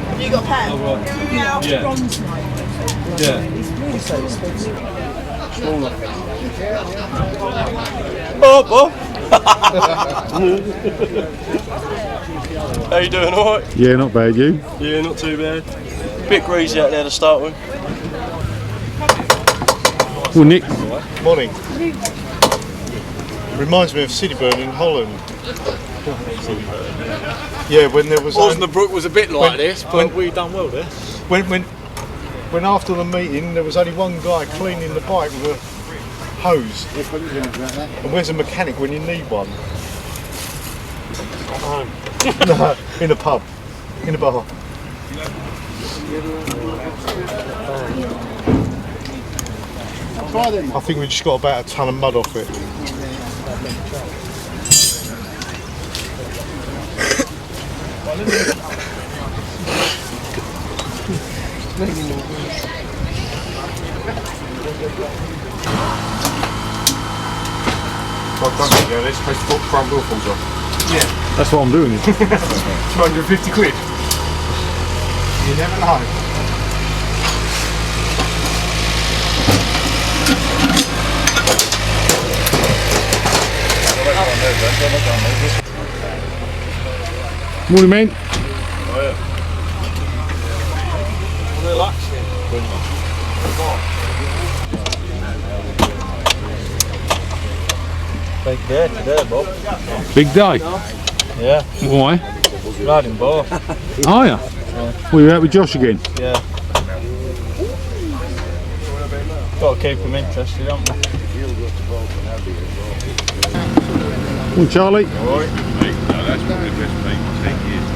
Have you got a pen? Yeah. Yeah. It's really so expensive. Smaller. Oh, how you doing, alright? Yeah, not bad, you? Yeah, not too bad. Bit greasy out there to start with. Well, Nick. Morning. Reminds me of Sideyburn in Holland. Yeah, when there was... Westbrook was a bit like this, but we done well there. When after the meeting there was only one guy cleaning the bike with a hose. And where's a mechanic when you need one? No, in a pub, in a bar. I think we just got about a ton of mud off it. Well, don't think you this place front wheel falls off. Yeah. That's what I'm doing. 250 quid. You never know. Morning, mate. Big day today, Bob. Big day. Yeah. Why? Riding both. Are you? Well, you're out with Josh again? Yeah. Got to keep him interested, haven't we? Well, Charlie. Alright, mate. No, that's probably the best mate in 10 years.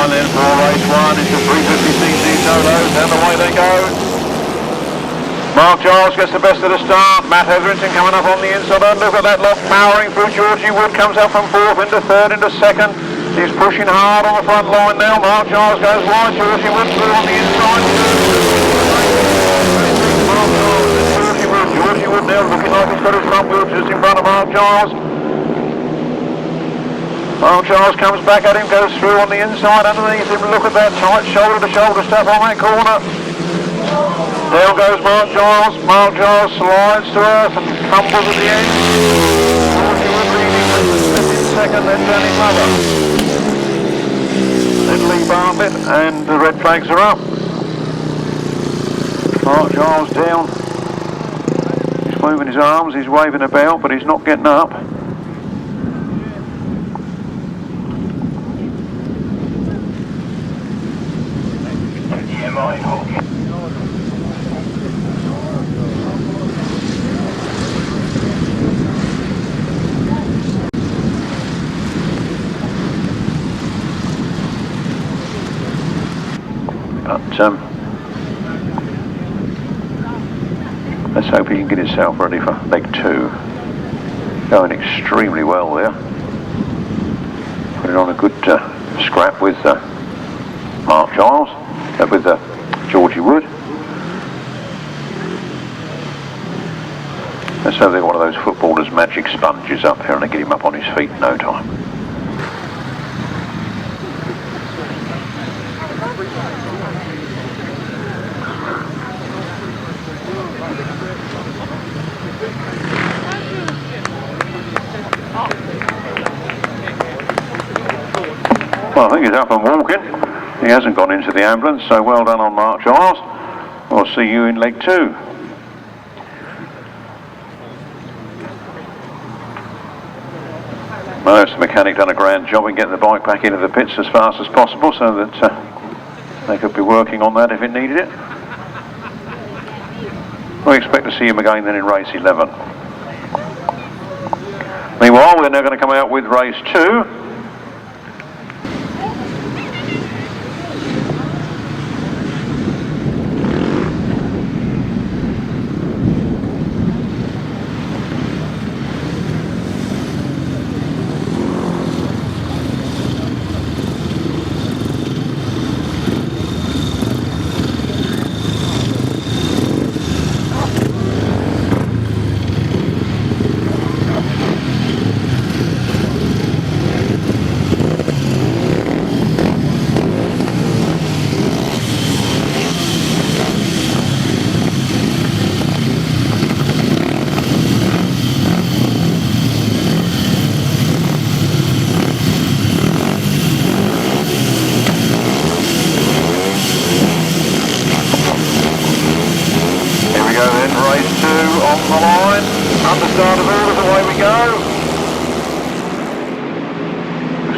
And then for race 1 is the 350cc solos, and away they go. Mark Giles gets the best of the start. Matt Etherington coming up on the inside. And look at that lot powering through. Georgie Wood comes out from 4th into 3rd into 2nd. He's pushing hard on the front line now. Mark Giles goes wide. Georgie Wood through on the inside. Georgie Wood now looking like he's got his front wheel just in front of Mark Giles. Mark Giles comes back at him, goes through on the inside underneath him. Look at that tight shoulder to shoulder stuff on that corner. Down goes Mark Giles. Mark Giles slides to earth and tumbles at the end. Georgie Wood leading in second, then Danny Mother. Then Lee Bartlett, and the red flags are up. Mark Giles down. He's moving his arms, he's waving about, but he's not getting up. But let's hope he can get himself ready for leg 2. Going extremely well there. Putting on a good scrap with Mark Giles, with Georgie Wood. Let's hope they're one of those footballers' magic sponges up here and they get him up on his feet in no time. Well, I think he's up and walking. He hasn't gone into the ambulance, so well done on Mark Giles. We'll see you in leg 2. Most the mechanic done a grand job in getting the bike back into the pits as fast as possible so that they could be working on that if it needed it. We expect to see him again then in race 11. Meanwhile, we're now going to come out with race 2.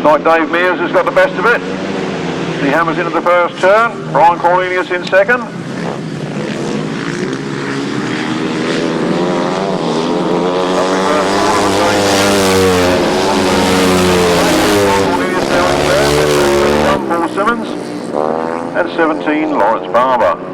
Like Dave Mears has got the best of it. He hammers into the first turn. Brian Cornelius in second. Paul Simmons and 17 Lawrence Barber.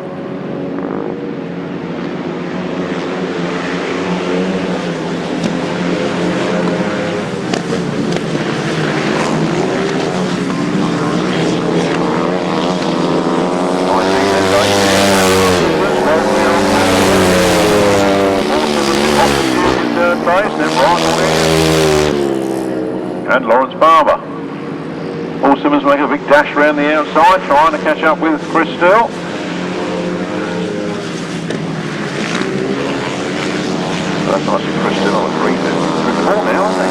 And Lawrence Barber. Paul Simmons make a big dash around the outside, trying to catch up with Chris Still. That's nice of Chris Still on the 3 now, aren't they?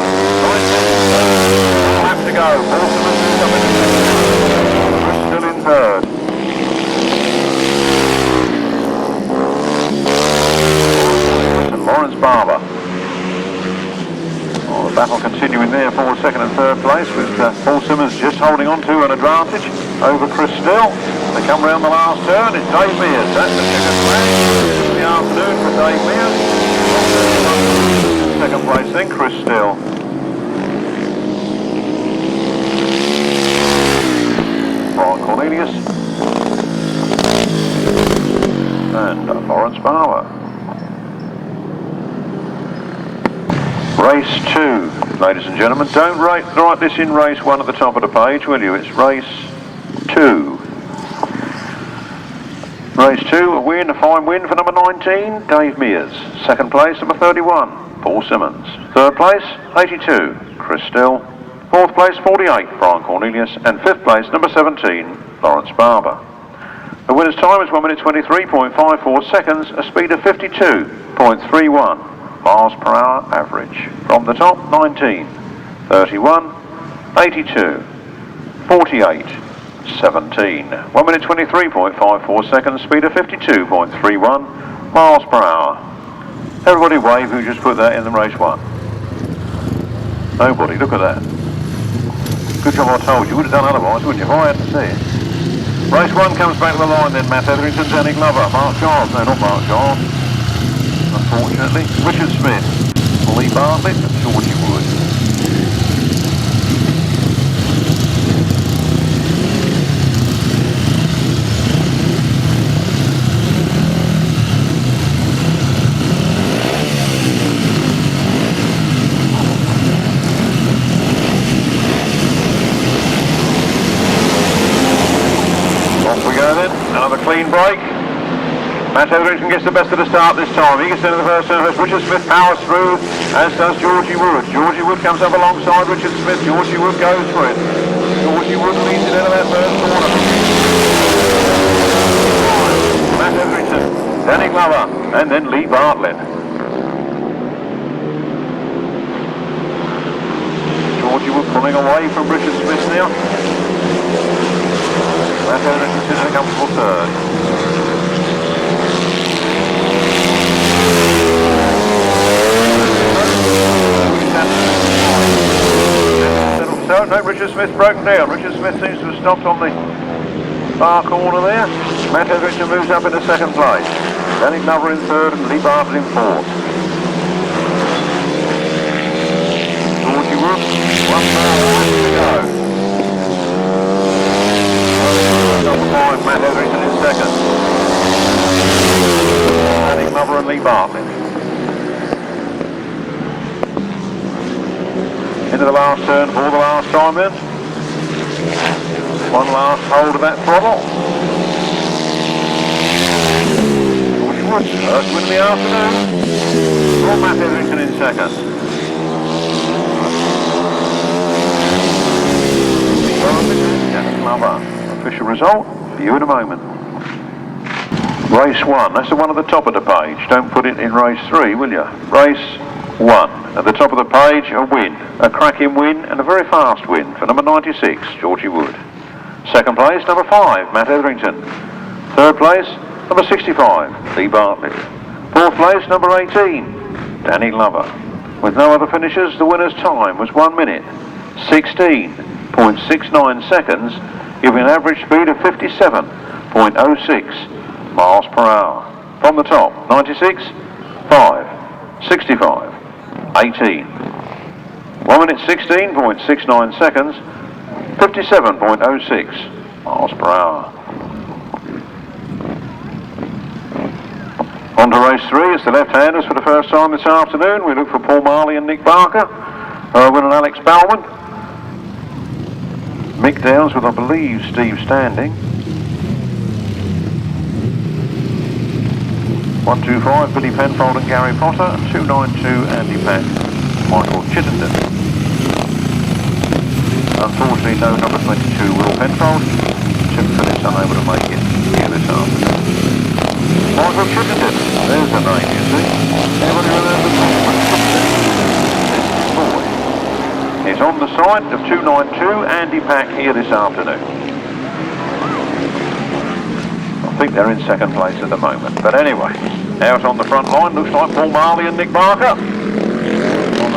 Lap to go. Paul Simmons is coming. Chris Still in 3rd. And Lawrence Barber. The battle continuing there for 2nd and 3rd place with Paul Simmons just holding on to an advantage over Chris Still. They come round the last turn. It's Dave Mears. That's the second flag in the afternoon for Dave Mears. 2nd place then Chris Still. Race 2, ladies and gentlemen. Don't write this in race 1 at the top of the page, will you? It's race 2. Race 2, a win, a fine win for number 19, Dave Mears. Second place, number 31, Paul Simmons. Third place, 82, Chris Still. Fourth place, 48, Brian Cornelius. And fifth place, number 17, Lawrence Barber. The winner's time is 1 minute 23.54 seconds, a speed of 52.31 miles per hour average. From the top, 19, 31, 82, 48, 17. 1 minute 23.54 seconds, speed of 52.31 miles per hour. Everybody wave who just put that in the race 1. Nobody, look at that. Good job I told you, would have done otherwise, wouldn't you, if I had to see it. Race 1 comes back to the line then, Matt Etherington, Danny Glover, Mark Giles, no not Mark Giles, unfortunately, Richard Smith, Lee Bartlett and Georgie Wood. Another clean break. Matt Etherington gets the best of the start this time. He gets into the first turn. Richard Smith powers through, as does Georgie Wood. Georgie Wood comes up alongside Richard Smith. Georgie Wood goes for it. Georgie Wood leads it into that first corner. Matt Etherington, Danny Glover, and then Lee Bartlett. Georgie Wood pulling away from Richard Smith now. Matt Etherington in a comfortable third. So, no, Richard Smith broken down. Richard Smith seems to have stopped on the far corner there. Matt Etherington moves up into second place. Danny Glover in third and Lee Bartlett in fourth. Georgie Wood, 1 mile to go. Number 5, Matt Etherington in second. Danny Glover and Lee Bartlett. Into the last turn for the last time then. One last hold of that throttle. Georgie Wood, first win of the afternoon. For Matt Etherington in second. Danny Glover. Official result for you in a moment. Race 1, that's the one at the top of the page. Don't put it in race 3, will you? Race 1, at the top of the page, a win, a cracking win and a very fast win for number 96, Georgie Wood. Second place, number 5, Matt Etherington. Third place, number 65, Lee Bartlett. Fourth place, number 18, Danny Glover. With no other finishers, the winner's time was 1 minute, 16.69 seconds, giving an average speed of 57.06 miles per hour. From the top, 96, 5, 65, 18. 1 minute 16.69 seconds, 57.06 miles per hour. On to race 3, it's the left-handers for the first time this afternoon. We look for Paul Marley and Nick Barker, Erwin and Alex Balman. Mick Downs with, I believe, Steve Standing. 125, Billy Penfold and Gary Potter, and 292, Andy Pack, Michael Chittenden. Unfortunately, no number 22, Will Penfold. Tim Phillips unable to make it here this afternoon. Michael Chittenden, there's the name, you see. Anybody remember Michael Chittenden? Boy. He's on the side of 292, Andy Pack here this afternoon. I think they're in second place at the moment, but anyway, out on the front line looks like Paul Marley and Nick Barker. On the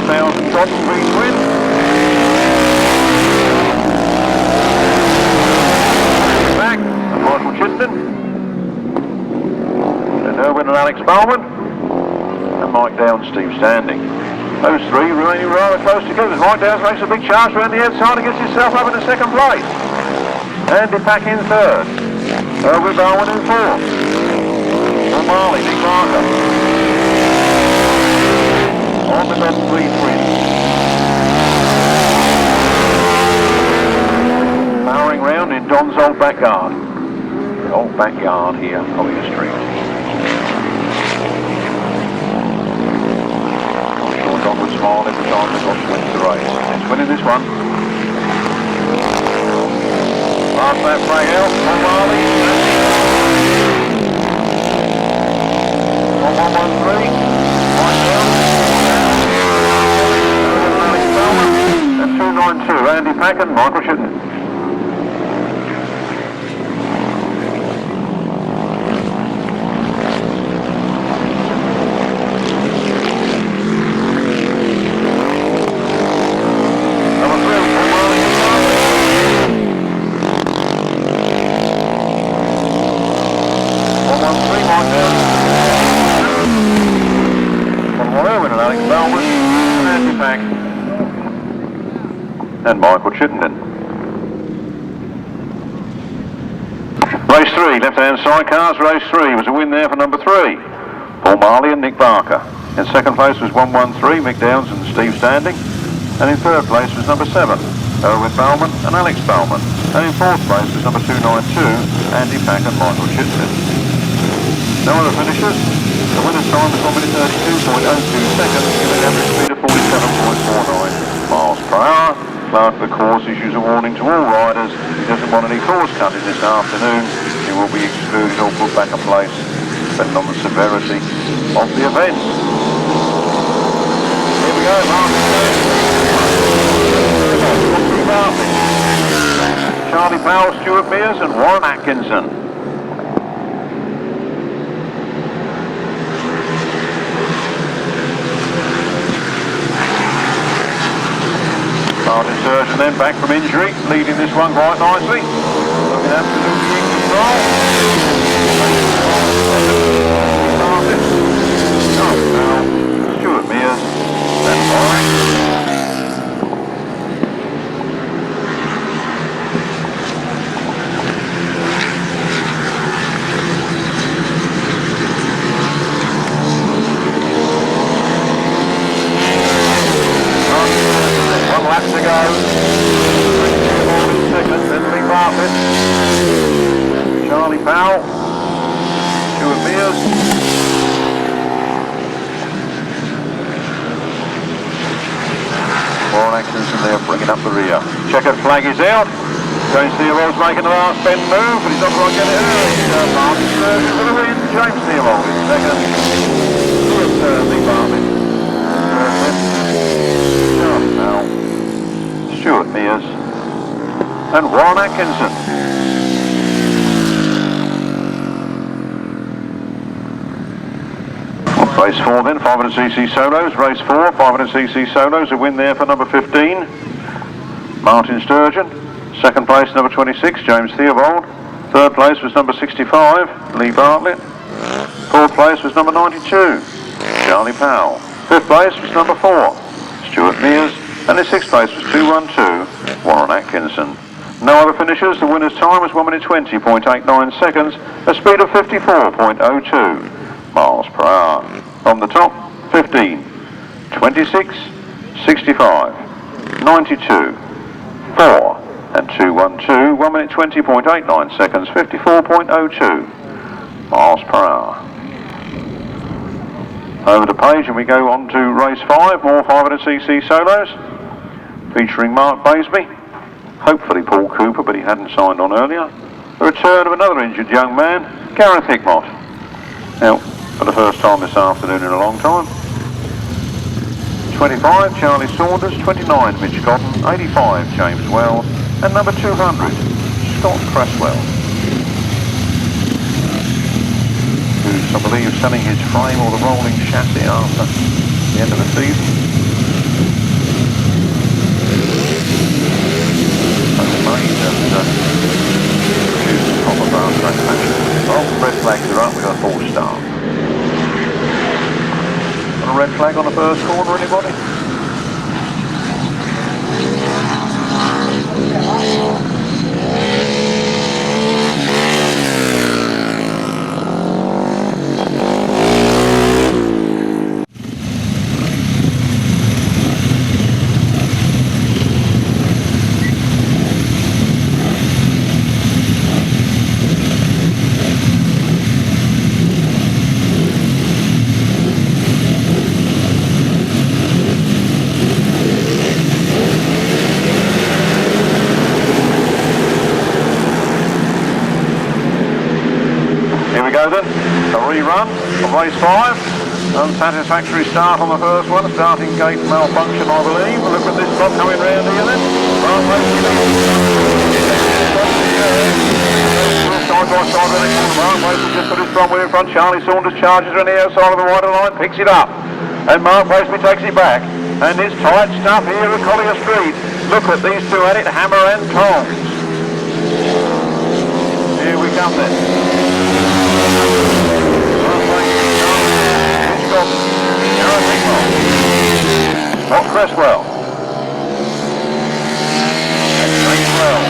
1,000 trot and green twin. Back, and Michael Chittenden. And Erwin and Alex Balman. And Mike Downs, Steve Standing. Those three remaining rather close together. Mike Downs makes a big charge around the outside and gets himself up into second place. Andy Pack in third. Erwin Balman in fourth. Paul Marley, Nick Barker. On the top 3 twins. backyard here, Collier Street. Not sure Don would smile every time the Goss wins the race. He's winning this one. Last lap break out, Paul Marley. 1113. Right down. Alex Balman. And 292, Andy Packen, Michael Chittenden. Erwin Alex Balman and Andy Pack and Michael Chittenden. Race 3, left-hand sidecars. Race 3 was a win there for number 3, Paul Marley and Nick Barker. In second place was 113, Mick Downs and Steve Standing. And in third place was number 7, Erwin Balman and Alex Balman. And in fourth place was number 292, Andy Pack and Michael Chittenden. No other finishers. The winner's time was 1 minute 32.02 seconds, giving an average speed of 47.49 miles per hour. Clerk of the course issues a warning to all riders. He doesn't want any course cutting this afternoon. He will be excluded or put back in place, depending on the severity of the event. Here we go, Martyn Sturgeon. Charley Powell, Stuart Mears and Warren Atkinson. Martyn Sturgeon then back from injury, leading this one quite nicely. Looking absolutely in control. Now, Stuart Mears and Warren. One lap to go. Second, then Lee Bartlett. Charley Powell. Stuart Mears. Warren Atkinson there bringing up the rear. Checkered flag is out. James Theobald's making the last bend move, but he's not going to get it early. Martyn Sturgeon for the win. James Theobald in second. Lee Bartlett. Charley Powell. Stuart Mears and Warren Atkinson. Race 4 then, 500cc solos. Race 4, 500cc solos. A win there for number 15, Martyn Sturgeon. Second place, number 26, James Theobald. Third place was number 65, Lee Bartlett. Fourth place was number 92, Charley Powell. Fifth place was number 4, Stuart Mears. And in sixth place was 212, Warren Atkinson. No other finishers. The winner's time was 1 minute 20.89 seconds, a speed of 54.02 miles per hour. From the top, 15, 26, 65, 92, 4 and 212, 1 minute 20.89 seconds, 54.02 miles per hour. Over the page and we go on to race 5, more 500cc solos, featuring Mark Baseby, hopefully Paul Cooper, but he hadn't signed on earlier. The return of another injured young man, Gareth Hickmott. Now, for the first time this afternoon in a long time. 25, Charlie Saunders. 29, Mitch Godden. 85, James Wells. And number 200, Scott Cresswell, who's, I believe, selling his frame or the rolling chassis after the end of the season. Made and produced proper bar track fashion. Well, red flags are up, we've got a full start. A red flag on the first corner, anybody? race 5. Unsatisfactory start on the first one. Starting gate malfunction, I believe. Look at this lot coming round here then. Side by side with the corner. Mark Baseby just put his front wheel in front. Charley Saunders charges around the outside of the wider line, picks it up. And Mark Baseby takes it back. And it's tight stuff here at Collier Street. Look at these two at it, hammer and tongs. Here we come then. Gareth Hickmott. Not Cresswell. And Cresswell.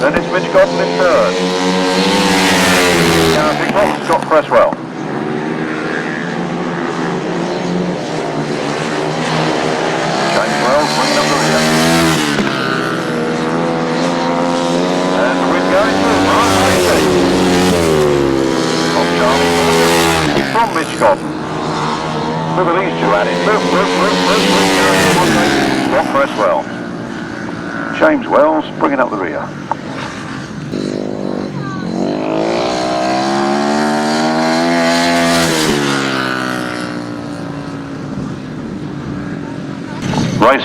Then it's Mitch Godden in third. Gareth Hickmott, Scott Cresswell. James Wells bringing up the rear. And the wind going through. Mark Baseby. Off Charley. From Mitch Godden. Look at these two at it. Scott Cresswell. James Wells bringing up the rear. Race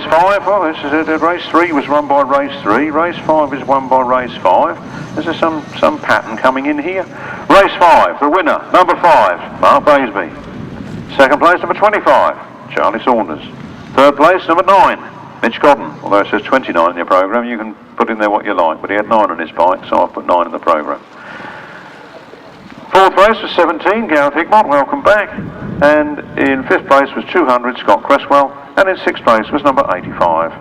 5. Well, this is it. Race 3 was run by race 3. Race 5 is won by race 5. Is there some pattern coming in here? Race 5, the winner, number 5, Mark Baseby. Second place, number 25, Charley Saunders. Third place, number 9, Mitch Godden. Although it says 29 in your programme, you can put in there what you like, but he had 9 on his bike, so I've put 9 in the programme. Fourth place was 17, Gareth Hickmott, welcome back. And in 5th place was 200, Scott Cresswell. And in 6th place was number 85,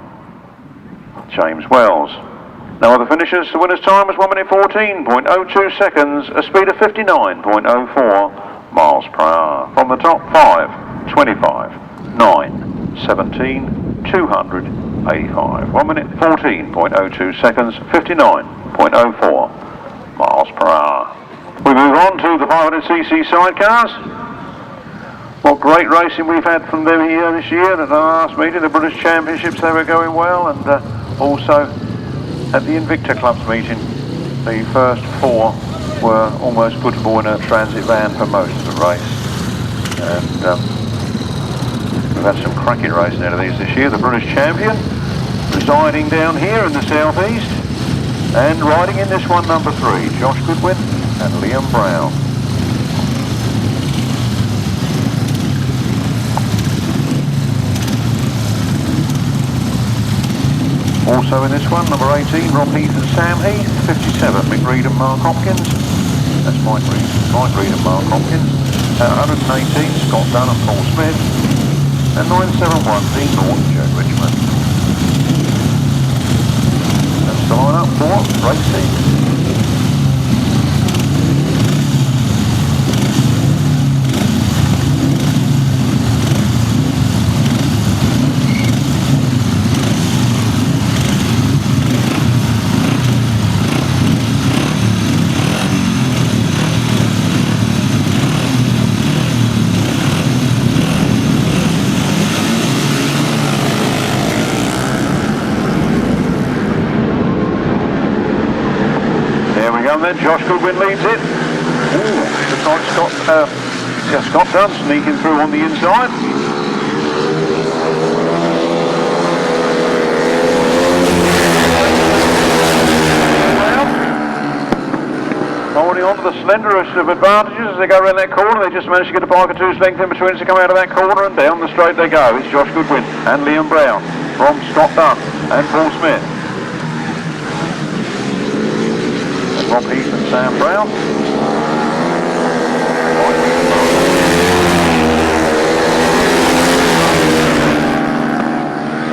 James Wells. No other finishers. The winner's time was 1 minute 14.02 seconds, a speed of 59.04 miles per hour. From the top 5, 25, 9, 17, 200, 85. 1 minute 14.02 seconds, 59.04 miles per hour. We move on to the 500cc sidecars. What great racing we've had from them here this year. At the last meeting, the British Championships, they were going well, and also at the Invicta Club's meeting, the first 4 were almost puttable in a transit van for most of the race. And we've had some cracking racing out of these this year. The British Champion residing down here in the southeast, and riding in this one, number 3, Josh Goodwin and Liam Brown. Also in this one, number 18, Rob Heath and Sam Heath. 57, Mick Reed and Mark Hopkins. That's Mike Reed and Mark Hopkins. 118, Scott Dunn and Paul Smith. And 971, Dean Norton, Joe Richmond. That's the line-up for race 6. Then Josh Goodwin leads it. Looks like Scott Dunn sneaking through on the inside. Holding on to the slenderest of advantages as they go around that corner. They just managed to get a bike or two's length in between as they come out of that corner, and down the straight they go. It's Josh Goodwin and Liam Brown from Scott Dunn and Paul Smith. Rob Heath and Sam Brown.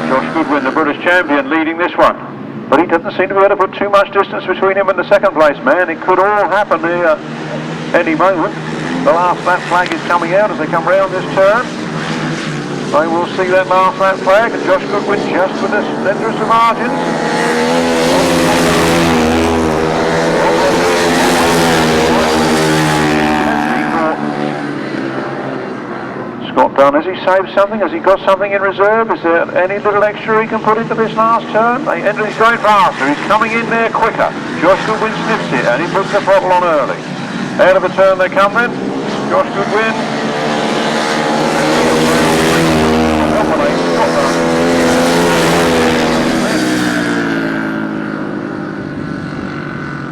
Josh Goodwin, the British Champion, leading this one. But he doesn't seem to be able to put too much distance between him and the second place man. It could all happen here any moment. The last lap flag is coming out as they come round this turn. They will see that last lap flag, and Josh Goodwin just with the slenderest of margins. Scott Dunn. Has he saved something? Has he got something in reserve? Is there any little extra he can put into this last turn? He's going faster. He's coming in there quicker. Josh Goodwin sniffs it and he puts the throttle on early. Out of the turn they come then. Josh Goodwin.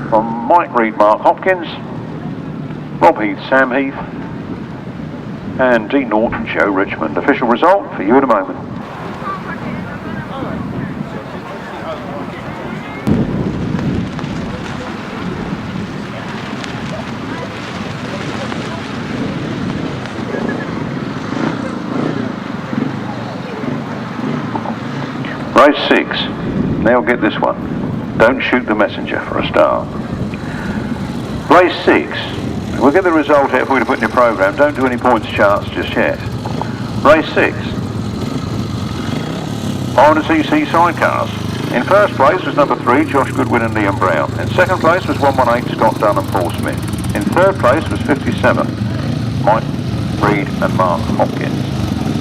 From Mike Reed, Mark Hopkins, Rob Heath, Sam Heath, and Dean Norton, Joe Richmond. Official result for you in a moment. Race 6. Now get this one. Don't shoot the messenger for a start. Race 6. We'll get the result here if we'd put in your programme. Don't do any points charts just yet. Race 6. RH Sidecars. In first place was number 3, Josh Goodwin and Liam Brown. In second place was 118, Scott Dunn and Paul Smith. In third place was 57, Mike Reed and Mark Hopkins.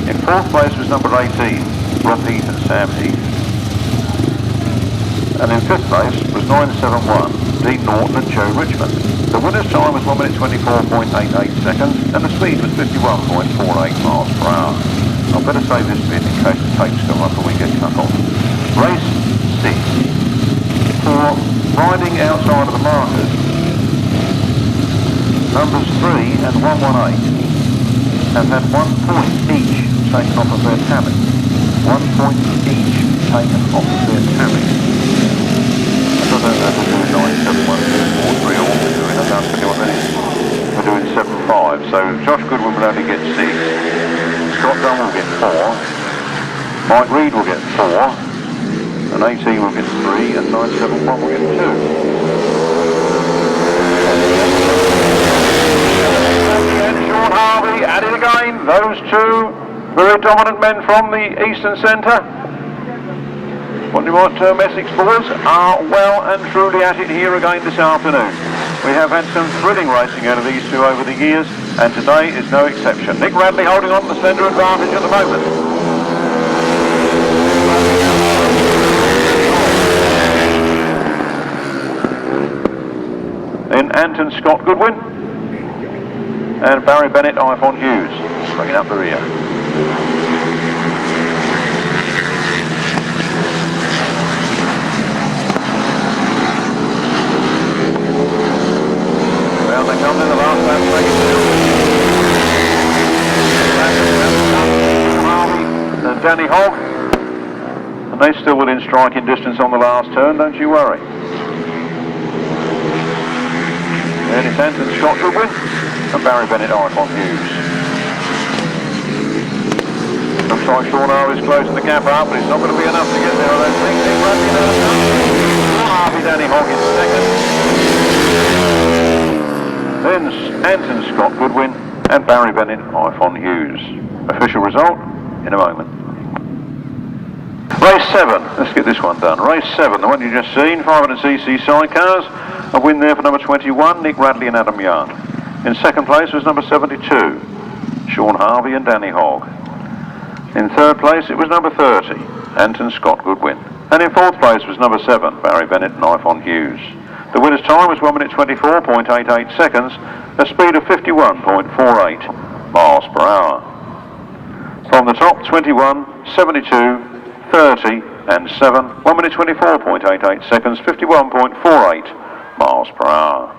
In fourth place was number 18, Rob Heath and Sam Heath. And in fifth place was 971, Dean Norton and Joe Richmond. The winner's time was 1 minute 24.88 seconds and the speed was 51.48 miles per hour. I'd better say this bit in case the tapes come up and we get cut off. Race 6. For riding outside of the markers, numbers 3 and 118 have had 1 point each taken off of their tally. 1 point each taken off of their tally. I don't know if we're doing 9, 7, 1, 2, 4, 3 or what we're doing. I don't know what that is. We're doing 7, 5. So Josh Goodwin will only get 6. Scott Dunn will get 4. Mike Reed will get 4. And 18 will get 3. And 971 will get 2. And Sean Harvey at it again. Those two very dominant men from the eastern centre. What you might term Essex boys are well and truly at it here again this afternoon. We have had some thrilling racing out of these two over the years, and today is no exception. Nick Radley holding on to the centre advantage at the moment. Then Anton Scott Goodwin and Barry Bennett, Iphone Hughes, bringing up the rear. Well, they come in the last lap, and Danny Hogg, and they still within striking distance on the last turn, don't you worry. And it's Anton Scott Goodwin and Barry Bennett, Iphone Hughes. Looks like Sean Harvey's closing the gap up, but it's not going to be enough to get there, I don't think. Harvey, Danny Hogg in second. Then Anton Scott Goodwin and Barry Bennett, Iphone Hughes. Official result in a moment. Race 7, let's get this one done. Race 7, the one you just seen, 500cc sidecars. A win there for number 21, Nick Radley and Adam Young. In second place was number 72, Sean Harvey and Danny Hogg. In third place it was number 30, Anton Scott Goodwin. And in fourth place was number 7, Barry Bennett and Iphone Hughes. The winner's time was 1 minute 24.88 seconds, a speed of 51.48 miles per hour. From the top, 21, 72, 30 and 7, 1 minute 24.88 seconds, 51.48 miles per hour.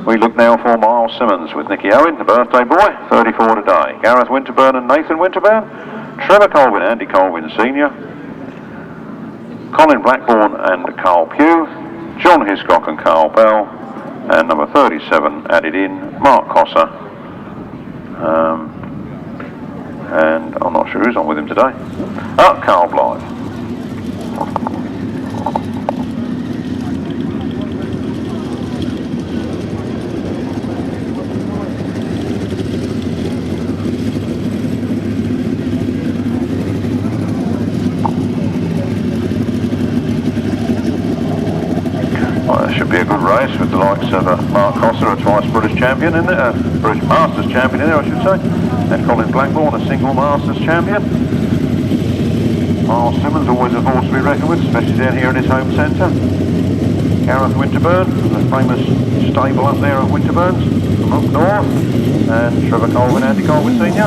We look now for Myles Simmons with Nicky Owen, the birthday boy, 34 today. Gareth Winterburn and Nathan Winterburn. Trevor Colvin, Andy Colvin Sr. Colin Blackbourn and Carl Pugh. John Hiscock and Carl Bell. And number 37 added in, Mark Cossar. And I'm not sure who's on with him today. Carl Blythe. Well, that should be a good race with the likes of Mark Cossar, a twice British champion in there, British Masters champion in there, I should say, and Colin Blackbourn, a single Masters champion. Myles Simmons, always a horse to be reckoned with, especially down here in his home centre. Gareth Winterburn, the famous stable up there of Winterburn's from up north, and Trevor Colvin, Andy Colvin Senior.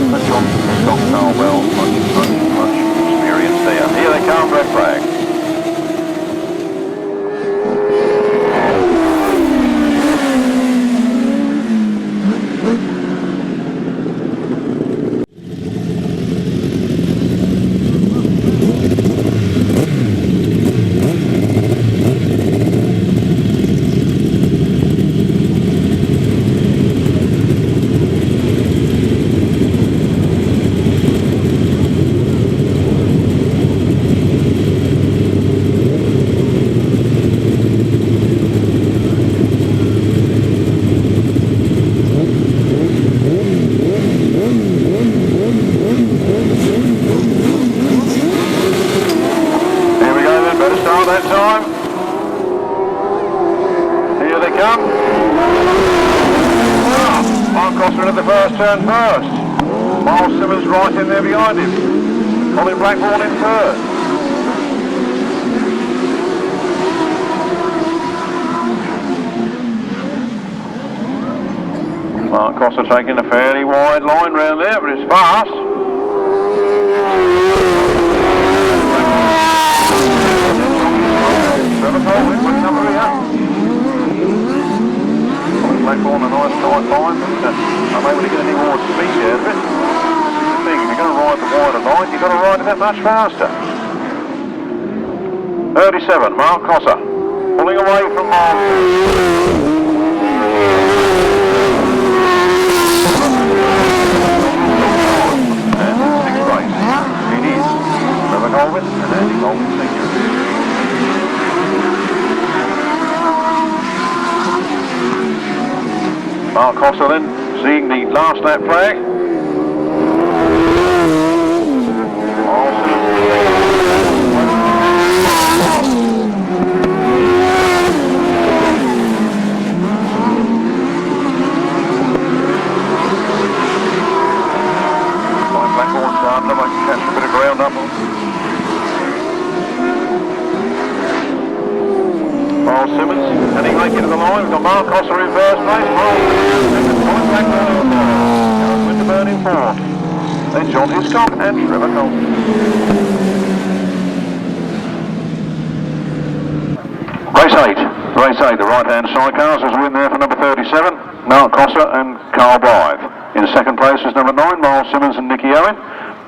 And John Hiscock, Theobald, much experience there. Here they come, red flag. Turn first. Myles Simmons right in there behind him. Colin Blackbourn in third. Mark Cossar taking a fairly wide line round there, but it's fast. Trevor Colvin, what number are you? Blackbourn, a nice tight line, but I'm able to get any more speed out of it. The thing, if you're going to ride the wider line, you've got to ride it that much faster. 37, Mark Cossar, pulling away from Myles. And sixth place, it is Trevor Colvin and Andy Colvin Senior. Mark Cossar then seeing the last lap flag. Blackbourn starting up, I can catch a bit of ground up. Myles Simmons, and he make it to the line. We've got Mark Cossar in first place. Winterburn in fourth. Then John Hiscock and Trevor Colvin. Race 8, the right-hand sidecars as win there for number 37, Mark Cossar and Blyth. In second place was number 9, Myles Simmons and Nicky Owen.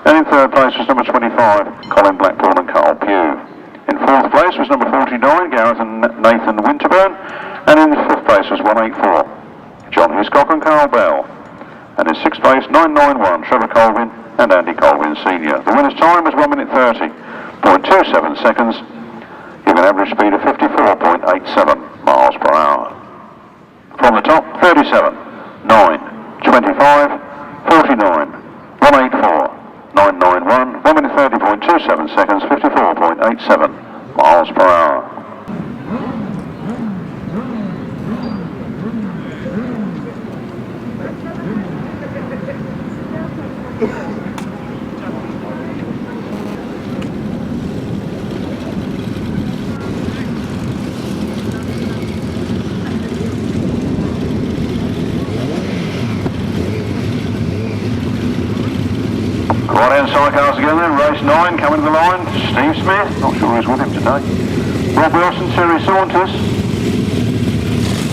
And in third place was number 25, Colin Blackbourn and Carl Pugh. In fourth place was number 49, Gareth and Nathan Winterburn. And in fifth place was 184, John Hiscock and Carl Bell. And in sixth place, 991, Trevor Colvin and Andy Colvin Senior. The winner's time was 1 minute 30.27 seconds, giving an average speed of 54.87 miles per hour. From the top, 37, 9, 25, 49, 184, 991, 1 minute 30.27 seconds, 54.87 miles per hour. Right-hand sidecars again then, race 9 coming to the line. Steve Smith, not sure who's with him today. Rob Wilson, Terry Saunders.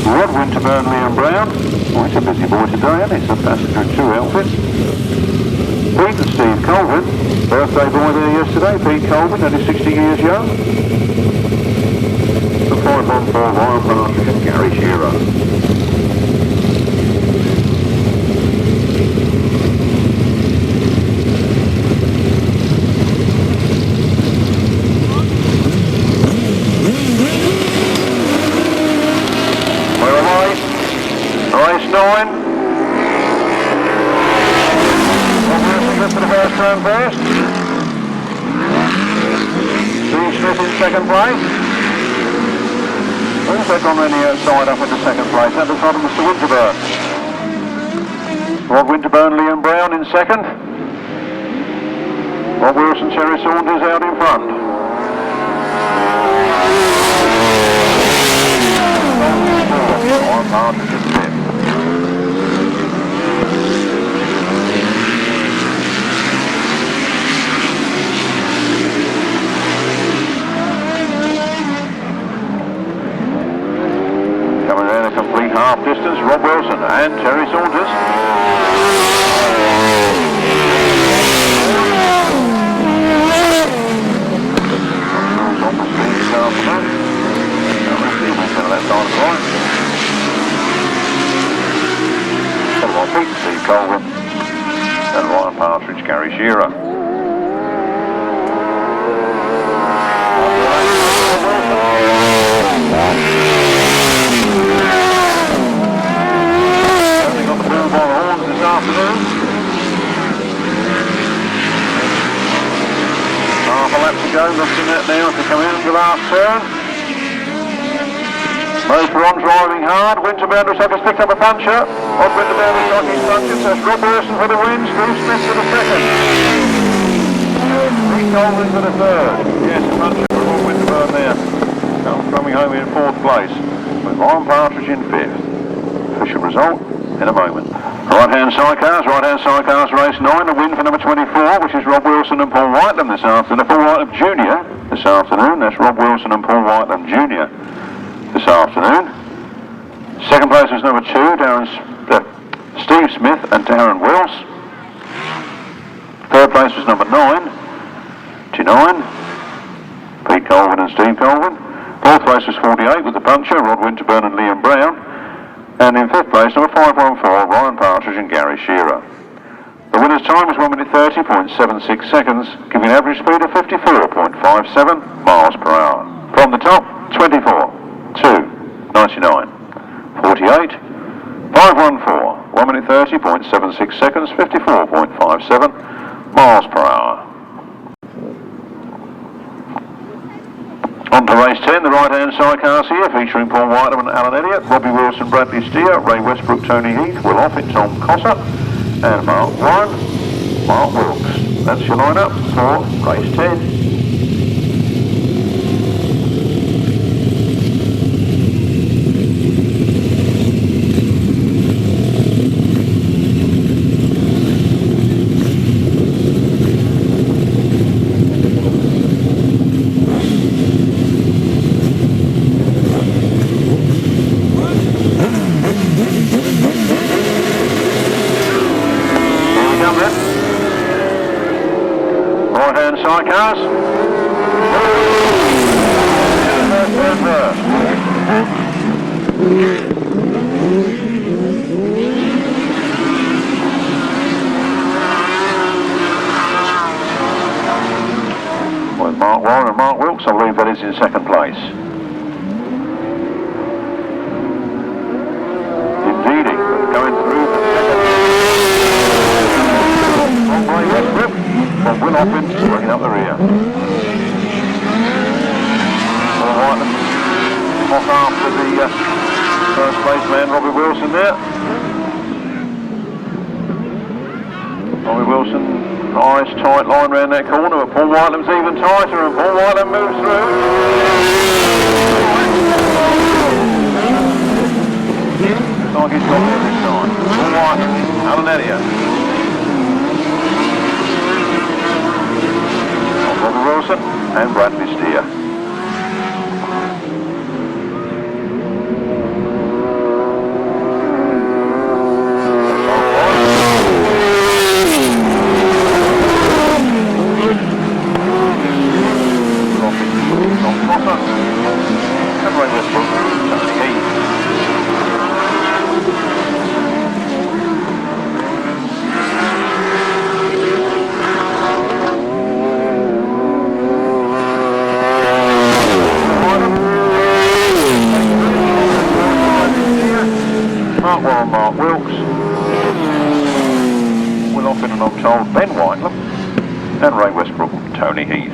Rod Winterburn, Liam Brown. Oh, he's a busy boy today, isn't he? He's a passenger in 2 outfits. Pete and Steve Colvin. Birthday boy there yesterday, Pete Colvin, only 60 years young. The 514 Ryan Partridge and Gary Shearer. Race 9. For the first turn first. Steve Steve Smith in second place. Who's that gone round the outside up into second place? That looks like Mr. Winterburn. Rob Winterburn, Liam Brown in second. Rob Wilson, Cherry Saunders out in front. On Partridge in fifth. Coming around a complete half distance, Rob Wilson and Terry Saunders. Steve Colvin and Ryan Partridge, Gary Shearer. Having got the move on horns this afternoon. Half a lap to go, looking at now to come in the last turn. Motor on, driving hard. Winterburn looks like he's picked up a puncher. Odd Winterburn looks like he's punching, so it's Rob Wilson for the win, Steve Smith for the second. Rick Golding for the third. Yes, a puncher for Rob Winterburn there. Coming home in fourth place, with Ryan Partridge in fifth. Official result in a moment. Right-hand sidecars, race 9, the win for number 24, which is Rob Wilson and Paul Whitelam this afternoon. Paul Whitelam Jr. this afternoon, that's Rob Wilson and Paul Whitelam Jr. this afternoon. Second place is number 2, Steve Smith and Darren Wells. Third place was number 9, Pete Colvin and Steve Colvin. Fourth place was 48 with the puncher, Rod Winterburn and Liam Brown. And in fifth place, number 514, Ryan Partridge and Gary Shearer. The winner's time was 1 minute 30.76 seconds, giving an average speed of 54.57 miles per hour. From the top, 24, 2, 99, 48, 514, 1 minute 30.76 seconds, 54.57 miles per hour. On to race 10, the right-hand sidecars here, featuring Paul Whitelam and Alan Elliott, Robbie Wilson, Bradley Steer, Ray Westbrook, Tony Heath, Will Offit, Tom Cossar, and Mark Warren, Mark Wilkes. That's your lineup for race 10. Sidecars. With Mark Warren and Mark Wilkes, I believe that is in second place. Indeedy, going through the second. Wrong way, Westbrook. From Will Offit, working up the rear. All right, off after the first place man, Robbie Wilson there. Robbie Wilson, nice tight line round that corner, but Paul Whitelam's even tighter, and Paul Whitelam moves through. Looks like he's got there this time. Paul Whitelam, Alan Elliott. Robbie Wilson and Bradley Steer. And Ray Westbrook, Tony Heath. Mark Warren, Mark Wilkes, Will Offit and I'm told Ben Whitelam, and Ray Westbrook, Tony Heath.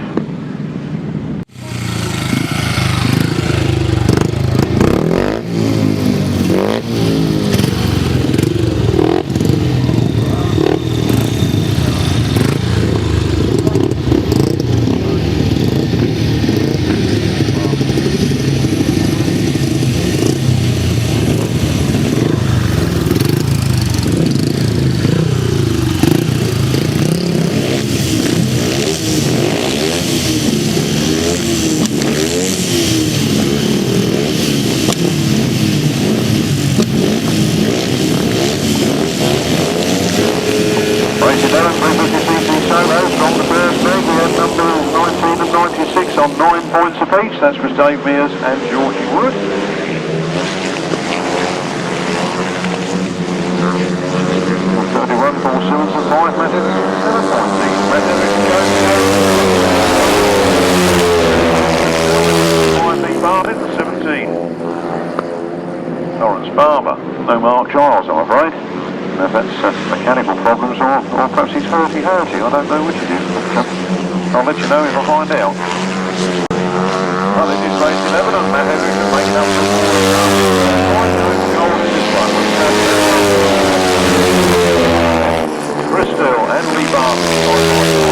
solos from the first leg. We had number 19 and 96 on 9 points apiece. That's for Dave Mears and Georgie Wood. 31, Paul Simmons and 5, Matt Etherington, 7 points each. Matt Etherington goes to 5 Lee Bartlett, 17. Lawrence Barber, no Mark Giles, I'm afraid. If that's mechanical problems or perhaps he's hurty, I don't know which it is, but I'll let you know if I find out. Well, this is race 11 and Matt Etherington making up for gold in this one. Bristol and Lee Barber,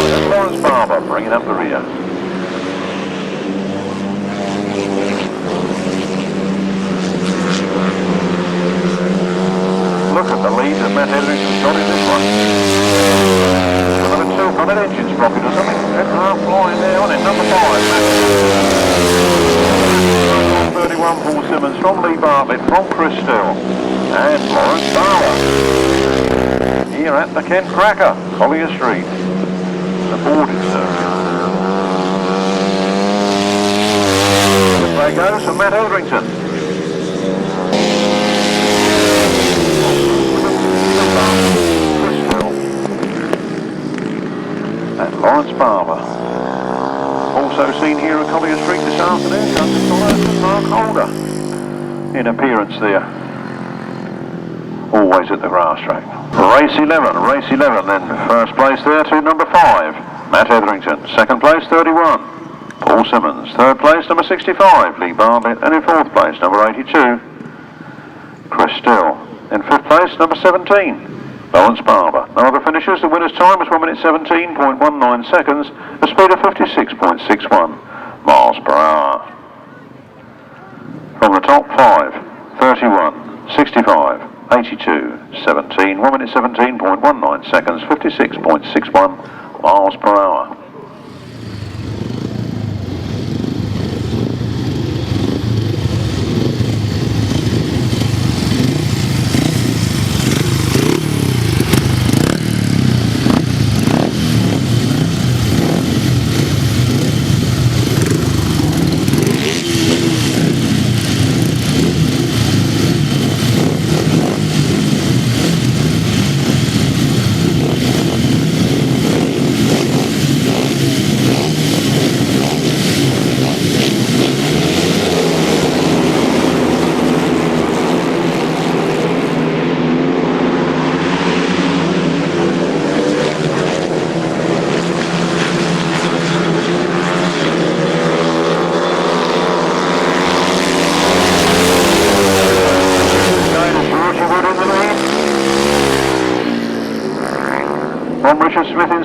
and Lawrence Barber bringing up the rear. Look at the lead that Matt Etherington's got in this one. Number 2, got that engine sprocket or something. That's half flying there on it. Number 5, 31, Paul Simmons from Lee Bartlett, from Cresswell, and Lawrence Barber. Here at the Kent Kracker, Collier Street, the boarding circuit. The flag goes for Matt Etherington. And Lawrence Barber. Also seen here at Collier Street this afternoon, Duncan Collins and Mark Holder in appearance there. Always at the grass track. Race 11 then. First place there to number 5, Matt Etherington. Second place, 31, Paul Simmons. Third place, number 65, Lee Bartlett. And in fourth place, number 82, Cresswell. In fifth place, number 17, Lawrence Barber. No other finishers. The winner's time was 1 minute 17.19 seconds, a speed of 56.61 miles per hour. From the top 5, 31, 65, 82, 17, 1 minute 17.19 seconds, 56.61 miles per hour.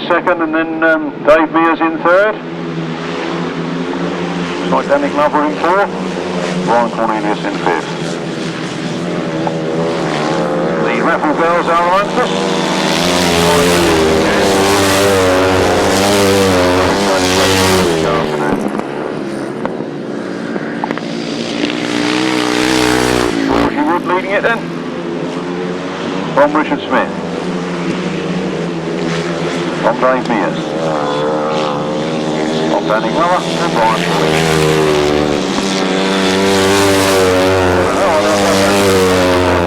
Second, and then Dave Mears in third. Looks like Danny Glover in fourth. Brian Cornelius in fifth. The raffle bells are on. Georgie Wood leading it then. From Richard Smith. From Dave Mears, from Danny Glover and Brian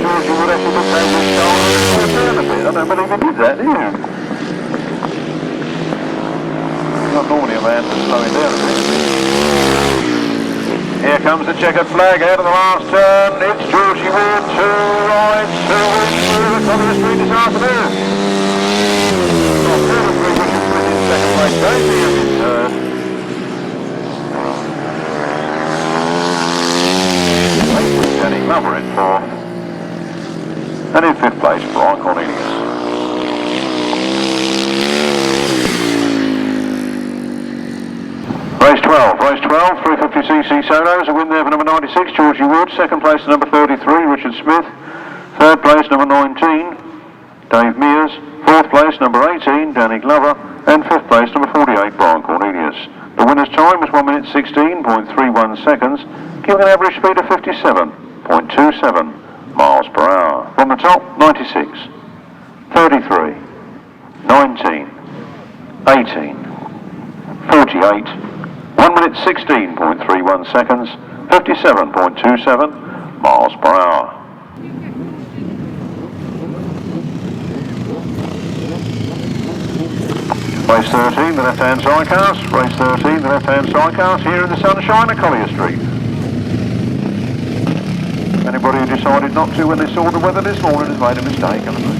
Georgie Wood actually looked over his shoulder and slowed down a bit. I don't believe he did that, do you? Not normally a man to slow him down a bit. Here comes the checkered flag out of the last turn. It's Georgie Wood, 2 rides, 2 wins through the Collier Street this afternoon. Second place, Dave Mears in third. Danny Glover in fourth. And in fifth place, Brian Cornelius. Race 12, 350cc solos. A win there for number 96, Georgie Wood. Second place, number 33, Richard Smith. Third place, number 19, Dave Mears. Fourth place, number 18, Danny Glover. And fifth place, number 48, Brian Cornelius. The winner's time was 1 minute 16.31 seconds, giving an average speed of 57.27 miles per hour. From the top, 96, 33, 19, 18, 48, 1 minute 16.31 seconds, 57.27 miles per hour. Race 13, the left-hand sidecars. Race 13, the left-hand sidecars here in the sunshine at Collier Street. Anybody who decided not to when they saw the weather this morning has made a mistake, haven't they?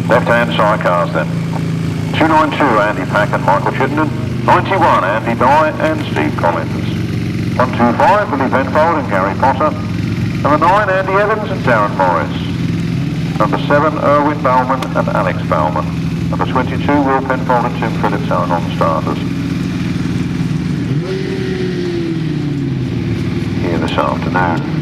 Left-hand sidecars then. 292 Andy Pack and Michael Chittenden. 91 Andy Dye and Steve Collins. 125 Billy Penfold and Gary Potter. Number 9 Andy Evans and Darren Morris. Number 7 Erwin Balman and Alex Balman. Number 22 Will Penfold and Tim Phillips are non-starters. Here this afternoon.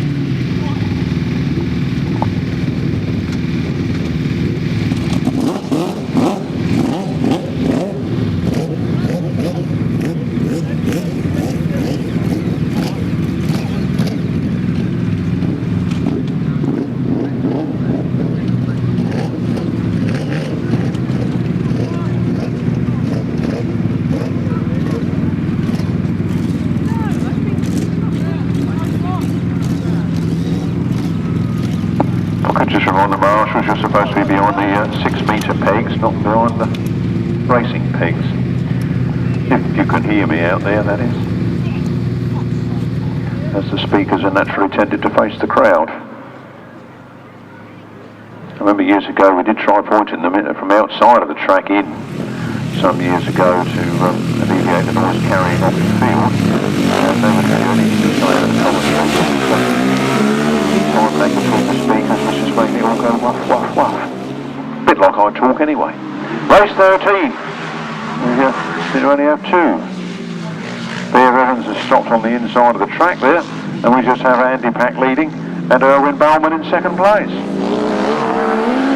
You're supposed to be behind the 6-metre pegs, not behind the racing pegs. If you can hear me out there, that is. As the speakers are naturally tended to face the crowd. I remember years ago we did try pointing them in from outside of the track in some years ago to alleviate the noise carrying off the field. And they would really just say that time they could talk the speakers was just making it all go woof, woof, woof. Bit like I talk anyway. Race 13. We only have 2. Bear Evans has stopped on the inside of the track there, and we just have Andy Pack leading and Erwin Balman in second place.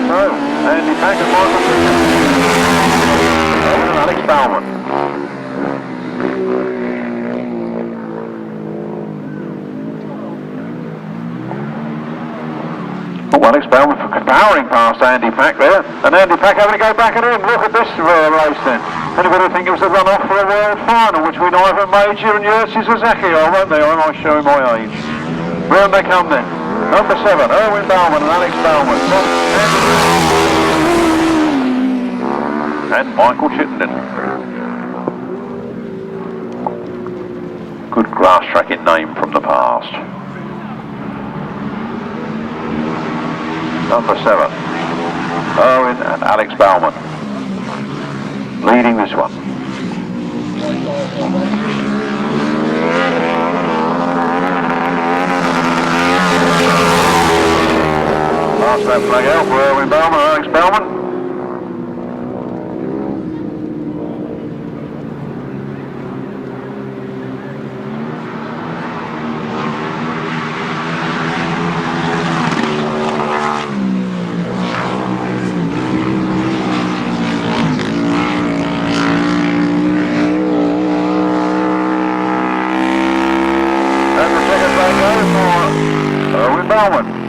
So, Andy Pack and Michael Erwin and Alex Balman. Alex Balman powering past Andy Pack there, and Andy Pack having to go back at him. Look at this race then. Anybody think it was a run-off for a world final, which we know of Major and Yurtsi Suzuki are, won't they? I might show my age. Round they come then. Number 7, Erwin Balman and Alex Balman. And Michael Chittenden. Good grass tracking name from the past. Number 7, Owen and Alex Balman, leading this one. Pass that flag out for Erwin Balman and Alex Balman.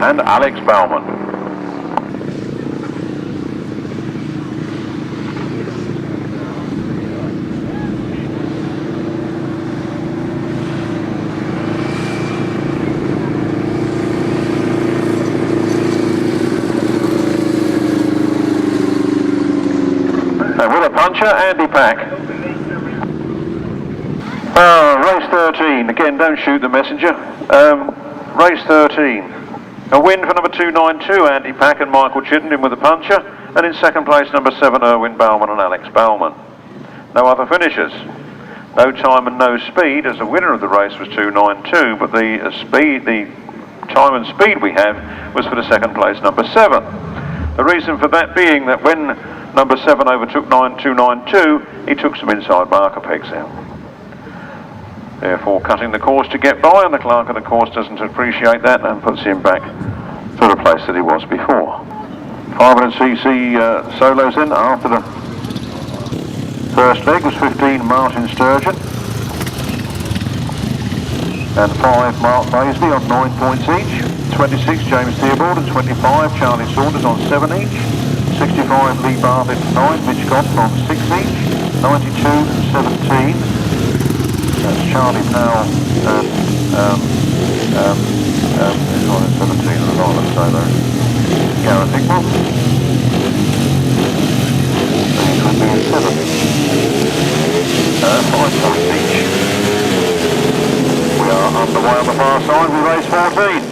And Alex Balman. And with a puncher, Andy Pack. Race 13. Again, don't shoot the messenger. Race 13. A win for number 292, Andy Pack and Michael Chittenden with a puncher, and in second place number 7, Erwin Balman and Alex Balman. No other finishers. No time and no speed, as the winner of the race was 292, but the time and speed we have was for the second place number 7. The reason for that being that when number 7 overtook 292, he took some inside marker pegs out. Therefore cutting the course to get by, and the clerk of the course doesn't appreciate that and puts him back to the place that he was before. 500cc solos in after the First leg was 15 Martyn Sturgeon and 5 Mark Baseby on 9 points each. 26 James Theobald and 25 Charley Saunders on 7 each. 65 Lee Bartlett 9, Mitch Godden on 6 each. 92 and 17. That's Charley Powell and 17 of the lot, let's say there. Gareth Hickmott. He could be in 7. 5 points each. We are underway on the far side with race 14.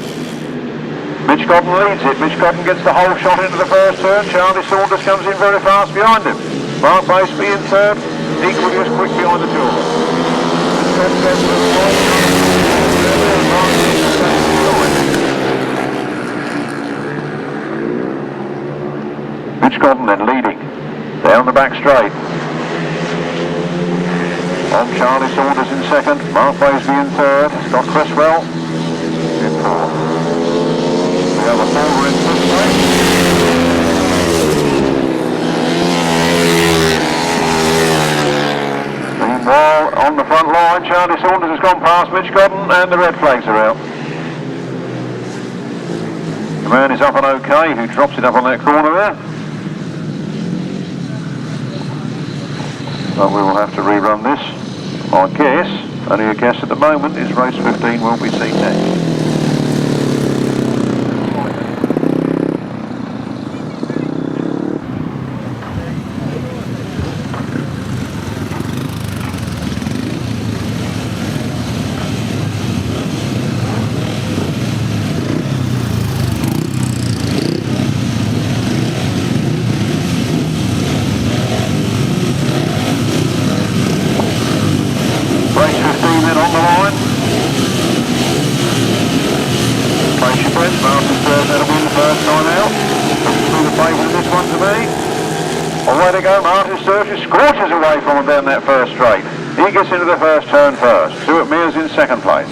Mitch Godden leads it. Mitch Godden gets the whole shot into the first turn. Charley Saunders comes in very fast behind him. Mark Baseby in third. Equally as quick behind the two of them. Mitch Godden then leading. Down the back straight. On Charley Saunders in second. Mark Baseby in third. Scott Cresswell in fourth. We have a forward in fifth place. Meanwhile, on the front line, Charley Saunders has gone past Mitch Godden and the red flags are out. The man is up and okay, who drops it up on that corner there. But we will have to rerun this. My guess, only a guess at the moment, is race 15 will be seen next. Martyn Sturgeon scorches away from him down that first straight. He gets into the first turn first. Stuart Mears in second place.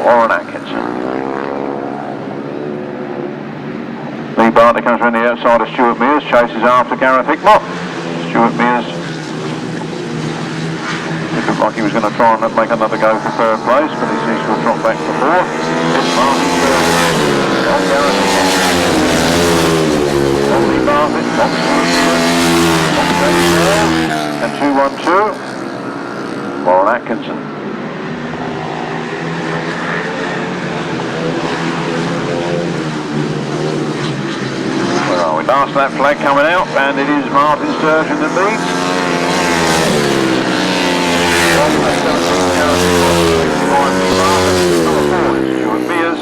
Warren Atkinson. Lee Bartlett comes around the outside of Stuart Mears, chases after Gareth Hickmott. Stuart Mears looked like he was going to try and make another go for third place, but he seems to have dropped back to fourth. It's Martyn Sturgeon on Gareth Hickmott. On Lee Bartlett, on James Wells, and 2-1-2. Warren Atkinson. Where are we? Last lap flag coming out, and it is Martyn Sturgeon that leads. Stuart Mears.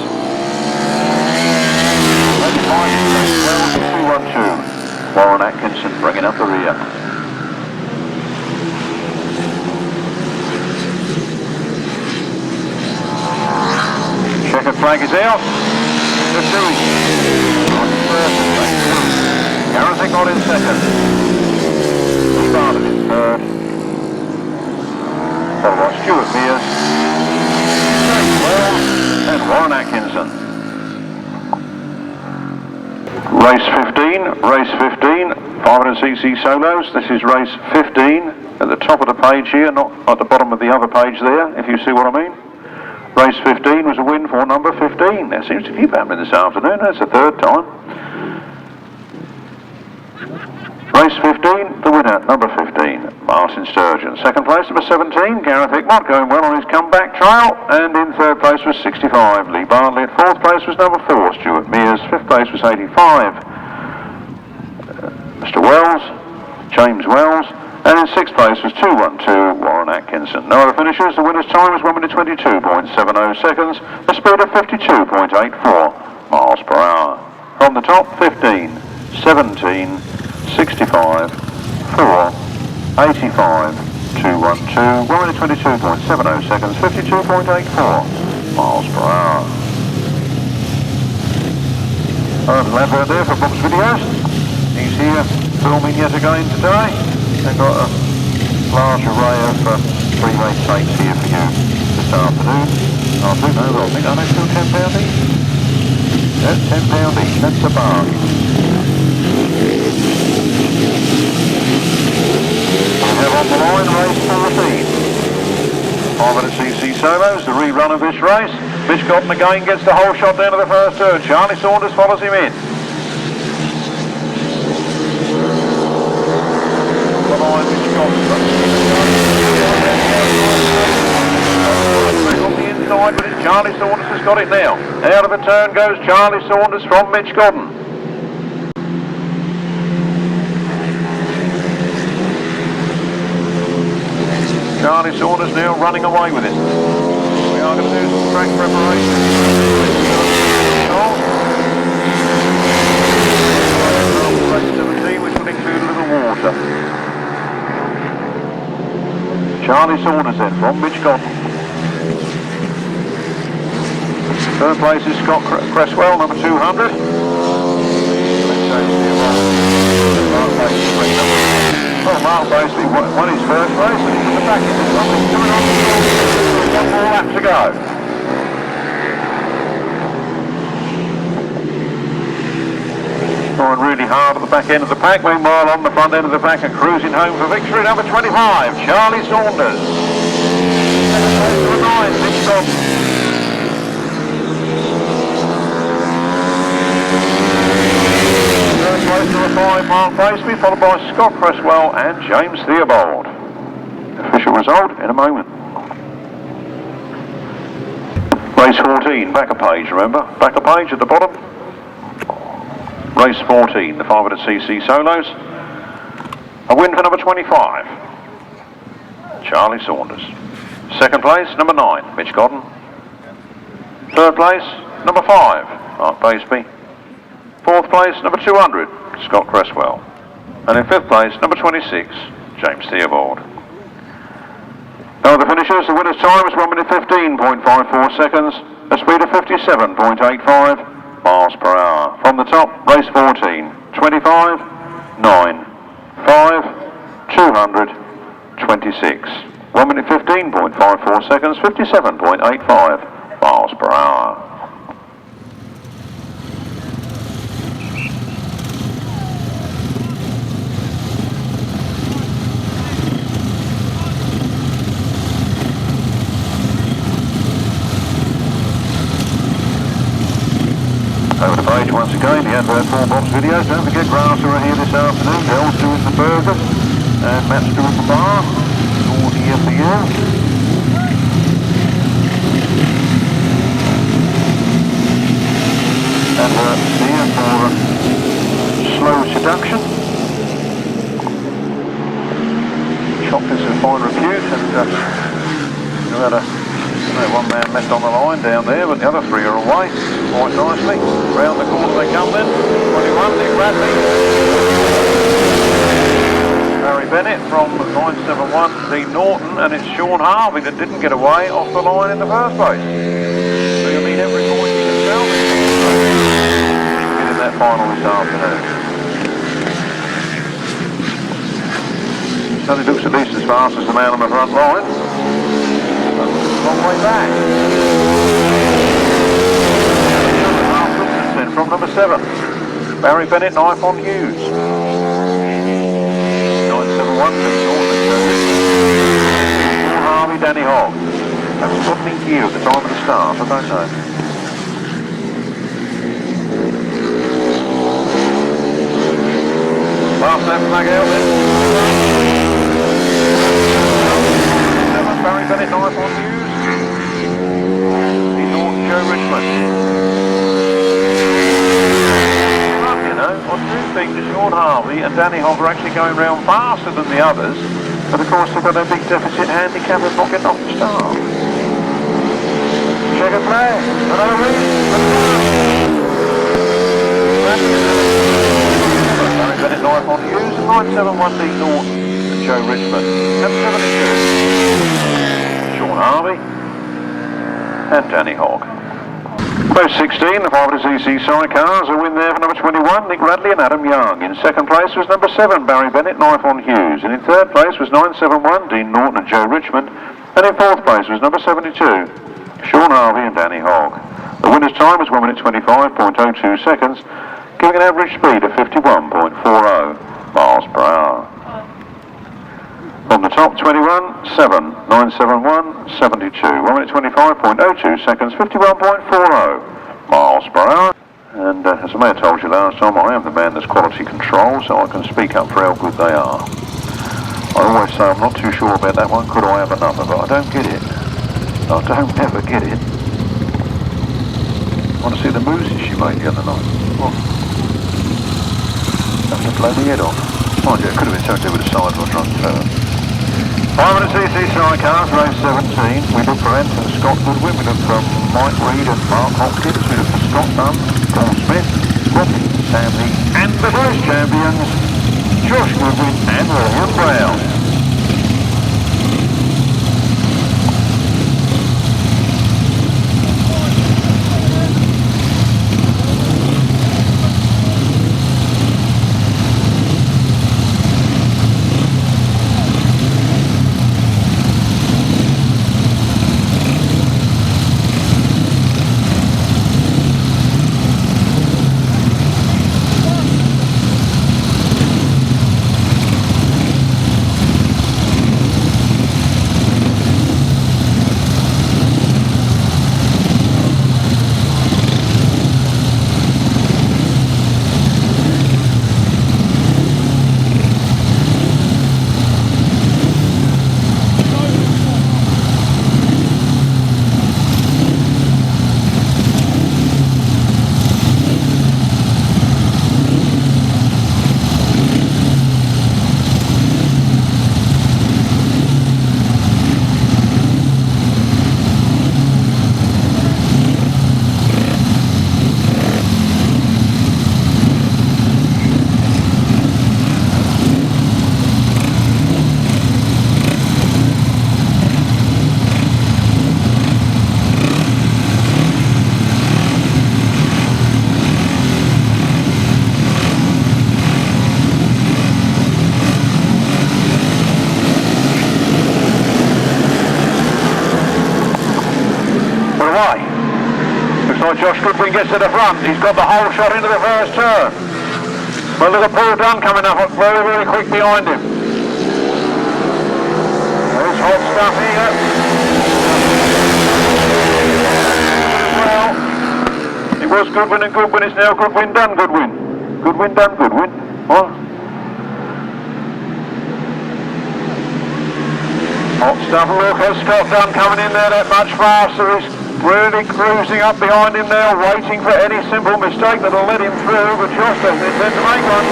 2-1-2. Warren Atkinson bringing up the rear. Checkered flag is out. Gareth Hickmott in second. Bartlett in third. Followed by Stuart Mears, and Warren Atkinson. Race 15, 500cc solos. This is race 15 at the top of the page here, not at the bottom of the other page there, if you see what I mean. Race 15 was a win for number 15. There seems to keep happening this afternoon. That's the third time. Race 15, the winner, number 15, Martyn Sturgeon. Second place, number 17, Gareth Hickmott, going well on his comeback trail. And in third place was 65, Lee Bartlett. Fourth place was number 4, Stuart Mears. Fifth place was 85, Mr. Wells, James Wells. And in sixth place was 2-1-2, Warren Atkinson. No other finishers. The winner's time was 1 minute 22.70 seconds. The speed of 52.84 miles per hour. From the top, 15, 17, 65, 4, 85, 2-1-2, 1 minute 22.70 seconds, 52.84 miles per hour. Owen Alex there for Box Videos. He's here filming yet again today. They've got a large array of three-way tapes here for you to this afternoon. I think are they still £10 each? That's £10 each, that's a bargain. We have on the line race 14. 500cc solos, the rerun of this race. Mitch Godden again gets the whole shot down to the first turn. Charlie Saunders follows him in. The line, Mitch Godden. On the inside, but it's Charlie Saunders has got it now. Out of a turn goes Charlie Saunders from Mitch Godden. Charlie Saunders now running away with it. We are going to do some track preparation. Race 17, which will include a little water. Charlie Saunders then from Mitch Godden. Third place is Scott Cresswell, number 200. Well, Baseby won his first race and he's in the back end. Coming on. One more lap to go. Going really hard at the back end of the pack. Meanwhile, on the front end of the pack and cruising home for victory, number 25, Charlie Saunders. Number 9, Mitch Godden. Third place number 5, Mark Baseby, followed by Scott Cresswell and James Theobald. Official result in a moment. Race 14, back a page, remember? Back a page at the bottom. Race 14, the 500cc solos. A win for number 25, Charlie Saunders. Second place, number 9, Mitch Godden. Third place, number 5, Mark Baseby. Fourth place, number 200, Scott Cresswell. And in fifth place, number 26, James Theobald. Now the finishers, the winner's time is 1 minute 15.54 seconds, a speed of 57.85 miles per hour. From the top, race 14, 25, 9, 5, 200, 26. 1 minute 15.54 seconds, 57.85 miles per hour. Over the page once again, the advert for Bob's videos. Don't forget Grasser are here this afternoon. Giles doing the burgers and Matt's doing the bar. All here for you. Advert here for Slow Seduction. Chocolates of fine repute, and we had one man left on the line down there, but the other three are away quite nicely. Round the corner they come then. 21, Nick Radley. Barry Bennett from 971, Dean Norton, and it's Sean Harvey that didn't get away off the line in the first place. So you'll need every point you can sell in that final this afternoon. So he looks at least as fast as the man on the front line. Long way back. Then from number 7, Barry Bennett, knife on Hughes. 971, Paul Marley, Danny Hogg. That's something here at the time of the start, I don't know. Last lap flag out then. Barry Bennett, knife on Hughes. Joe Richmond. You know, I do think that Sean Harvey and Danny Hogg are actually going round faster than the others, but of course they've got a big deficit handicap of not getting off the start. Check and play. Another read. Barry Bennett, knife on Hughes, 971 Dean Norton and Joe Richmond. 772. Sean Harvey and Danny Hogg. Race 16, the 500cc Sidecars, a win there for number 21, Nick Radley and Adam Young. In second place was number 7, Barry Bennett, knife on Hughes. And in third place was 971, Dean Norton and Joe Richmond. And in 4th place was number 72, Sean Harvey and Danny Hogg. The winner's time was 1 minute 25.02 seconds, giving an average speed of 51.40 miles per hour. From the top, 21, 7, 971, 72. 1 minute 25.02 seconds, 51.40 miles per hour. And as I may have told you last time, I am the man that's quality control, so I can speak up for how good they are. I always say I'm not too sure about that one, could I have another, but I don't get it. I don't ever get it. Want to see the moves she made the other night? Well, have to blow the head off. Mind you, it could have been something to do with the side of a drunk turn. 500cc Sidecars, race 17. We look for Anton Scott Goodwin, we look for Mike Reed and Mark Hopkins, we look for Scott Dunn, Paul Smith, Robbie, Sam Heath, and the vice champions, Josh Goodwin and William Brown. Josh Goodwin gets to the front. He's got the whole shot into the first turn. But look at Paul Dunn coming up very, very quick behind him. There's hot stuff here. Well, it was Goodwin and Goodwin. It's now Goodwin, Dunn, Goodwin. Goodwin, Dunn, Goodwin. What? Hot stuff. Look, has Scott Dunn coming in there that much faster. He's really cruising up behind him now, waiting for any simple mistake that'll let him through, but Josh doesn't intend to make one.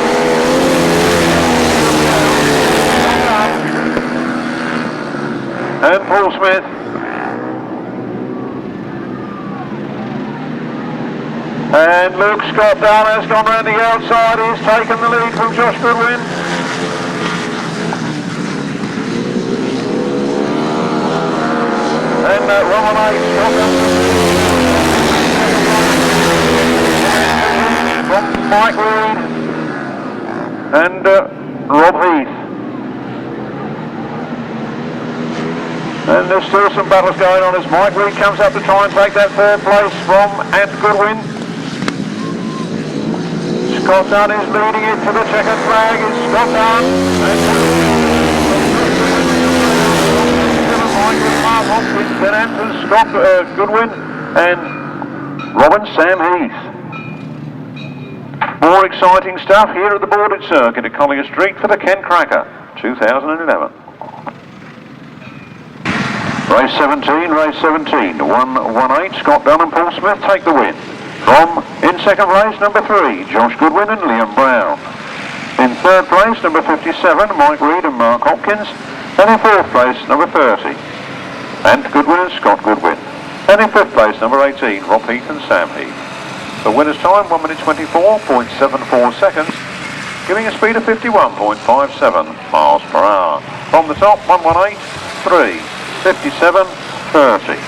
And Paul Smith. And Luke Scott Dunn has gone round the outside. He's taken the lead from Josh Goodwin. And Robbie from Mike Reed and Rob Heath. And there's still some battles going on as Mike Reed comes up to try and take that 3rd place from Ant Goodwin. Scott Dunn is leading it to the checkered flag. It's Scott Dunn then Anton Scott Goodwin and Robin Sam Heath. More exciting stuff here at the boarded circuit at Collier Street for the Ken Kracker 2011. Race 17, 118. Scott Dunn and Paul Smith take the win. From in 2nd place, number 3, Josh Goodwin and Liam Brown. In 3rd place, number 57, Mike Reed and Mark Hopkins. And in 4th place, number 30. And Goodwin and Scott Goodwin. And in 5th place, number 18, Rob Heath and Sam Heath. The winner's time, 1 minute 24.74 seconds, giving a speed of 51.57 miles per hour. From the top, 118, 3, 57, 30,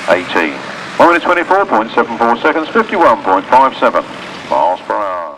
18. 1 minute 24.74 seconds, 51.57 miles per hour.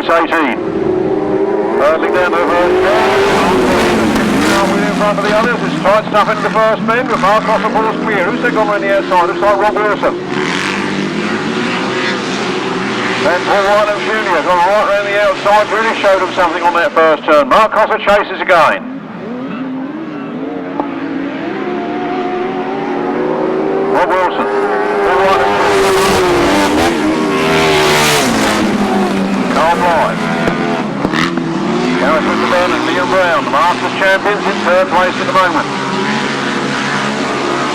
Race 18. Hurling down the first bend. In front of the others. It's tight stuff into the first bend with Mark Cossar Paul Spear. Who's they gone around the outside? Looks like Rob Wilson. And Paul Whitelam Jr. gone right around the outside. Really showed him something on that first turn. Mark Cossar chases again. Rob Wilson. Paul Whitelam. Carl Blyth. Gareth Winterburn and Liam Brown, the Masters champions, in third place at the moment.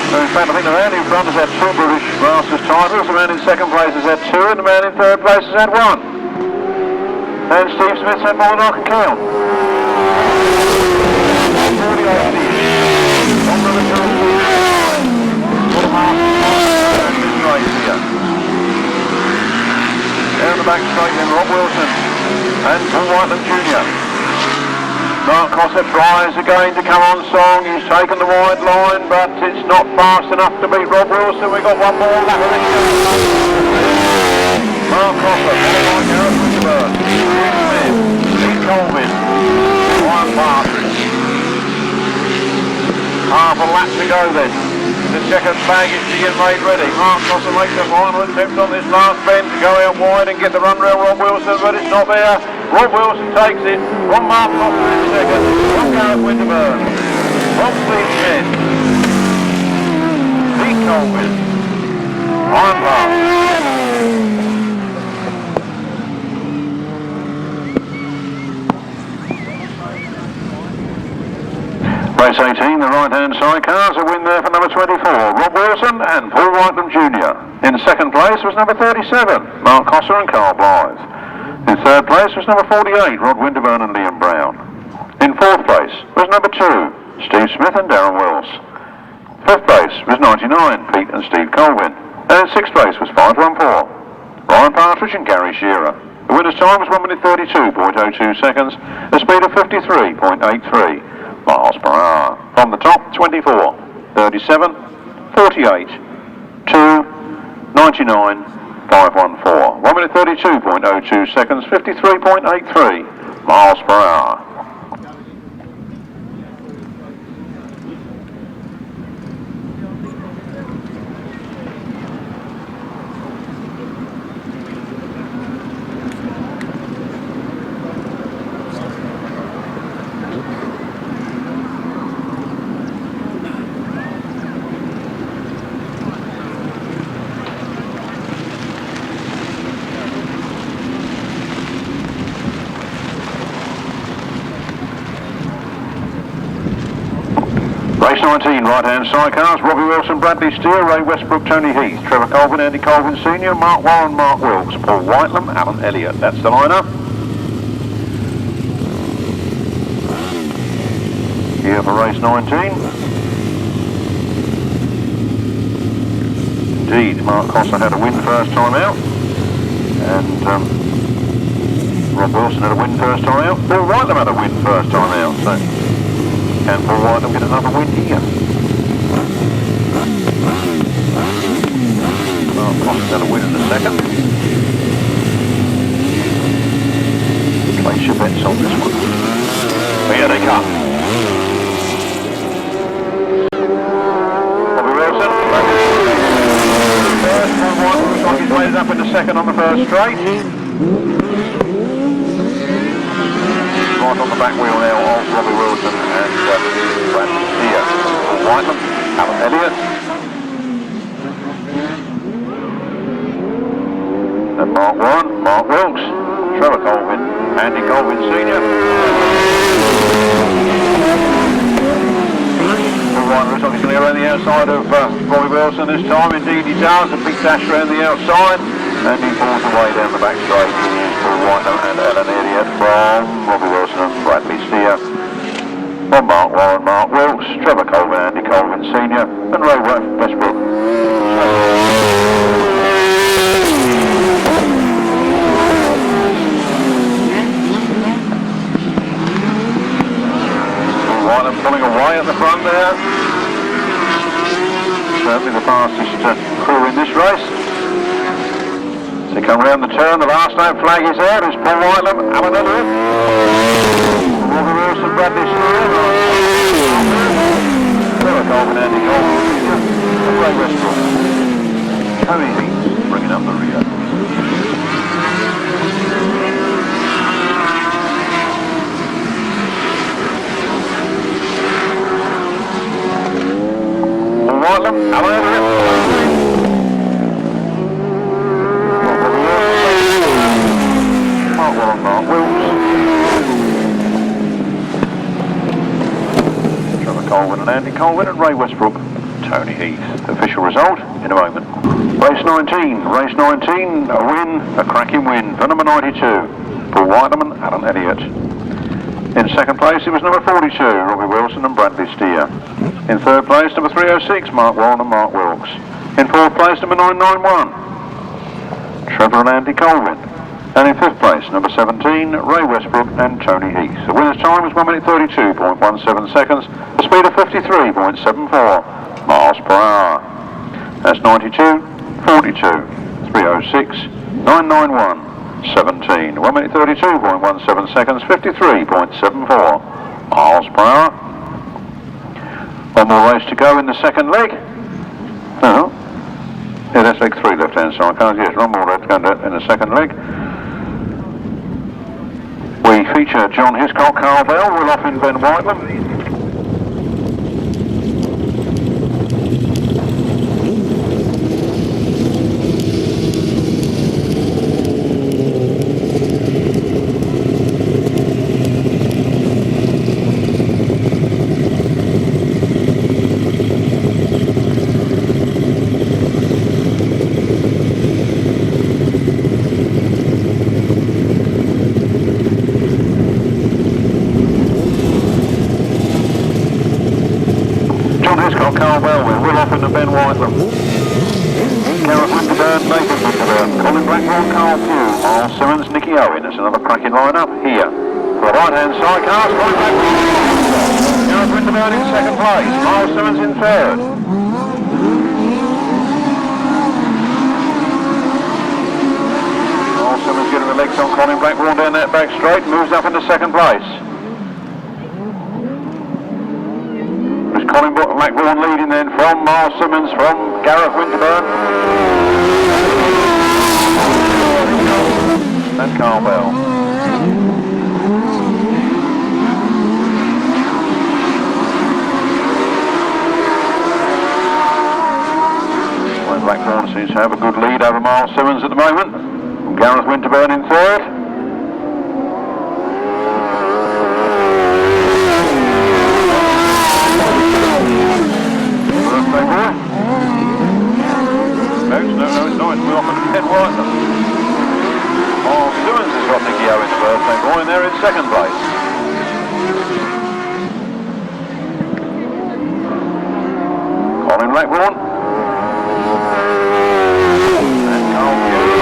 So in fact I think the man in front has had 2 British Masters titles, the man in second place has had 2 and the man in third place has had 1. And Steve Smith's had more than I can count. 48 on the return. What a Masters in this race here. Down the back straight then Rob Wilson and Paul Whitelam Jr. Mark Cossar tries again to come on song. He's taken the wide line, but it's not fast enough to beat Rob Wilson. We've got one more lap of this. Mark Cossar, followed by Gareth Winterburn, Steve Colvin, Ryan Partridge. Half a lap to go then. The second baggage to get made ready. Mark Cossar makes a final attempt on this last bend to go out wide and get the run round Rob Wilson, but it's not there. Rob Wilson takes it from Mark Cossar in second, from Gareth Winterburn, from Steve Smith, Steve Colvin, Ryan Partridge. Race 18, the right-hand sidecars, a win there for number 24, Rob Wilson and Paul Whitelam Jr. In second place was number 37, Mark Cossar and Carl Blyth. In third place was number 48, Rod Winterburn and Liam Brown. In fourth place was number 2, Steve Smith and Darren Wills. Fifth place was 99, Pete and Steve Colvin. And in sixth place was 514, Ryan Partridge and Gary Shearer. The winner's time was 1 minute 32.02 seconds, a speed of 53.83 miles per hour. From the top, 24, 37, 48, 2, 99, 514. 1 minute 32.02 seconds, 53.83 miles per hour. Race 19, right-hand sidecars, Robbie Wilson, Bradley Steer, Ray Westbrook, Tony Heath, Trevor Colvin, Andy Colvin Sr., Mark Warren, Mark Wilkes, Paul Whitelam, Alan Elliott. That's the lineup. Here for race 19. Indeed, Mark Cossar had a win first time out. And Rob Wilson had a win first time out. Paul Whitelam had a win first time out. So can Paul Whitelam get another win here? Mark Cossar's had a win in the second. Place your bets on this one. Here they come. Robbie Wilson. First, Paul Whitelam looks like he's weighted up in the second on the first straight. Right on the back wheel now of Robbie Wilson and Bradley Steer. Paul Whitelam, Alan Elliott. And Mark Warren, Mark Wilkes, Trevor Colvin, Andy Colvin Sr. Paul Whitelam looks like he's going to go around the outside of Robbie Wilson this time. Indeed he does, a big dash around the outside. And he pulls away down the back straight. Paul Whitelam and Alan Elliott from Robbie Wilson and Bradley Steer. From Mark Warren, Mark Wilkes, Trevor Colvin, Andy Colvin Sr. and Ray Westbrook. Paul Whitelam pulling away at the front there. Certainly the fastest crew in this race. As they come round the turn, the last lap flag is out. It's Paul Whitelam, Alan Elliott. Robbie Wilson, Bradley Stewart. Herrick and Andy Gold. Ray Westbrook. Tony Heath bringing up the rear. Whitelam, Alan Elliott. Mark Wills. Trevor Colvin and Andy Colvin and Ray Westbrook. Tony Heath. Official result in a moment. Race 19, a win, a cracking win for number 92, Paul Whitelam and Alan Elliott. In second place it was number 42, Robbie Wilson and Bradley Steer. In third place number 306, Mark Warren and Mark Wilkes. In fourth place number 991, Trevor and Andy Colvin. And in fifth place number 17, Ray Westbrook and Tony Heath. The winner's time was 1 minute 32.17 seconds, a speed of 53.74 miles per hour. That's 92, 42, 306, 991, 17. 1 minute 32.17 seconds, 53.74 miles per hour. One more race to go in the second leg. Oh, yeah, that's leg 3 left-hand side cars. Yes, one more to go in the second leg. We feature John Hiscock, Carl Bell, Will off in Ben Whitelam. Gareth Winterburn, Nathan Winterburn, Colin Blackbourn, Carl Powell, Myles, Simmons, Nicky, Owen. That's another cracking line-up here. For the right-hand side cars, Colin Blackbourn. Gareth Winterburn in second place, Myles Simmons in third. Myles Simmons getting the legs on Colin Blackbourn down that back straight, moves up into second place. Colin Blackbourn leading then from Myles Simmons, from Gareth Winterburn and Carl Bell. Colin Blackbourn seems to have a good lead over Myles Simmons at the moment. Gareth Winterburn in third. We're off at 10 Whitelam. Myles Simmons has got Nicky Owen's birthday boy and they're in second place. Colin Blackbourn. And Carl Powell.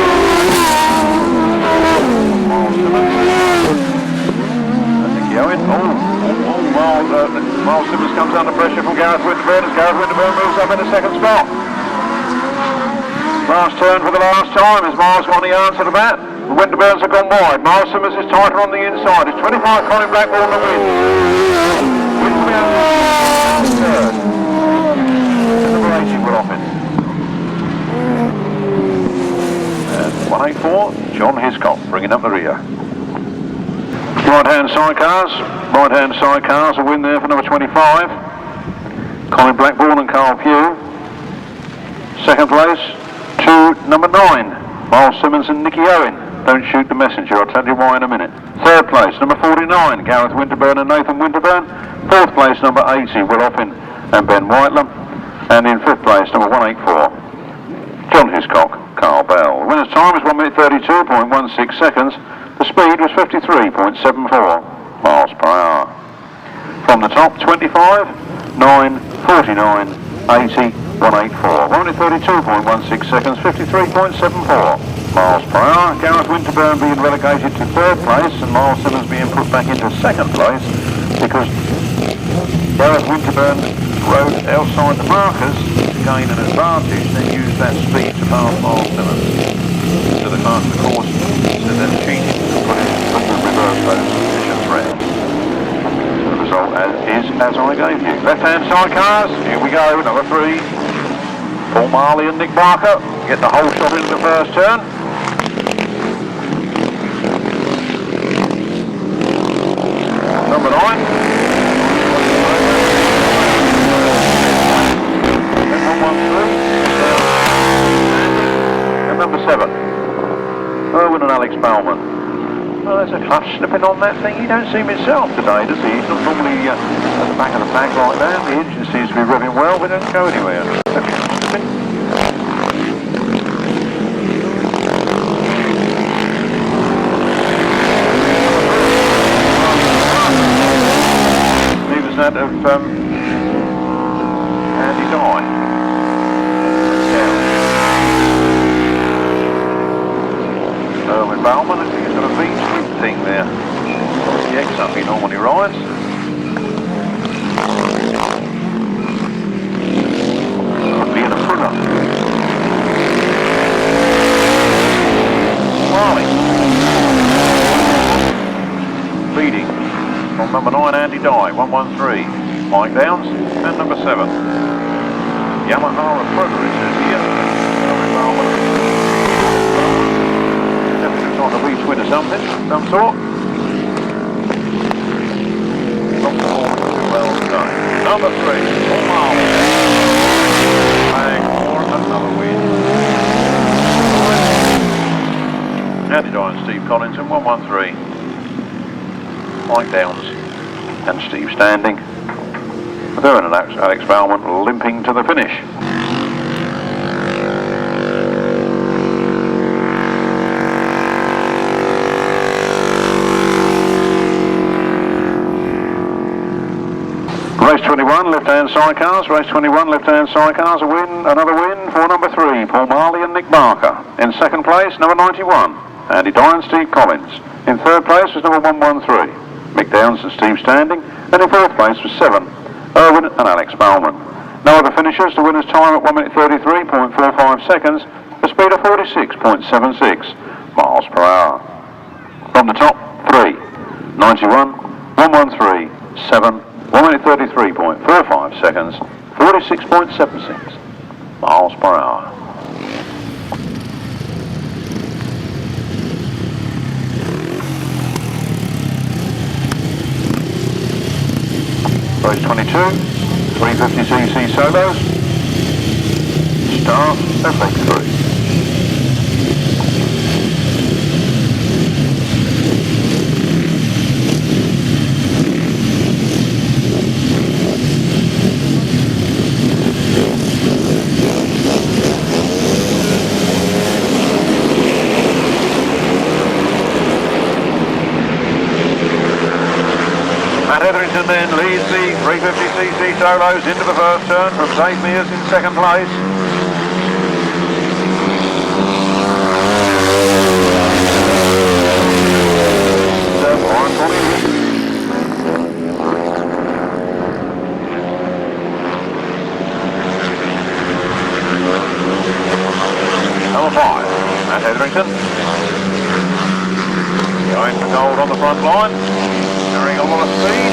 Myles Simmons. And Nicky Owen. Myles Simmons comes under pressure from Gareth Winterburn as Gareth Winterburn moves up in the second spot. Last turn for the last time as Myles got the answer to that. The Winterburns have gone wide. Myles Simmons is tighter on the inside. It's 25 Colin Blackbourn to win. Winterburn third. And number 80 will off it. And 184, John Hiscock bringing up the rear. Right-hand sidecars, a win there for number 25. Colin Blackbourn and Carl Powell. Second place to number 9, Myles Simmons and Nicky Owen. Don't shoot the messenger, I'll tell you why in a minute. Third place, number 49, Gareth Winterburn and Nathan Winterburn. Fourth place, number 80, Will Offen and Ben Whitelam. And in fifth place, number 184, John Hiscock, Carl Bell. The winner's time was 1 minute 32.16 seconds. The speed was 53.74 miles per hour. From the top, 25, 9, 49, 80, 184. 1 minute 32.16 seconds, 53.74 miles per hour. Gareth Winterburn being relegated to third place and Myles Simmons being put back into second place because Gareth Winterburn rode outside the markers to gain an advantage, then used that speed to pass Myles Simmons. to the class of course, so then cheating and put the reverse those positions round. The result is as I gave you. Left-hand sidecars, here we go, number 3. Paul Marley and Nick Barker get the whole shot into the first turn. Number 9. And number 7. Erwin and Alex Balman. Well, there's a clutch slipping on that thing. He don't seem himself today, does he? He's not normally at the back of the pack like that. The engine seems to be revving well, but doesn't go anywhere. He was that of Andy Dye. Erwin Balman, I think he's got a V-twin thing there. The X up he normally rides. Being a fuller. Marley. Leading from number 9 Andy Dye, 113. Mike Downs and number 7. Yamaha Approver it says here. Erwin Balman. Like a V-twin or something, some sort. Not performing too well today. Number 3, Paul Marley. Bang for another win. Andy Dye and Steve Collinson, 113. Mike Downs and Steve Standing. Erwin and Alex Balman limping to the finish. Race 21, left-hand sidecars. Race 21, left-hand sidecars. A win, another win for number 3, Paul Marley and Nick Barker. In second place, number 91, Andy Dye and Steve Collins. In third place was number 113, Mick Downs and Steve Standing. And in fourth place was 7, Erwin and Alex Balman. No other finishers. The winner's time at 1 minute 33.45 seconds. The speed of 46.76 miles per hour. From the top, 3, 91, 113, 7, 1 minute 33.45 seconds, 46.76 miles per hour. Race 22, 350cc solos, start and make 3. Matt Etherington then leads the 350cc solos into the first turn from Stuart Mears in second place. Number 5, Matt Etherington. Going for gold on the front line. Carrying a lot of speed.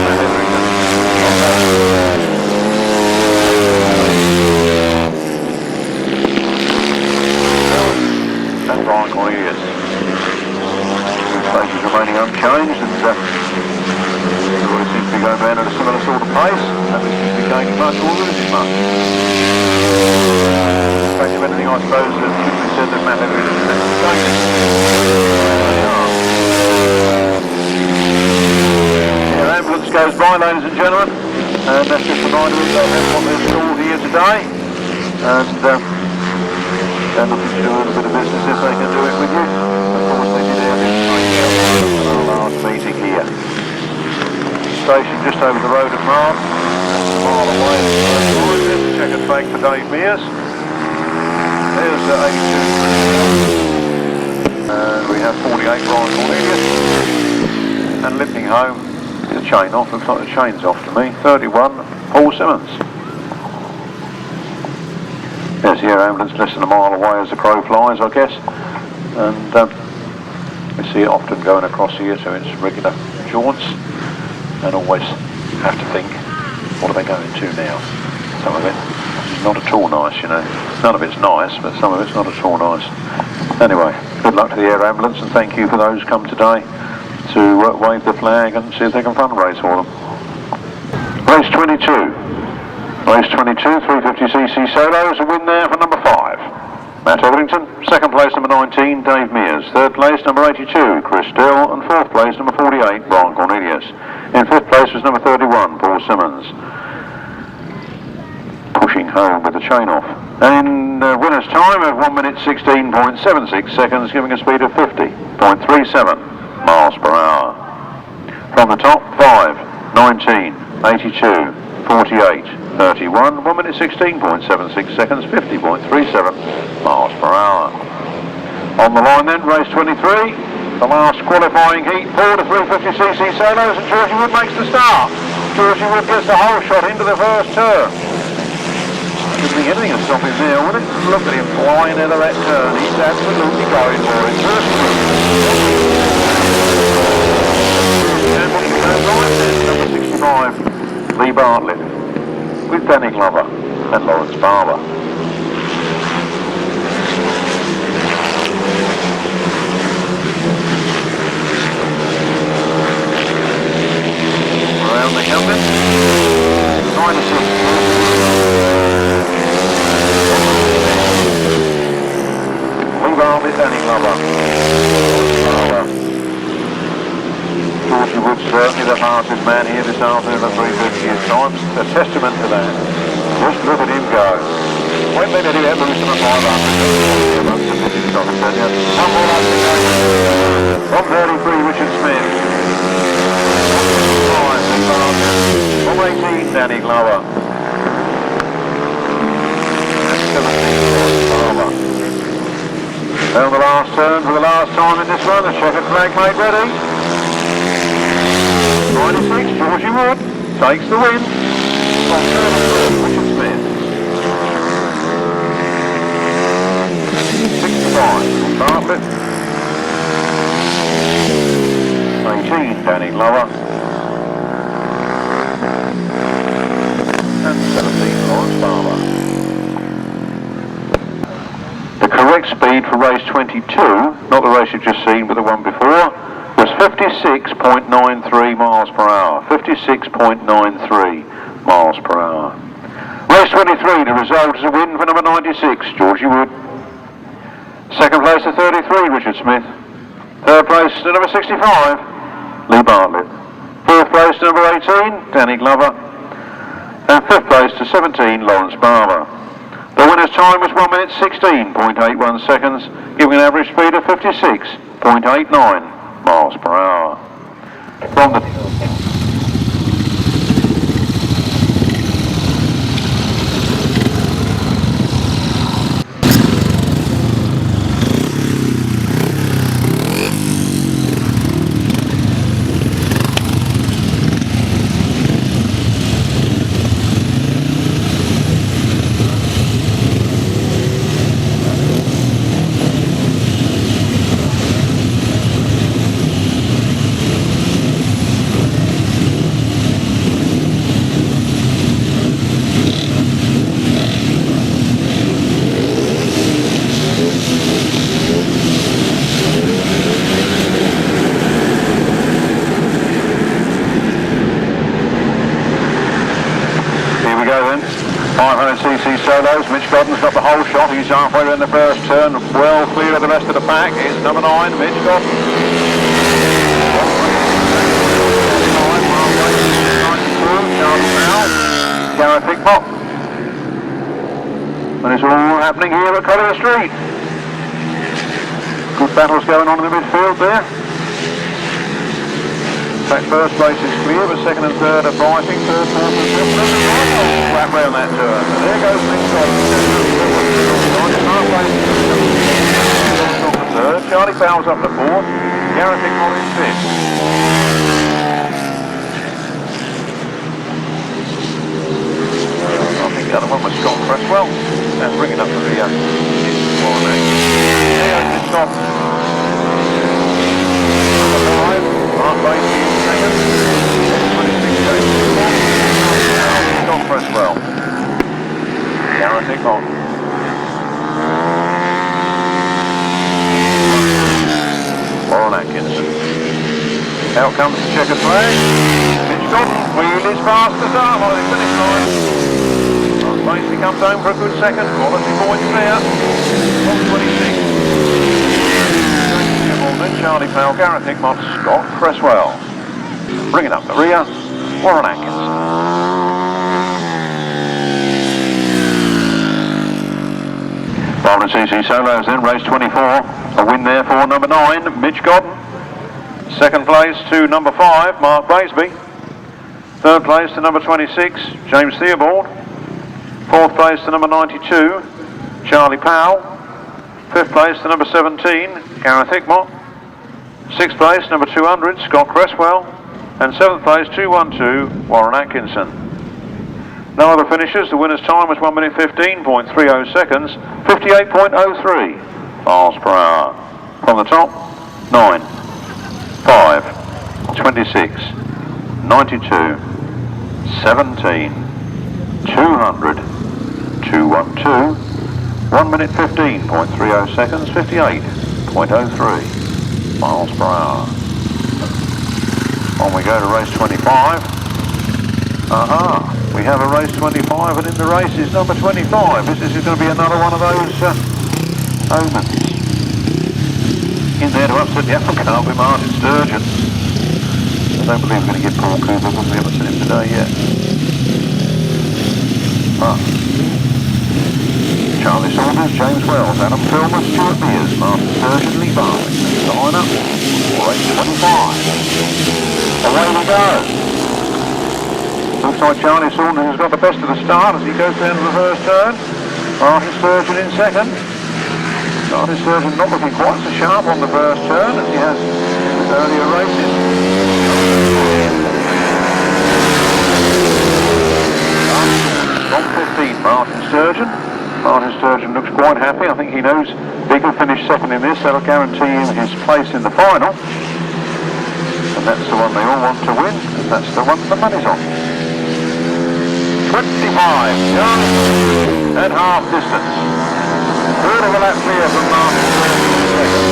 Matt Etherington. And Brian Cornelius. Stations remaining unchanged and everybody seems to be going down at a similar sort of pace. Nobody seems to be gaining much or losing much. In fact, if anything, I suppose it should be said that Matt Etherington is actually gaining. Yeah, ambulance goes by, ladies and gentlemen, and that's just a reminder of that's what they're stored here today, and they're looking to do a little bit of business if they can do it with you. Of course they did our last meeting here. Station just over the road at Mark, a mile away. Check and fake for Dave Mears. There's 82. And we have 48 Brian Cornelius. And limping home, the chain off, looks like the chain's off to me, 31 Paul Simmons. There's the air ambulance less than a mile away as the crow flies, I guess. And we see it often going across here, so it's regular jaunts. And always have to think, what are they going to now? Some of it is not at all nice, you know. None of it's nice, but some of it's not at all nice. Anyway, good luck to the air ambulance, and thank you for those who come today to wave the flag and see if they can fundraise for them. Race 22. Race 22, 350cc solos, a win there for number 5. Matt Etherington. Second place, number 19, Dave Mears. Third place, number 82, Chris Dill. And fourth place, number 48, Brian Cornelius. In fifth place was number 31, Paul Simmons. Pushing home with the chain off. And winner's time of 1 minute 16.76 seconds, giving a speed of 50.37 miles per hour. From the top, 5, 19, 82, 48, 31, 1 minute 16.76 seconds, 50.37 miles per hour. On the line then, race 23, the last qualifying heat for the 350cc solos, and Georgie Wood makes the start. Georgie Wood gets the whole shot into the first turn. I didn't think anything would stop him there, would it? Look at him flying into that turn. He's absolutely going for it. Number 65, Lee Bartlett, with Danny Glover and Lawrence Barber. Around the helmet, 96. Bartlett, Danny Glover. Georgie Wood certainly the fastest man here this afternoon at 350 times. A testament to that. Just look at him go. Wait a minute, he had loose on a 500. One more up to go. From 33, Richard Smith. 5, 18, Danny Glover. And 17, Barber. Down the last turn for the last time in this one, the checkered flag made ready. 96, Georgie Wood takes the win. From 33, Richard Smith. 65, Bartlett. 18, Danny Glover. And 17, Lawrence Barber. The correct speed for race 22, not the race you've just seen but the one before, was 56.93 miles per hour. 56.93 miles per hour. Race 23, the result is a win for number 96, Georgie Wood. Second place to 33, Richard Smith. Third place to number 65, Lee Bartlett. Fourth place to number 18, Danny Glover. And fifth place to 17, Lawrence Barber. The winner's time was 1 minute 16.81 seconds, giving an average speed of 56.89 miles per hour. From the solos, Mitch Godden's got the whole shot, he's halfway around the first turn, well clear of the rest of the pack. Here's number 9, Mitch Godden. Charley Powell, Gareth Hickmott. And it's all happening here at Collier Street. Good battles going on in the midfield there. In fact, first place is clear, but second and third are fighting. Third, fourth and fifth. Wrap round that turn. And there goes Mitch Godden. Third. Charley Powell's up to fourth. Gareth Hickmott is fifth. I think the other one was Cresswell. And bringing up the rear is Warren Atkins. Hiscock. Number 5, Mark Baseby in second. 26 James Scott Cresswell. Gareth Hickmott. Warren Atkinson. Out comes the checkered flag. Mitch Godden. Wheel is fast to start on the finish line. Baseby comes home for a good second. Quality points there. 126. Then Charley Powell, Gareth Hickmott, Scott Cresswell. Bringing up the rear, Warren Atkinson. Bartlett CC Solos then, race 24. A win there for number 9, Mitch Godden. Second place to number 5, Mark Baseby. Third place to number 26, James Theobald. Fourth place to number 92, Charley Powell. Fifth place to number 17, Gareth Hickmott. Sixth place, number 200, Scott Cresswell. And seventh place, 212, Warren Atkinson. No other finishers. The winner's time was 1 minute 15.30 seconds, 58.03 miles per hour. From the top, 9, 5, 26, 92, 17, 200, 212, 1 minute 15.30 seconds, 58.03 miles per hour. On we go to race 25. We have a race 25, and in the race is number 25. This is going to be another one of those omens. In there to upset the apple cart with Martyn Sturgeon. I don't believe we're going to get Paul Cooper, but we haven't seen him today yet. Charlie Saunders, James Wells, Adam Filmer, Stuart Mears, Martyn Sturgeon, Lee Bartlett. The lineup, race 25. Away we go. Looks like Charlie Saunders has got the best of the start as he goes down to the first turn. Martyn Sturgeon in second. Martyn Sturgeon not looking quite so sharp on the first turn as he has in earlier races. 1:15, Martyn Sturgeon. Martyn Sturgeon looks quite happy. I think he knows he can finish second in this. That'll guarantee him his place in the final. And that's the one they all want to win. And that's the one the money's on. 25, and half distance. Third of a lap clear from Martyn Sturgeon in second.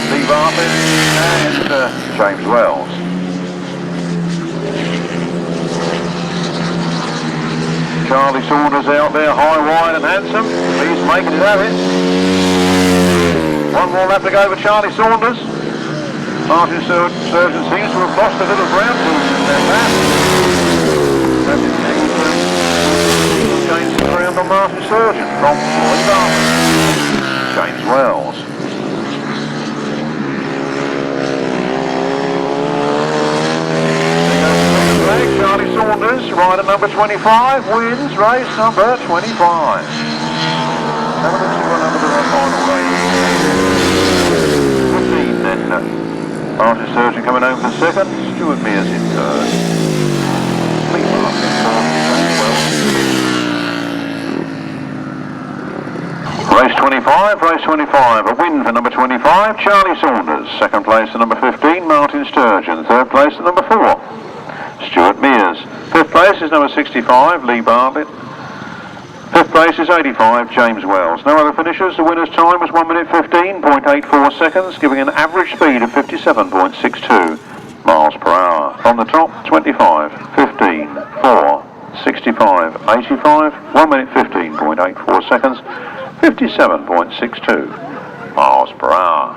Lee Bartlett and James Wells. Charlie Saunders out there, high, wide and handsome. He's making it have it. One more lap to go for Charlie Saunders. Martyn Sturgeon seems to have lost a little ground to that lap. Gains some ground on Martyn Sturgeon from Lee Bartlett. James Wells. Charlie Saunders, rider number 25, wins race number 25. Have a look see what number the final race. 15 then. Martyn Sturgeon coming home for second, Stuart Mears in third. Lee Bartlett in fourth, Race 25, a win for number 25, Charlie Saunders. Second place to number 15, Martyn Sturgeon. Third place to number 4. Stuart Mears. Fifth place is number 65, Lee Bartlett. Fifth place is 85, James Wells. No other finishers. The winner's time was 1 minute 15.84 seconds, giving an average speed of 57.62 miles per hour. On the top, 25, 15, 4, 65, 85, 1 minute 15.84 seconds, 57.62 miles per hour.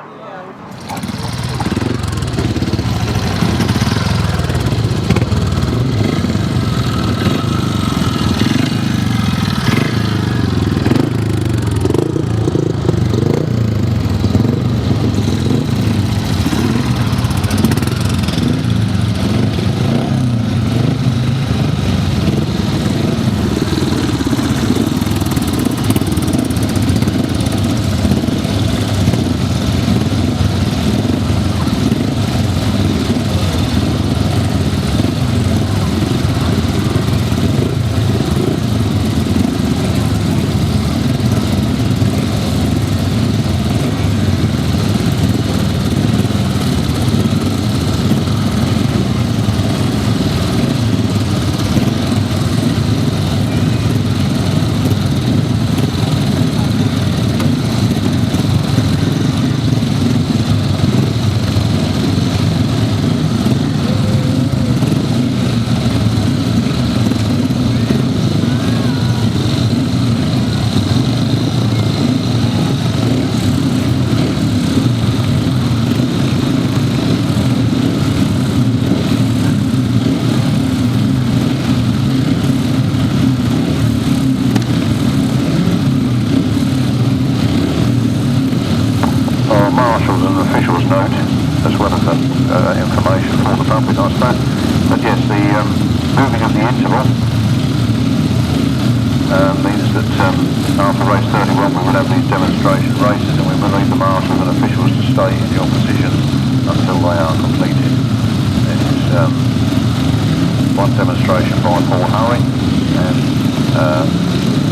marshals and officials note, as well as information for the public, I suppose. But yes, the moving of the interval means that after race 31 we will have these demonstration races, and we will leave the marshals and officials to stay in your positions until they are completed. It's one demonstration by Paul Marley, and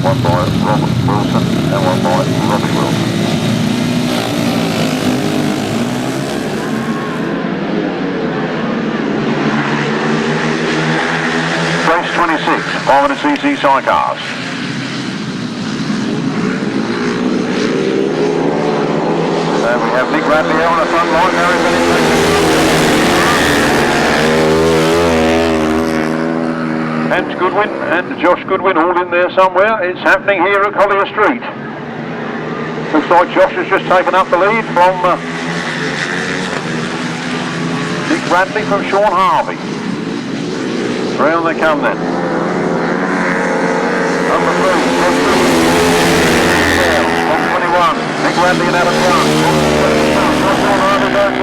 one by Robert Wilson, and one by Robbie Wilson. Race 26, 500cc Sidecars. We have Nick Radley here on the front line, and Goodwin and Josh Goodwin all in there somewhere. It's happening here at Collier Street. Looks like Josh has just taken up the lead from Nick Radley from Sean Harvey. Round they come then. Number 3, 21, Nick Radley and Adam Young.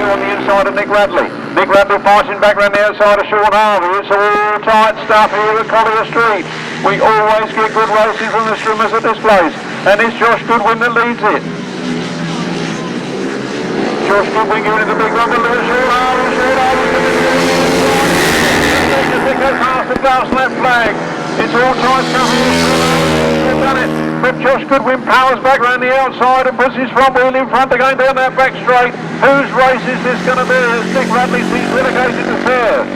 On the inside of Nick Radley. Nick Radley fighting back around the outside of Sean Harvey. It's all tight stuff here at Collier Street. We always get good races from the swimmers at this place. And it's Josh Goodwin that leads it. Josh Goodwin giving it a big run to Sean Harvey. Half the glass left flag. It's all tight stuff. We've done it. But Josh Goodwin powers back around the outside and puts his front wheel in front. They're going down that back straight. Whose race is this going to be? As Nick Radley seems relegated to third.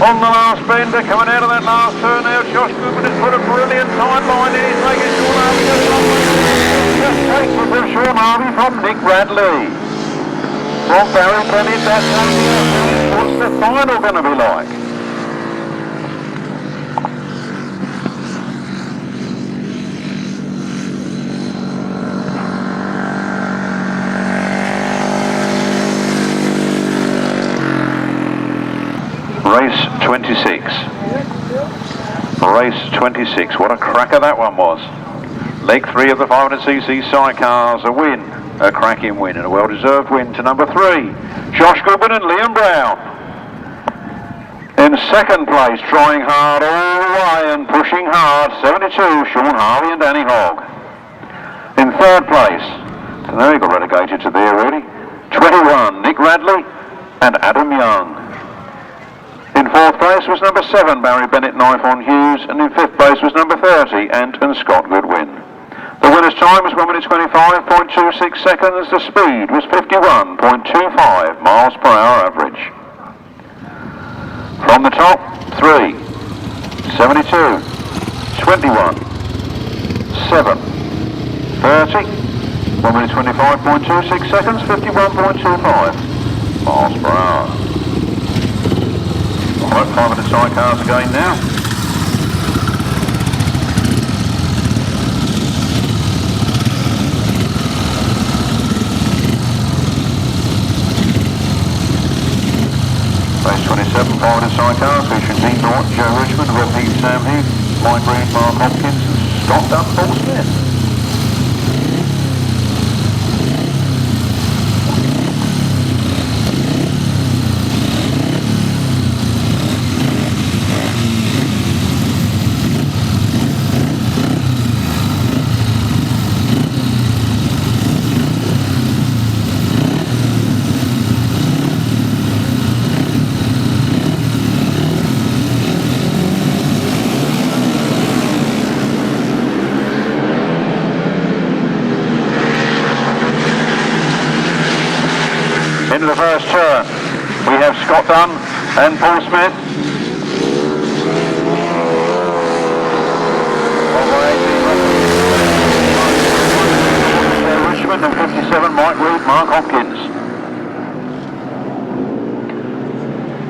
On the last bender, coming out of that last turn now, Josh Goodwin has put a brilliant time line in. He's making Sean Harvey just takes it from Sean Harvey from Nick Radley. From Barry Bennett, that's what's the final going to be like? Race 26. Race 26. What a cracker that one was. Leg 3 of the 500cc Sidecars. A win. A cracking win and a well-deserved win to number 3. Josh Goodwin and Liam Brown. In second place, trying hard all the way and pushing hard, 72, Sean Harvey and Danny Hogg. In third place, so there he got relegated to there really, 21, Nick Radley and Adam Young. In fourth place was number 7, Barry Bennett, Knife on Hughes, and in fifth place was number 30, Anton Scott Goodwin. The winner's time was 1 minute 25.26 seconds. The speed was 51.25 miles per hour average. From the top, 3, 72, 21, 7, 30, 1 minute 25.26 seconds, 51.25 miles per hour. Alright, 500 Sidecars again now. Race 27, 500 Sidecars, featuring Dean Norton, Joe Richmond, Rob Heath, Sam Heath, Mike Green, Mark Hopkins, and Scott Dunn, Paul Smith. Into the first turn, we have Scott Dunn and Paul Smith. Richmond and 57, Mike Reed, Mark Hopkins.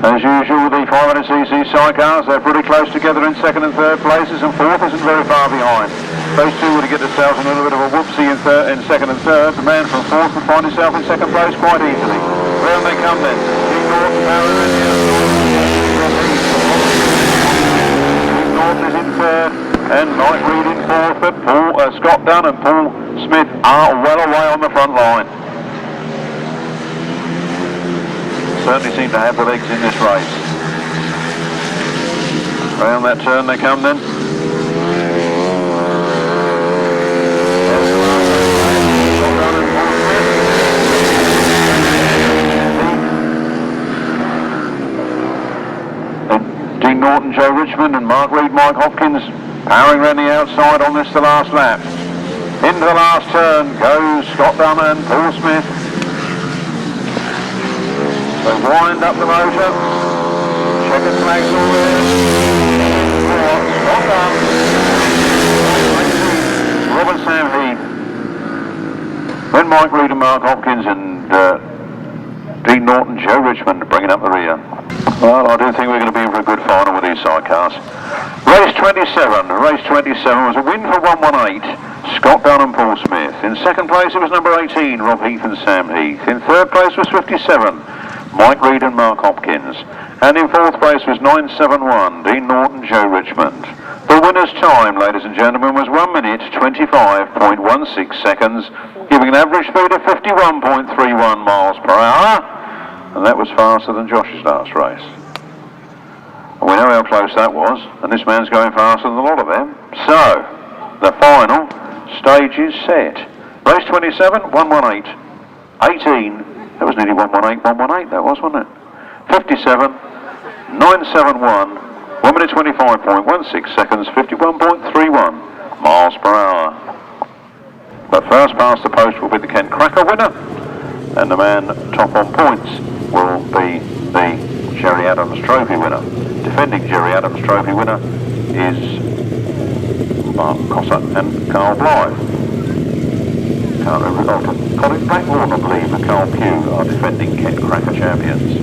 As usual, the 500cc Sidecars, they're pretty close together in second and third places, and fourth isn't very far behind. Those two were to get themselves in a little bit of a whoopsie in second and third. The man from fourth would find himself in second place quite easily. Round they come then. North is in third, and Mike Reed in fourth, but Scott Dunn and Paul Smith are well away on the front line. Certainly seem to have the legs in this race. Round that turn they come then. Dean Norton, Joe Richmond and Mark Reed, Mike Hopkins powering around the outside on this the last lap. Into the last turn goes Scott Dunn and Paul Smith. They wind up the motor. Checker flags all there. Scott Dunn. Robert Sam Heath. Then Mike Reed and Mark Hopkins and Dean Norton, Joe Richmond bringing up the rear. Well, I do think we're going to be in for a good final with these sidecars. Race 27. Race 27 was a win for 118. Scott Dunn and Paul Smith. In second place it was number 18, Rob Heath and Sam Heath. In third place was 57, Mike Reed and Mark Hopkins. And in fourth place was 971, Dean Norton, Joe Richmond. The winner's time, ladies and gentlemen, was 1 minute 25.16 seconds, giving an average speed of 51.31 miles per hour. And that was faster than Josh's last race. And we know how close that was, and this man's going faster than a lot of them. So, the final stage is set. Race 27, 118. 18, that was nearly 118, 118, that was, wasn't it? 57, 971, 1 minute 25.16 seconds, 51.31 miles per hour. But first past the post will be the Kent Kracker winner, and the man top on points will be the Jerry Adams Trophy winner. Defending Jerry Adams Trophy winner is Mark Cossar and Carl Blyth. Can't remember, Colin Blackbourn, I believe, and Carl Pugh are defending Kent Kracker champions.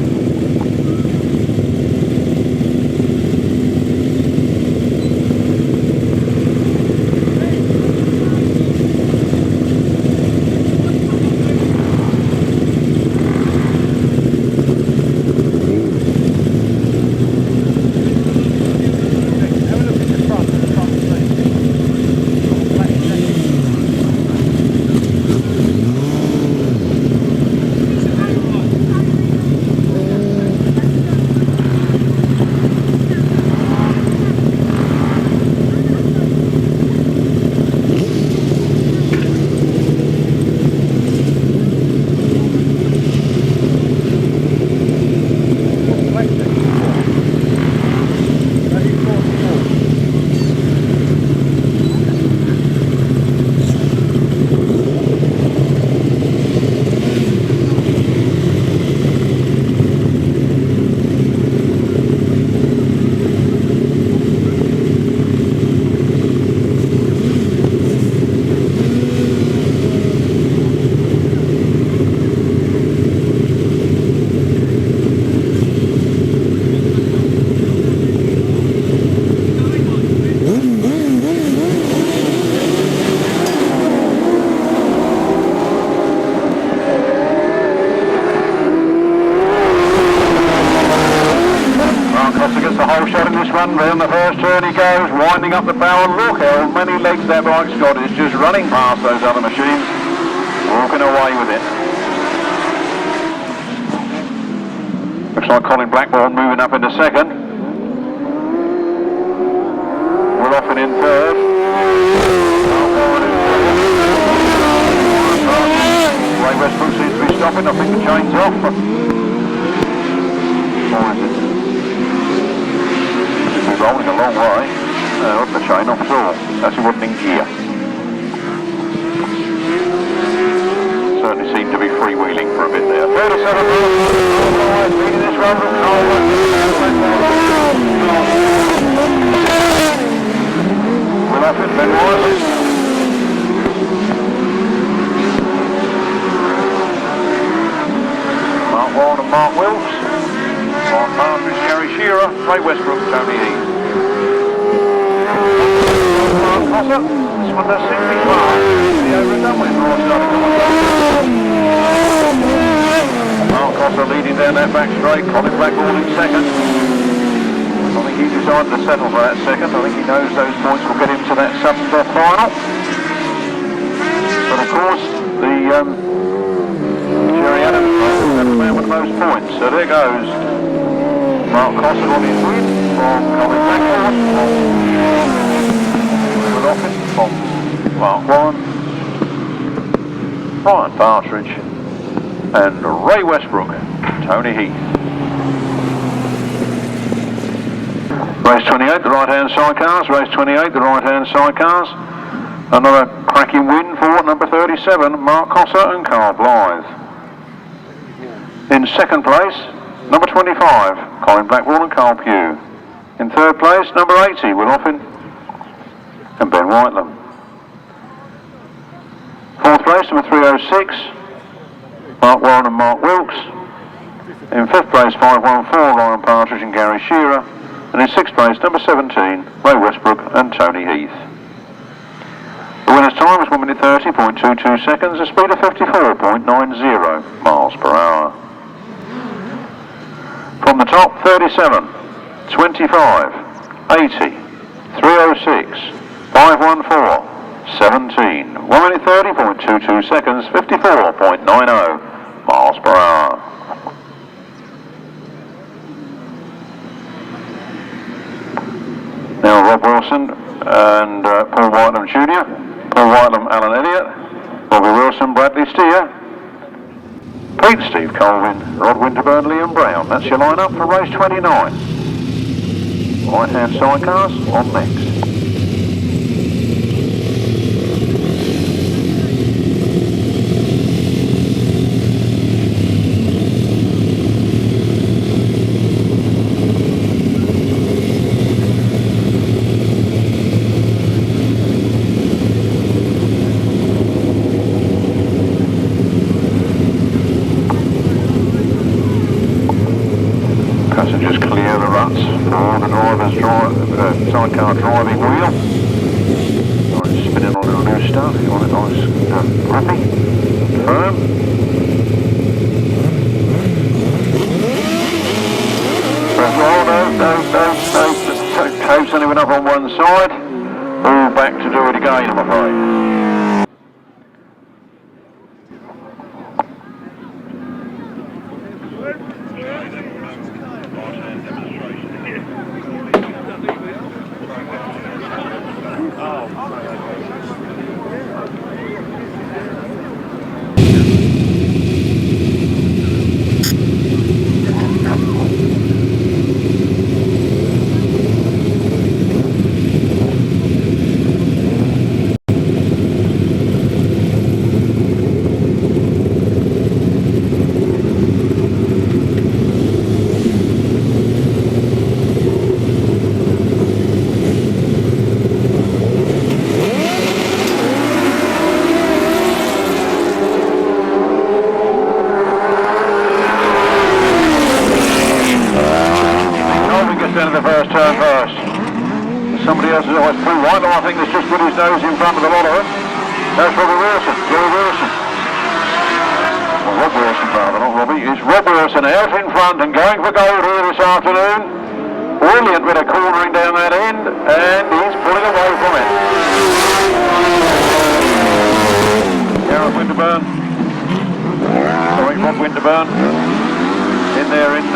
Round the first turn he goes, winding up the barrel. Look how many legs that bike's got. It's just running past those other machines, walking away with it. Looks like Colin Blackbourn moving up into second. Will Offen in third. Ray Westbrook seems to be stopping. I think the chain's off. Or is it? Rolling a long way. Up the chain off at all. As he wasn't in gear. Certainly seemed to be freewheeling for a bit there. 37 miles leading this run from Colin. Well, up in Ben Wilson. Mark Warren and Mark Wilkes. Mark Partridge, Gary Shearer, Ray Westbrook, Tony Heath. Mark Cossar, this one does seem to be far. The overdone with Ross Mark Cossar leading down that back straight, Colin Blackbourn in second. I think he decided to settle for that second. I think he knows those points will get him to that sub-final. But of course, the Jerry Adams race is the man with the most points. So there goes Mark Cossar on his win from Colin Blackbourn, from Mark Warren, Ryan Partridge, and Ray Westbrook, Tony Heath. Race 28, the right-hand sidecars. Race 28, the right-hand sidecars. Another cracking win for number 37, Mark Cossar and Carl Blyth. In second place, number 25, Colin Blackbourn and Carl Pugh. In third place, number 80, Will Offin and Ben Whitelam. Fourth place, number 306, Mark Warren and Mark Wilkes. In fifth place, 514, Ryan Partridge and Gary Shearer. And in sixth place, number 17, Ray Westbrook and Tony Heath. The winner's time was 1 minute 30.22 seconds, a speed of 54.90 miles per hour. From the top, 37, 25, 80, 306, 514, 17, 1 minute 30.22 seconds, 54.90 miles per hour. Now Rob Wilson and Paul Whitelam Jr., Paul Whitelam, Alan Elliott, Robbie Wilson, Bradley Steer, Pete Steve Colvin, Rod Winterburn, Liam Brown. That's your line-up for race 29. Right-hand sidecars on next. Passengers clear the ruts for the driver's sidecar driving wheel. Nice spinning on a little new stuff. You want it nice happy, firm. Press roll, no. Tape's only went up on one side. All back to do it again, I'm afraid. Somebody else is always Paul Whitelam, I think, that's just put his nose in front of a lot of them. That's Robbie Wilson, Joey Wilson. Well, Rob Wilson, rather, not Robbie. It's Rob Wilson out in front and going for gold here this afternoon. Brilliant bit of cornering down that end, and he's pulling away from it. Gareth Winterburn. Sorry, Rob Winterburn. In there in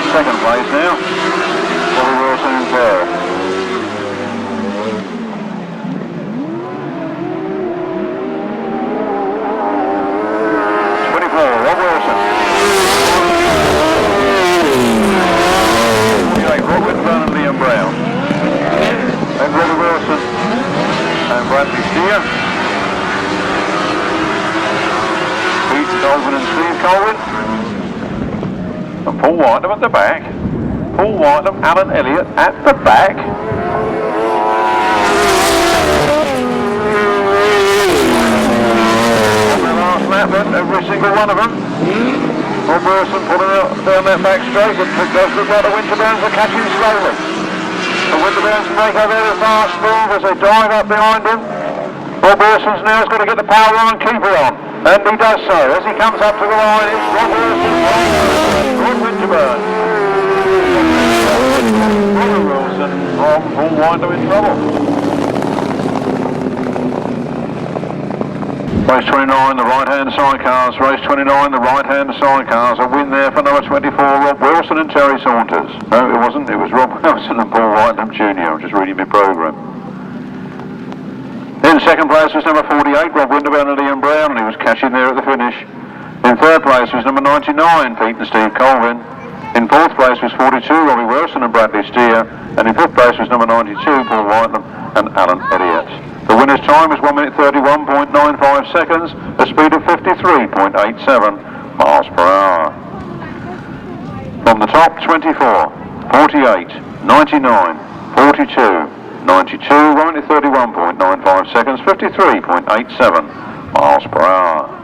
second place now. Robbie Wilson is there. 24, Rob Wilson. 48, Rob Winterburn and Liam Brown. And Robbie Wilson and Bradley Steer. Pete Colvin and Steve Colvin. And Paul Whitelam at the back. Paul Whitelam, Alan Elliott at the back. On their last lap then, every single one of them. Rob Wilson pulling down that back straight, but it does look like the Winterburns are catching slowly. The Winterburns make a very fast move as they dive up behind him. Rob Wilson's now got to get the power on and keep it on. And he does so. As he comes up to the line, it's Rob Wilson, Rod Winterburn. Robbie Wilson from Paul Whitelam in trouble. Race 29, the right-hand sidecars. Race 29, the right-hand sidecars. A win there for number 24, Rob Wilson and Terry Saunders. No, it wasn't. It was Rob Wilson and Paul Whitelam Jr. I'm just reading my programme. In second place was number 48, Rob Winterburn and Liam Brown, and he was cashing there at the finish. In third place was number 99, Pete and Steve Colvin. In fourth place was 42, Robbie Wilson and Bradley Steer. And in fifth place was number 92, Paul Whitelam and Alan Elliott. The winner's time was 1 minute 31.95 seconds, a speed of 53.87 miles per hour. From the top, 24, 48, 99, 42, 92, 1 minute 31.95 seconds, 53.87 miles per hour.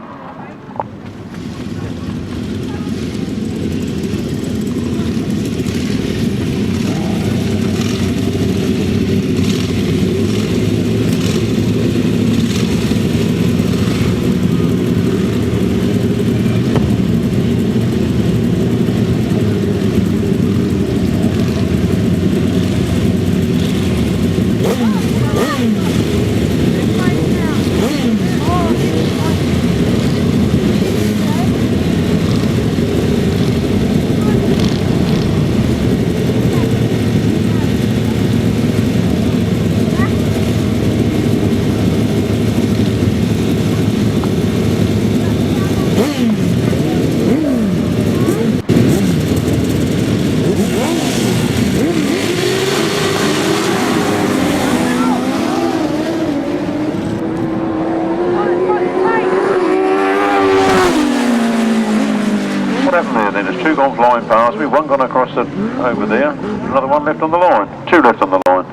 Flying past me, one gone across over there, another one left on the line, two left on the line.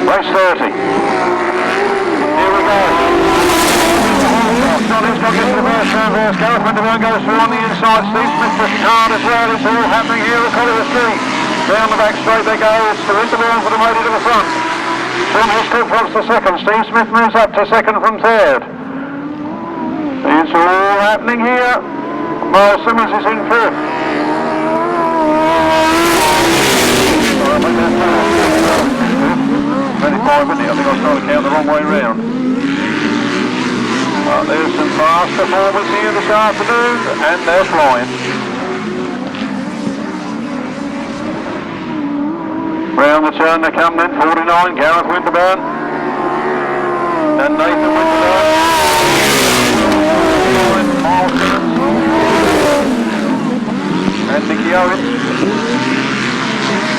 Race 30. Gareth Winterburn goes through on the inside. Steve Smith pushes hard as well. It's all happening here at Collier Street. Down the back straight they go. It's the Winterburn for the motor to the front. Sean Hiscock drops to second. Steve Smith moves up to second from third. It's all happening here. Myles Simmons is in fifth. 25, isn't it? I think I was trying to count the wrong way round. There's some fast performance here this afternoon, and they're flying. Round the turn they come then, 49, Gareth Winterburn. And Nathan Winterburn. Myles Simmons. And Nicky Owen.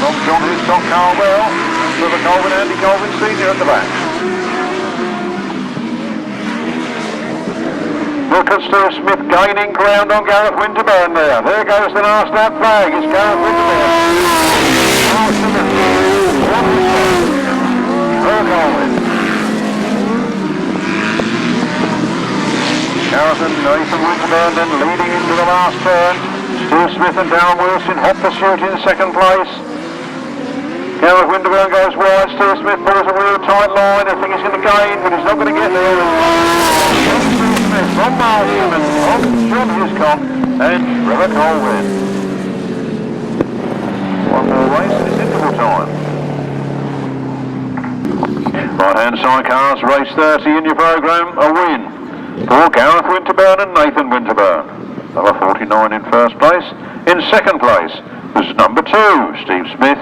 From John Hiscock, Carl Bell. To the Colvin, Andy Colvin Senior at the back. Look at Stuart Smith gaining ground on Gareth Winterburn there. There goes the last lap flag. It's Gareth Winterburn. Gareth and Nathan Winterburn then leading into the last turn. Stuart Smith and Darren Wilson hot pursuit in second place. Gareth Winterburn goes wide. Stuart Smith pulls away with a tight line. I think he's going to gain, but he's not going to get there. From Myles Simmons, from John Hiscock and Trevor Colvin. One more race and it's interval time. Right-hand sidecars, race 30 in your programme, a win for Gareth Winterburn and Nathan Winterburn. Number 49 in first place. In second place was number 2, Steve Smith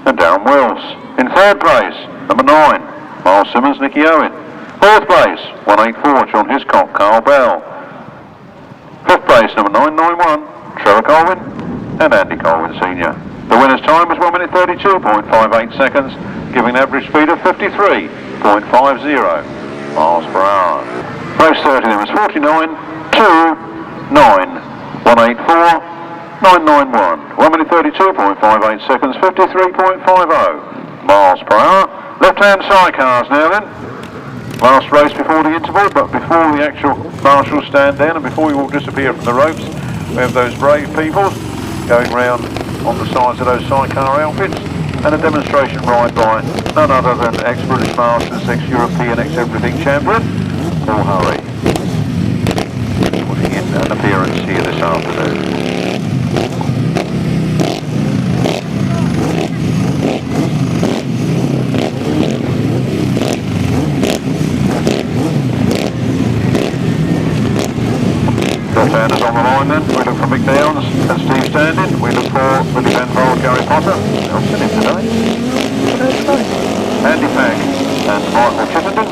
and Darren Wills. In third place, number 9, Myles Simmons, Nicky Owen. Fourth place, 184, John Hiscock, Carl Bell. Fifth place, number 991, Trevor Colvin and Andy Colvin Senior. The winner's time was 1 minute 32.58 seconds, giving an average speed of 53.50 miles per hour. Race 30 then was 49, 2, 9, 184, 991. 1 minute 32.58 seconds, 53.50 miles per hour. Left-hand sidecars now then. Last race before the interval, but before the actual marshals stand down and before you all disappear from the ropes, we have those brave people going round on the sides of those sidecar outfits, and a demonstration ride by none other than ex-British Masters, ex-European, ex-everything champion, Paul Marley, putting in an appearance here this afternoon. Left-handers on the line then. We look for Mick Downs and Steve Standing. We look for Willie Van Vold, Gary Potter. I'll send him today. Andy Pack and Michael Chittenden.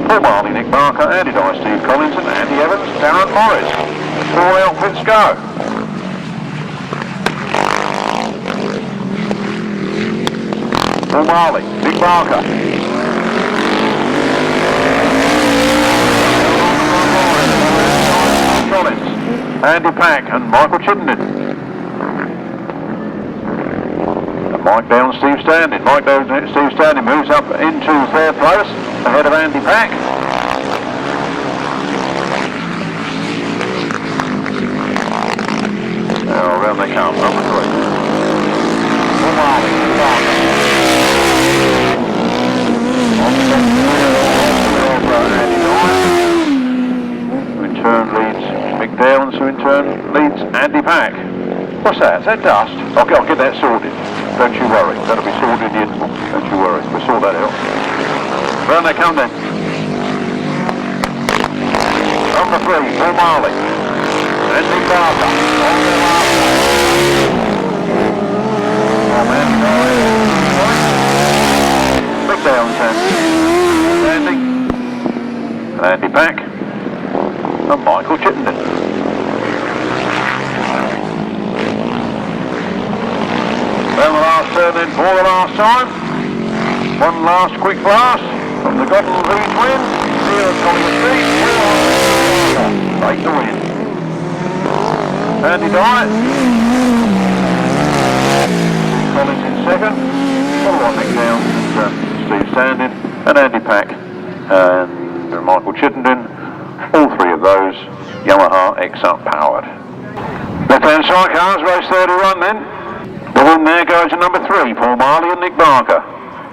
Paul Marley, Nick Barker, Andy Dye, Steve Collinson, Andy Evans, Darren Morris. 4 outfits go. Paul Marley, Nick Barker. Collins, Andy Pack and Michael Chittenden. And Mike Downs, Steve Standing. Mike Downs, Steve Standing moves up into 3rd place ahead of Andy Pack. Now around they come, number 3. Paul Marley, Andy Dye. In turn leads Mick Downs, who in turn leads Andy Pack. What's that? Is that dust? I'll get that sorted. Don't you worry. That'll be sorted in. Don't you worry. We'll sort that out. Round they come then. Number 3, Paul Marley. Andy Barker. Mick Downs and Andy Pack. And Michael Chittenden. Then the last turn then for the last time. One last quick blast from the Godden V twin. Here at Collingwood Street. Take the win. Andy Dye. Collins in 2nd. Followed by Mick Downs and Steve Standing. And Andy Pack. And Michael Chittenden. All 3 of those Yamaha X-Up powered. Left-hand sidecars, race 31 then. The win there goes to number 3, Paul Marley and Nick Barker.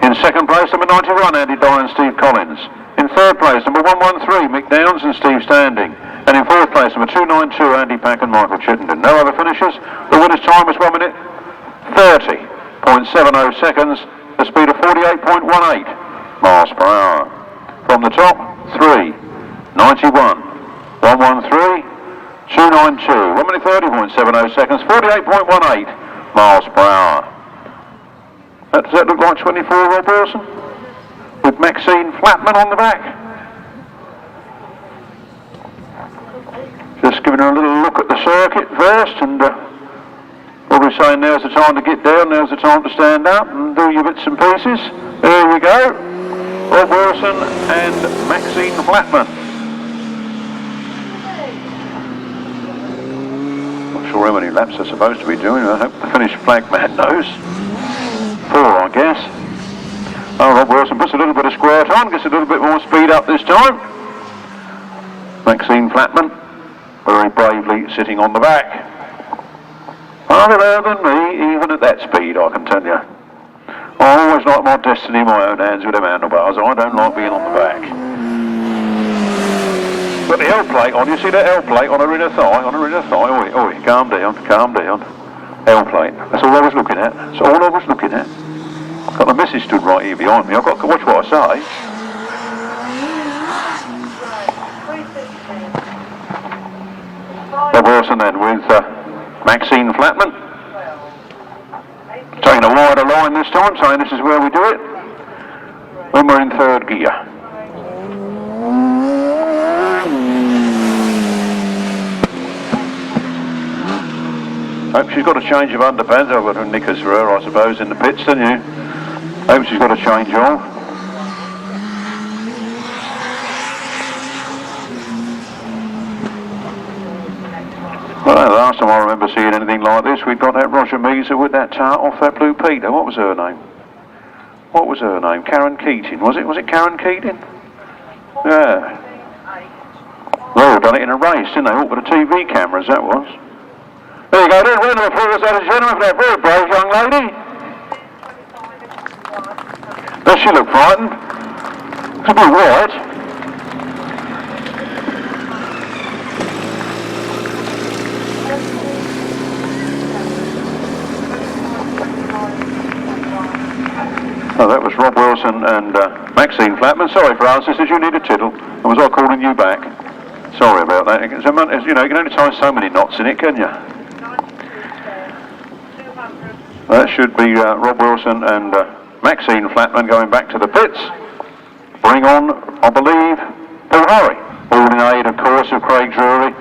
In 2nd place, number 91, Andy Dye and Steve Collins. In 3rd place, number 113, Mick Downs and Steve Standing. And in 4th place, number 292, Andy Pack and Michael Chittenden. No other finishers. The winner's time was 1 minute 30.70 seconds, the speed of 48.18 miles per hour. From the top, 3. 91, 113, 292, 1 minute 30.70 seconds, 48.18 miles per hour. Does that look like 24, Rob Wilson? With Maxine Flatman on the back. Just giving her a little look at the circuit first, and probably saying now's the time to get down, now's the time to stand up and do your bits and pieces. There we go. Rob Wilson and Maxine Flatman. Sure how many laps they're supposed to be doing. I hope the finish flag man knows. 4, I guess. Oh, Rob Wilson puts a little bit of squirt on, gets a little bit more speed up this time. Maxine Flatman, very bravely sitting on the back. Farther there than me, even at that speed, I can tell you. I always like my destiny in my own hands with them handlebars. I don't like being on the back. Got the L plate on, you see that L plate on her inner thigh, Oi, calm down. L plate, that's all I was looking at, Got the missus stood right here behind me, I've got to watch what I say. Rob Wilson then with Maxine Flatman. Taking a wider line this time, saying this is where we do it. When we're in 3rd gear. Hope she's got a change of underpants. I've got her knickers for her, I suppose, in the pits, don't you? Hope she's got a change of. Well, the last time I remember seeing anything like this, we'd got that Roger Measer with that tart off that Blue Peter. What was her name? Karen Keating, was it? Was it Karen Keating? Yeah. They all done it in a race, didn't they? All with the TV cameras, that was. There you go, then. Round of applause, ladies and gentlemen, for that very brave young lady. Does she look frightened? It's a bit white. Oh, that was Rob Wilson and Maxine Flatman. Sorry, Francis, did you need a tittle? Or was I calling you back? Sorry about that. You know, you can only tie so many knots in it, can you? That should be Rob Wilson and Maxine Flatman going back to the pits. Bring on, I believe, Paul Marley. All in aid, of course, of Craig Drury.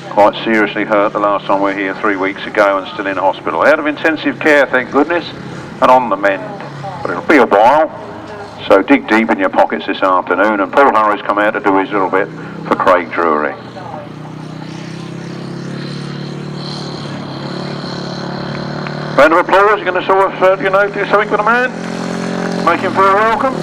Quite seriously hurt the last time we were here 3 weeks ago and still in hospital. Out of intensive care, thank goodness, and on the mend. But it'll be a while, so dig deep in your pockets this afternoon, and Paul Harry's come out to do his little bit for Craig Drury. Round of applause, you're going to sort of, you know, do something for the man? Make him feel welcome?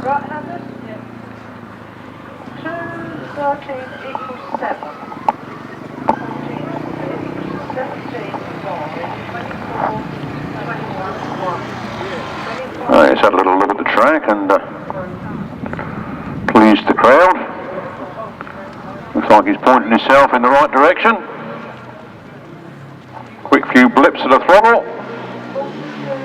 Right-handed? Yeah. 2, 13 equals 7. 14, 17, 4, 24, 21, 1. Let's have a little look at the track and please the crowd. Looks like he's pointing himself in the right direction. Quick few blips of the throttle.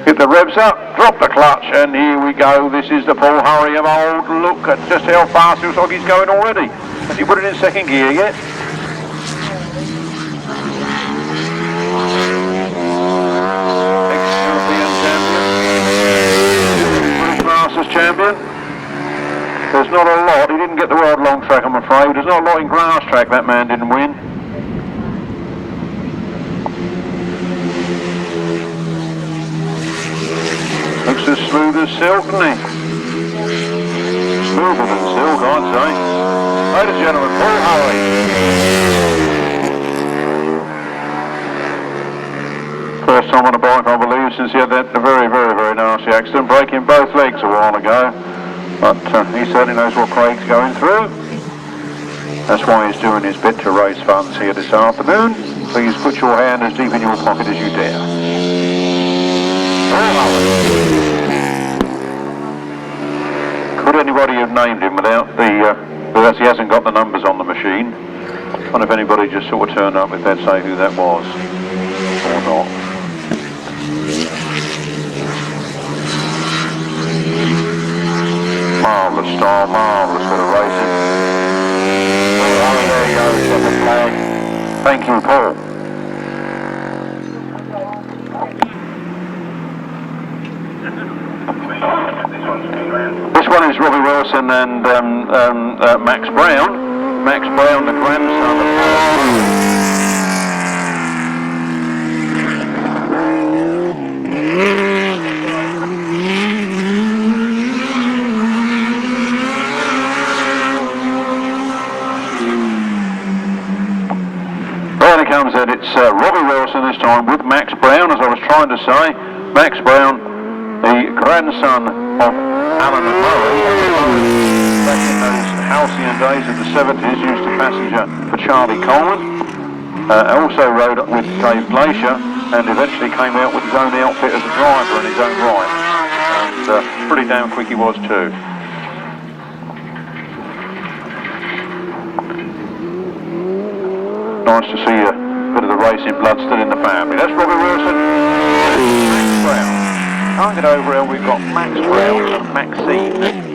Get the revs up, drop the clutch, and here we go. This is the Paul Hurry of old. Look at just how fast it looks like he's going already. Has he put it in second gear yet? Ex-European champion. British Masters champion. There's not a lot. He didn't get the world long track, I'm afraid. There's not a lot in grass track that man didn't win. Looks as smooth as silk, doesn't he? Smoother than silk, I'd say. Ladies and gentlemen, Paul Harley. First time on a bike, I believe, since he had that very, very, very nasty accident, breaking both legs a while ago. But he certainly knows what Craig's going through. That's why he's doing his bit to raise funds here this afternoon. Please put your hand as deep in your pocket as you dare. Could anybody have named him without the, because he hasn't got the numbers on the machine? I wonder if anybody just sort of turned up if they'd say who that was, or not. Marvellous style, marvellous bit of racing. Oh, there you go, second flag. Thank you, Paul. This one is Robbie Wilson and Max Brown. Max Brown, the grandson of There it comes in. It's Robbie Wilson this time with Max Brown, as I was trying to say. Max Brown, the grandson of Alan and Murray, back in those halcyon days of the 70s, used to passenger for Charlie Powell. Also rode with Dave Glacier and eventually came out with his own outfit as a driver in his own right. And pretty damn quick he was too. Nice to see a bit of the racing blood still in the family. That's Robbie Wilson. Max Brown. Can't get over how we've got Max Brown and Maxine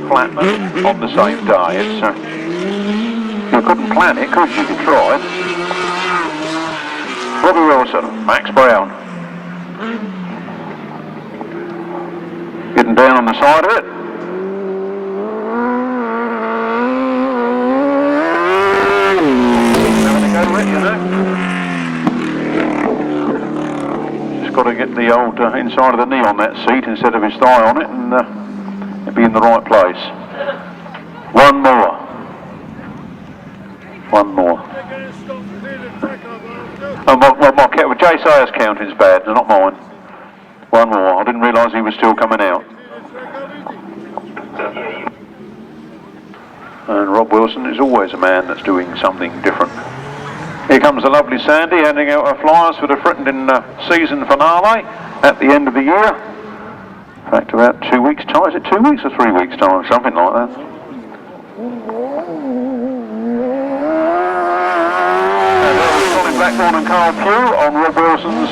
Flatman on the same day. It's you couldn't plan it, could you? You tried. Robbie Wilson, Max Brown. Getting down on the side of it. Just got to get the old inside of the knee on that seat instead of his thigh on it, and it'll be in the right place. One more. One more. Oh, my Jay Sayers' counting's bad, not mine. One more. I didn't realise he was still coming out. And Rob Wilson is always a man that's doing something different. Here comes the lovely Sandy handing out her flyers for the Frittenden season finale at the end of the year. In fact, about 2 weeks' time. Is it 2 weeks or 3 weeks' time? Something like that. And Colin Blackbourn and Carl Pugh on Rob Wilson's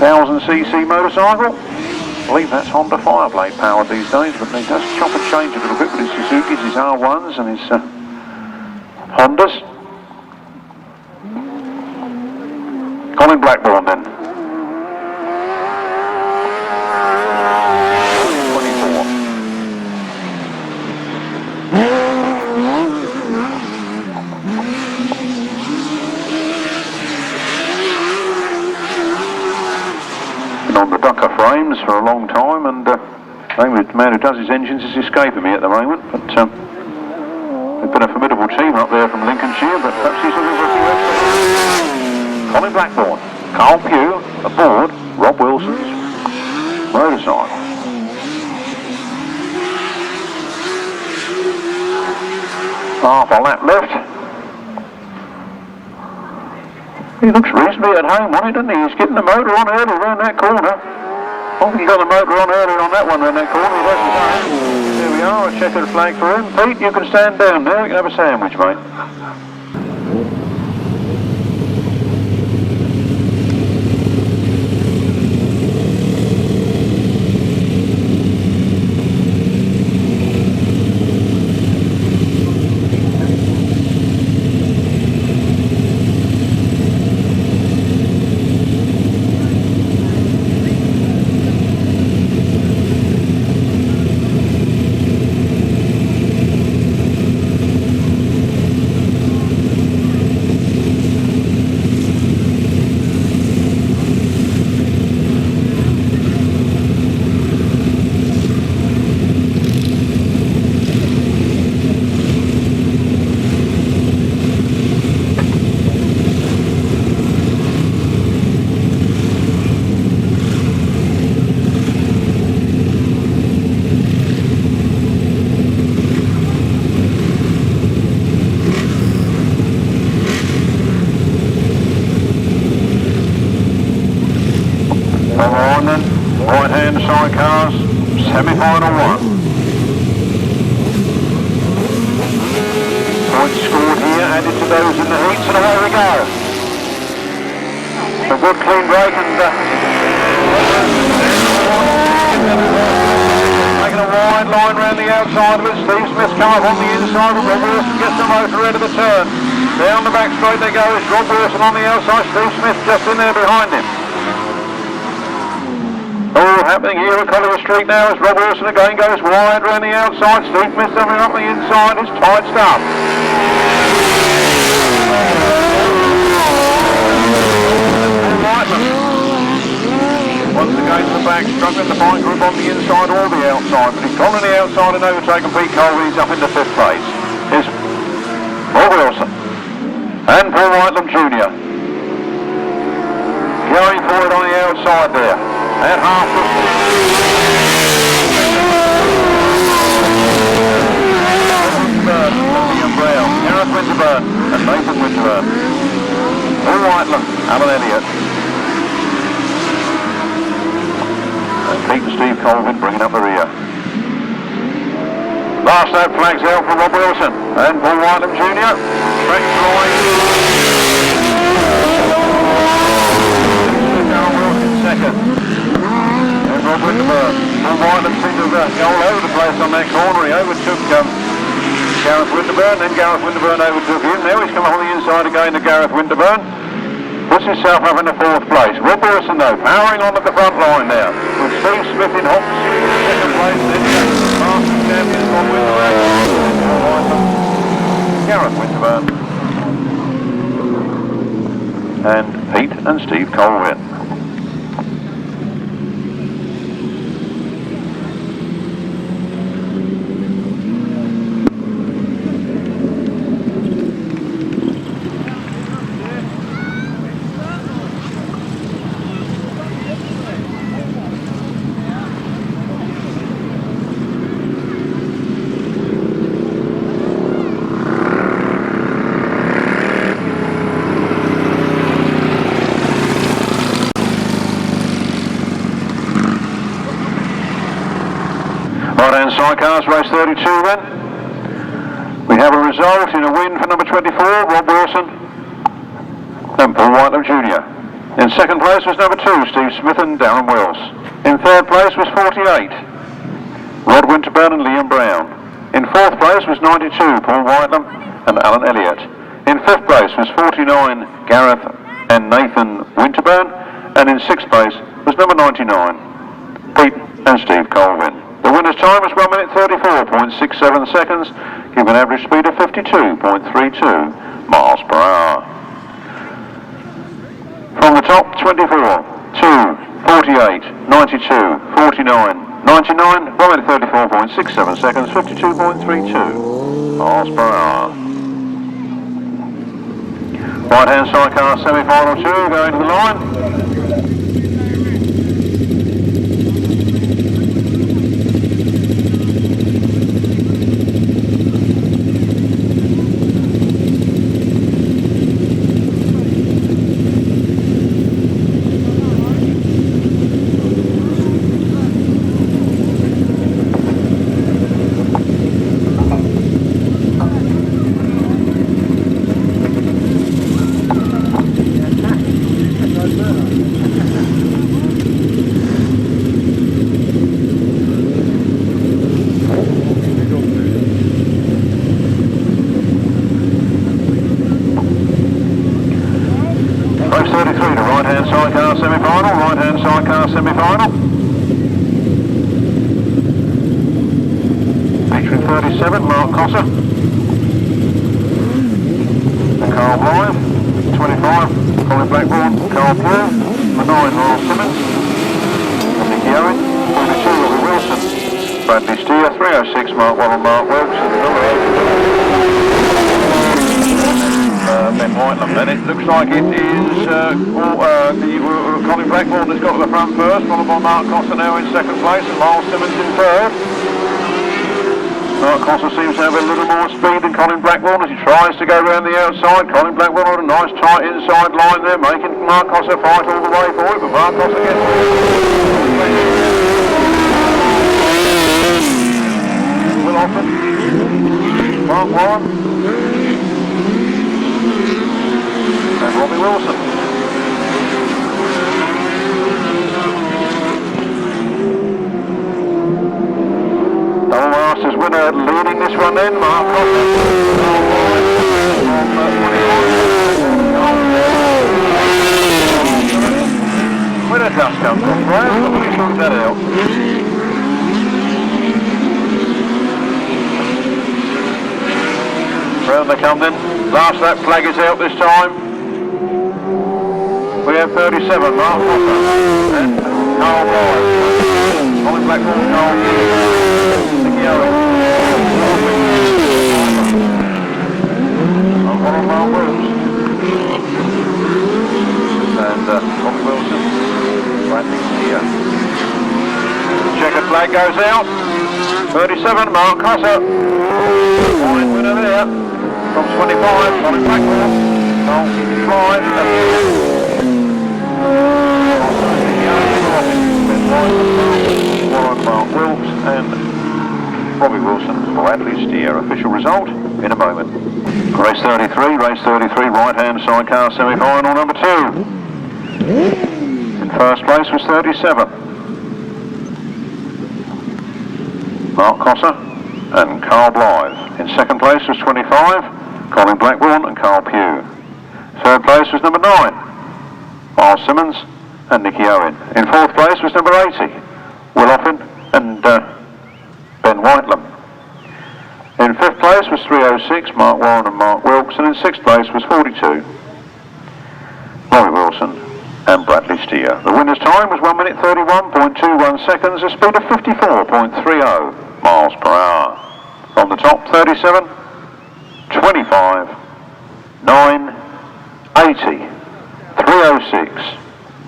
1000cc motorcycle. I believe that's Honda Fireblade powered these days, but he does chop and change a little bit with his Suzuki's, his R1s and his Hondas. Colin Blackbourn then. 24. Been on the Ducker frames for a long time, and the man who does his engines is escaping me at the moment, but they've been a formidable team up there from Lincolnshire, but perhaps he's a little bit. Colin Blackbourn, Carl Pugh aboard Rob Wilson's motorcycle. Half a lap left. He looks reasonably at home on it, doesn't he? He's getting the motor on early around that corner. I think he got the motor on early on that one around that corner. He does the same. There we are, a checkered flag for him. Pete, you can stand down there. You can have a sandwich, mate. Right-hand sidecars, semi-final one. Points scored here, added to those in the heats, and away we go. A good clean break, and making a wide line round the outside of it. Steve Smith come up on the inside, and Rob Wilson gets the motor out of the turn. Down the back straight they go. It's Rob Wilson on the outside, Steve Smith just in there behind him. All happening here at Collier Street now as Rob Wilson again goes wide around the outside. Steve Smith coming up the inside. It's tight stuff. Once again to the back, struggling to find grip on the inside or the outside, but he's gone on the outside and overtaken Pete Colby. He's up into 5th place. Here's Rob Wilson and Paul Whitelam Jr. going for it on the outside there. At half William Brown, Gareth Winterburn and Nathan Winterburn. Paul Whitelam, Alan Elliott. And Pete and Steve Colvin bringing up the rear. Last lap flags out for Rob Wilson and Paul Whitelam Jr. Stretch line. Second. And Rob Winterburn. Paul Whitelam seemed to go all over the place on that corner. He overtook Gareth Winterburn, then Gareth Winterburn overtook him. Now he's come on the inside again to Gareth Winterburn. Puts himself up in the 4th place. Rob Wilson though, powering on at the front line now. With Steve Smith in hot pursuit in 2nd place. Then Master champion Rob Winterburn. Gareth Winterburn. And Pete and Steve Colwyn. Sidecars, race 32 then. We have a result in a win for number 24, Rob Wilson and Paul Whitelam Jr. In second place was number 2, Steve Smith and Darren Wells. In third place was 48, Rod Winterburn and Liam Brown. In fourth place was 92, Paul Whitelam and Alan Elliott. In fifth place was 49, Gareth and Nathan Winterburn. And in sixth place was number 99, Pete and Steve Colvin. The winner's time was 1 minute 34.67 seconds, giving an average speed of 52.32 miles per hour. From the top, 24, 2, 48, 92, 49, 99, 1 minute 34.67 seconds, 52.32 miles per hour. Right hand sidecar semi-final 2 going to the line. Semi-final. Featuring 37, Mark Cossar. And Carl Blyth. 25, Colin Blackbourn, Carl Powell. The 9, Myles Simmons. And Nicky Owen. 42, Robbie Wilson. Bradley Steer. 306, Mark Whitelam, Mark Wilkes. And number 8. Ben Whitelam. And it looks like it is Colin Blackbourn has got to the front first, followed by Mark Cossar now in second place and Myles Simmons in third. Mark Cossar seems to have a little more speed than Colin Blackbourn as he tries to go around the outside. Colin Blackbourn on a nice tight inside line there, making Mark Cossar fight all the way for it, but Mark Cossar gets Will Often, Mark Warren and Robbie Wilson. Double Masters winner leading this one then, Mark Cossar. Winner just comes from Brown, but we can that out. Round they come then. Last lap flag is out this time. We have 37, Mark Cossar and Carl Blyth. Colin Blackbourn, Carl Nicky Owen. And Mark Wilkes. And Robbie Wilson. Bradley Steer. Checkered flag goes out. 37, Mark Cossar. Fine winner there. From 25, Colin Blackbourn. Carl Blyth. Mark Wilkes and Robbie Wilson, Bradley Steer. Official result in a moment. Race 33, right hand sidecar semi-final number 2. In first place was 37. Mark Cossar and Carl Blyth. In second place was 25, Colin Blackbourn and Carl Pugh. Third place was number 9, Myles Simmons and Nicky Owen. In fourth place was number 80, Will Often and Ben Whitelam. In fifth place was 306, Mark Warren and Mark Wilkes, and in sixth place was 42, Robbie Wilson and Bradley Steer. The winner's time was 1 minute 31.21 seconds, a speed of 54.30 miles per hour. From the top, 37, 25, 9, 80, 306,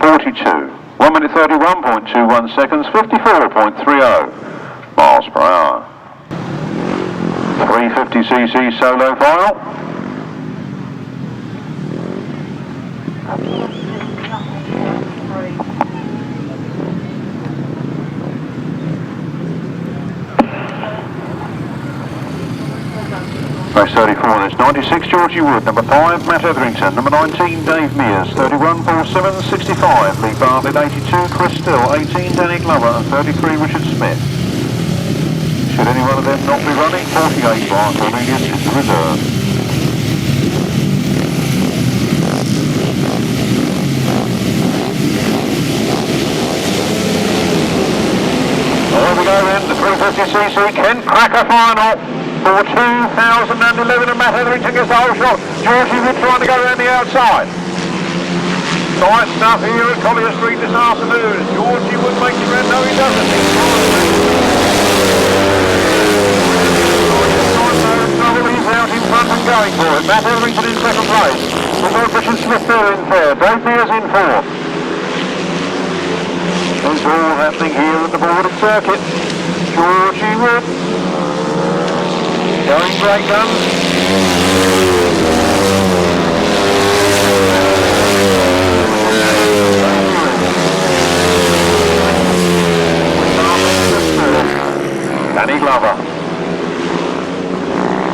42, 1 minute 31.21 seconds, 54.30 miles per hour. 350cc solo file. Race 34, there's 96 Georgie Wood, number 5 Matt Etherington, number 19 Dave Mears, 31 Paul Simmons, 65 Lee Bartlett, 82 Chris Still, 18 Danny Glover and 33 Richard Smith. Should any one of them not be running, 48 Brian Cornelius is the reserve. Here we go then, the 350cc Kent Kracker final for 2011 and Matt Etherington gets the whole shot. Georgie Wood trying to go around the outside. Tight stuff here at Collier Street this afternoon. Georgie Wood makes it round. No, he doesn't. He's out in front and going for it. Matt Etherington in second place. We've got Richard Smith there in third. Dave Mears in fourth. It's all happening here at the Border Circuit. Georgie Wood going great guns. Danny Glover.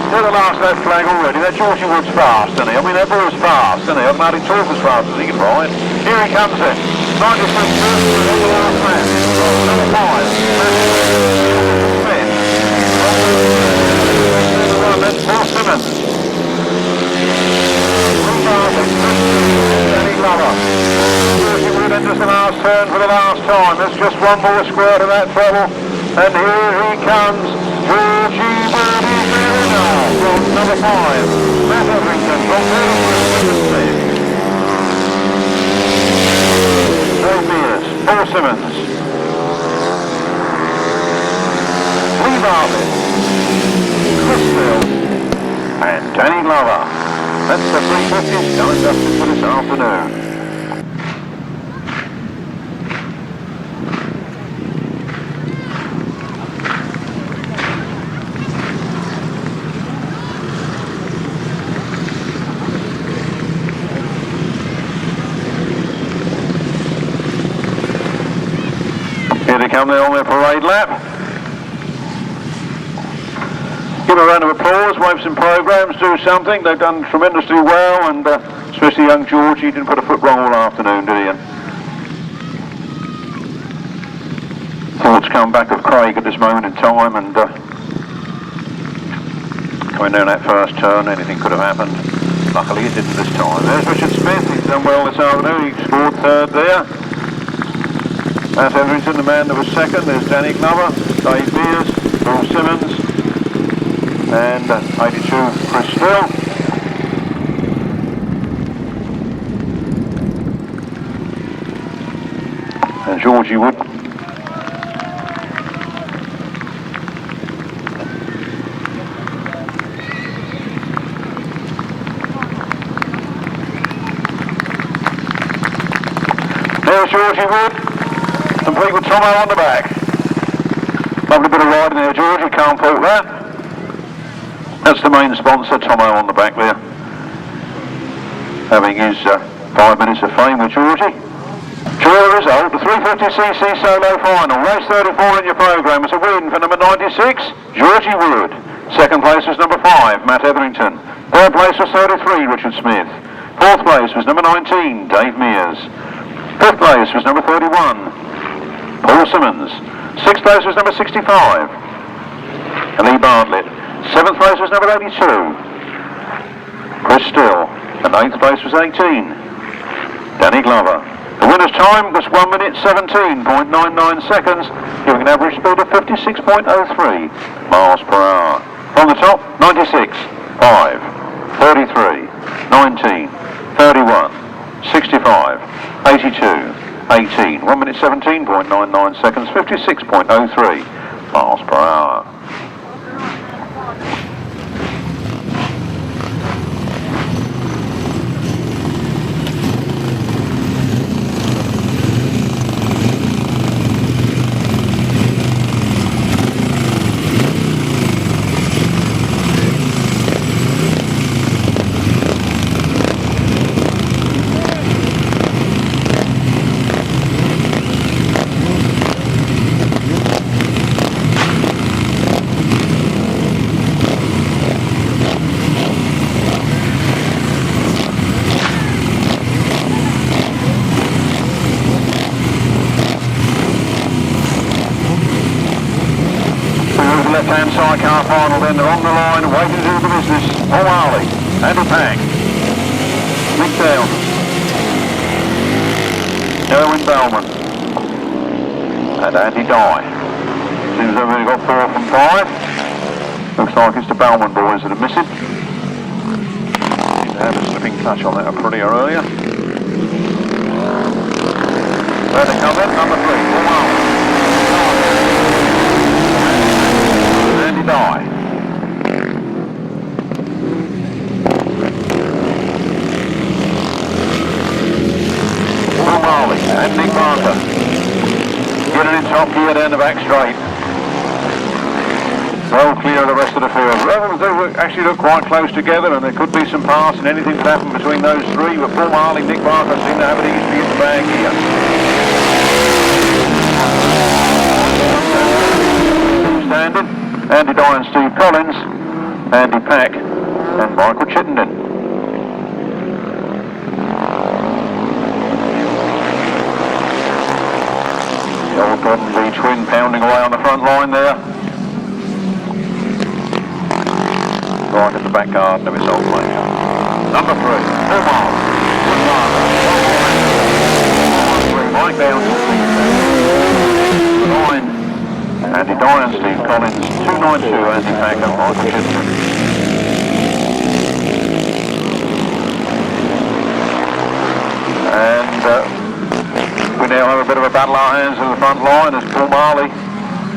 Still the last that flag already. That Georgie Wood's fast, isn't he? I mean, that boy's fast, isn't he? I'm not talk as fast as he can ride. Here he comes in. 96 on the last man. Number 5. Smith. That's Paul Simmons. Danny Glover. Georgie Wood enters the last turn for the last time. There's just one more square to that treble. And here he comes. Georgie Wood is there now from number 5. Matt Etherington from Richard Smith. Dave Mears, Paul Simmons, Lee Bartlett, Cresswell and Danny Glover. That's the 350s done and dusted for this afternoon. Come there on their parade lap. Give a round of applause, wave some programs, do something. They've done tremendously well, and especially young Georgie didn't put a foot wrong all afternoon, did he? And thoughts come back of Craig at this moment in time, and coming down that first turn, anything could have happened. Luckily it didn't this time. There's Richard Smith, he's done well this afternoon, he scored third there. Matt Etherington, the man that was second. There's Danny Glover, Dave Mears, Paul Simmons, and 82 Chris Still. And Georgie Wood. There's Georgie Wood. Complete with Tomo on the back. Lovely bit of riding there, Georgie, can't fault that. That's the main sponsor, Tomo on the back there. Having his 5 minutes of fame with Georgie. Jury result, the 350cc solo final. Race 34 in your programme is a win for number 96, Georgie Wood. Second place was number 5, Matt Etherington. Third place was 33, Richard Smith. Fourth place was number 19, Dave Mears. Fifth place was number 31, Paul Simmons. Sixth place was number 65, Lee Bartlett. Seventh place was number 82, Chris Still. And eighth place was 18, Danny Glover. The winner's time was 1 minute 17.99 seconds, giving an average speed of 56.03 miles per hour. On the top, 96, 5, 33, 19, 31, 65, 82, 18, 1 minute 17.99 seconds, 56.03 miles per hour. left-hand sidecar final then. They're on the line, waiting to do the business. Paul Marley, Andy Pang, Nick Down, Erwin Balman, and Andy Dye. Seems they've only got 4 from 5. Looks like it's the Balman boys that are missing. Seemed to have a slipping clutch on that prettier earlier. There they come in, number 3, Paul Marley. Andy Dye. Paul Marley and Nick Barker. Getting in top gear down the back straight. Well clear of the rest of the field. They actually look quite close together, and there could be some pass and anything could happen between those 3, but Paul Marley, Nick Barker seem to have it easy in the bag here. Standing, Andy Dye and Steve Collins, Andy Pack and Michael Chittenden. The old Godden V twin pounding away on the front line there. Right at the back garden of his old place. Number 3, Paul Marley. Mike down. 9, Andy Dye and Steve Collins. 292, Andy Pack and Michael Chittenden. And we now have a bit of a battle our hands in the front line as Paul Marley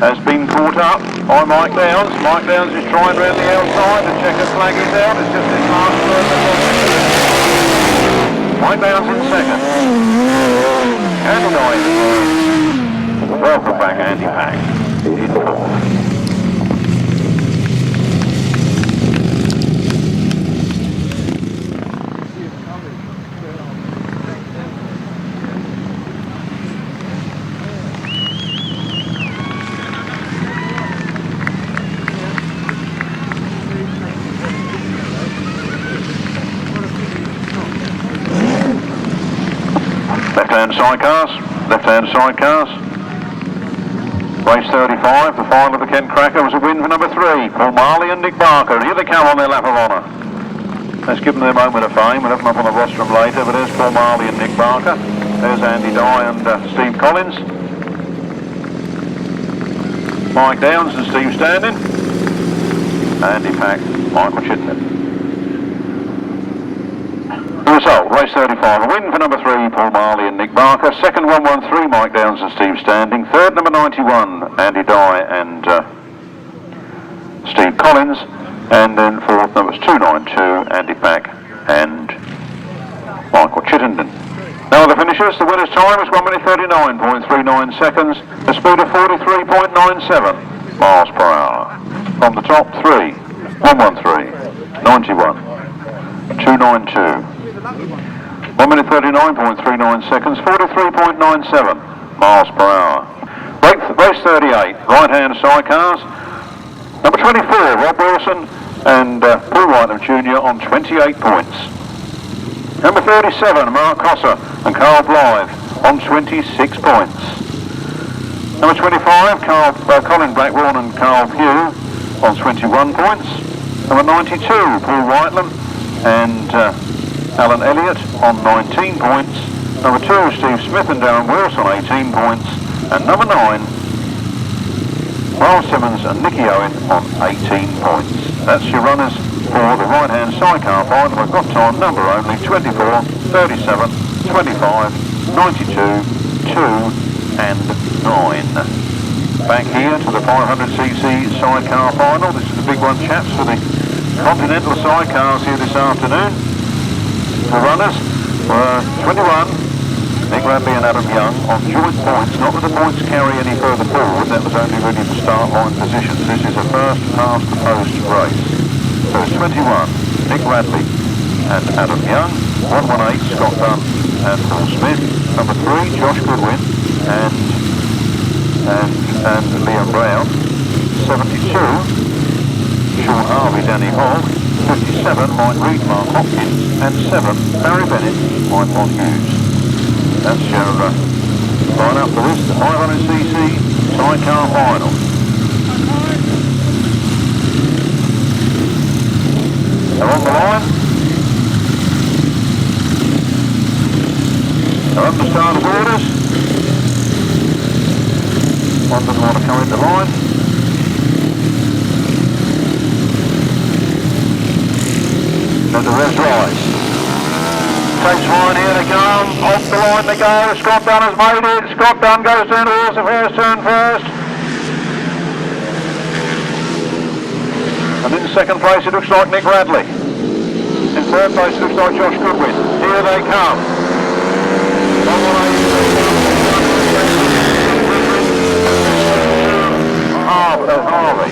has been caught up by Mike Downs. Mike Downs is trying round the outside. The checker flag is out. It's just his last turn. Mike Downs in second. Andy Dye in third. Welcome back, Andy Pack in fourth. Left-hand sidecars. Race 35, the final of the Kent Kracker was a win for number 3, Paul Marley and Nick Barker. And here they come on their lap of honour. Let's give them their moment of fame. We'll have them up on the rostrum later, but there's Paul Marley and Nick Barker. There's Andy Dye and Steve Collins. Mike Downs and Steve Standing. Andy Pack, Michael Chittenden. The result, race 35, a win for number 3, Paul Marley and Nick Barker. Second, 113, Mike Downs and Steve Standing. Third, number 91, Andy Dye and Steve Collins. And then fourth, numbers 292, Andy Pack and Michael Chittenden. Now the finishers, the winner's time is 1 minute 39.39 seconds, the speed of 43.97 miles per hour. From the top, 3, 113, 91, 292. 1 minute 39.39 seconds, 43.97 miles per hour. Race 38, right-hand sidecars. Number 24, Rob Wilson and Paul Whitelam Jr. on 28 points. Number 37, Mark Cossar and Carl Blyth on 26 points. Number 25, Colin Blackbourn and Carl Pugh on 21 points. Number 92, Paul Whitelam and Alan Elliott on 19 points. Number 2, Steve Smith and Darren Wills on 18 points. And number 9, Myles Simmons and Nicky Owen on 18 points. That's your runners for the right-hand sidecar final. I've got time number only 24, 37, 25, 92, 2 and 9. Back here to the 500cc sidecar final. This is the big one, chaps, for the Continental sidecars here this afternoon. The runners were 21, Nick Radley and Adam Young on joint points. Not that the points carry any further forward, that was only really for start line positions. This is a first past the post race. So it's 21, Nick Radley and Adam Young. 118, Scott Dunn and Paul Smith. Number 3, Josh Goodwin and Liam Brown. 72, Sean Harvey, Danny Hogg. 57, Mike Reed, Mark Hopkins, and 7, Barry Bennett, Mike Von Hughes. That's your line up for this, the 500cc sidecar final. They're on the line. They're under starter's orders. One doesn't want to come into line. Let the rest rise. Takes line, here they come. Off the line they go. Scott Dunn has made it. Scott Dunn goes down towards the first turn first. And in second place it looks like Nick Radley. In third place it looks like Josh Goodwin. Here they come. Harvey.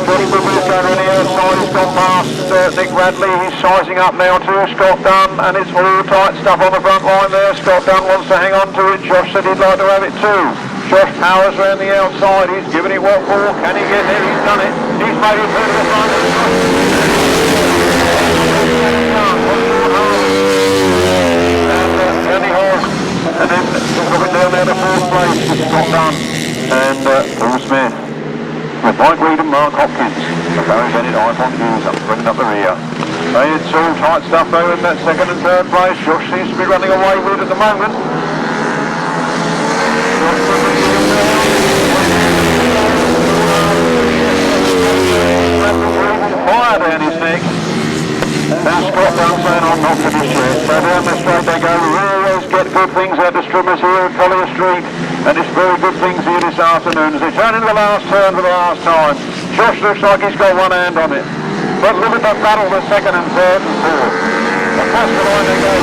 Josh Goodwin is going on the outside. He's gone past Nick Radley. He's sizing up now to Scott Dunn, and it's all tight stuff on the front line there. Scott Dunn wants to hang on to it. Josh said he'd like to have it too. Josh Powers round the outside. He's giving it what for. Can he get there? He's done it. He's made it through to the front. And then coming down there to fourth place, Scott Dunn and Paul Smith. With Mike Reed and Mark Hopkins. Barry Bennett, iPhone Hughes up, bringing up the rear. It's all tight stuff though in that second and third place. Josh seems to be running away with it at the moment. Fire down his neck. Now Scott Dunn saying I'm not finished yet. So down the straight they go. We always get good things out of Strimmers here at Collier Street. And it's very good things here this afternoon as they turn into the last turn for the last time. Josh looks like he's got one hand on it. But look at the battle for second and third and fourth. Across the line they go.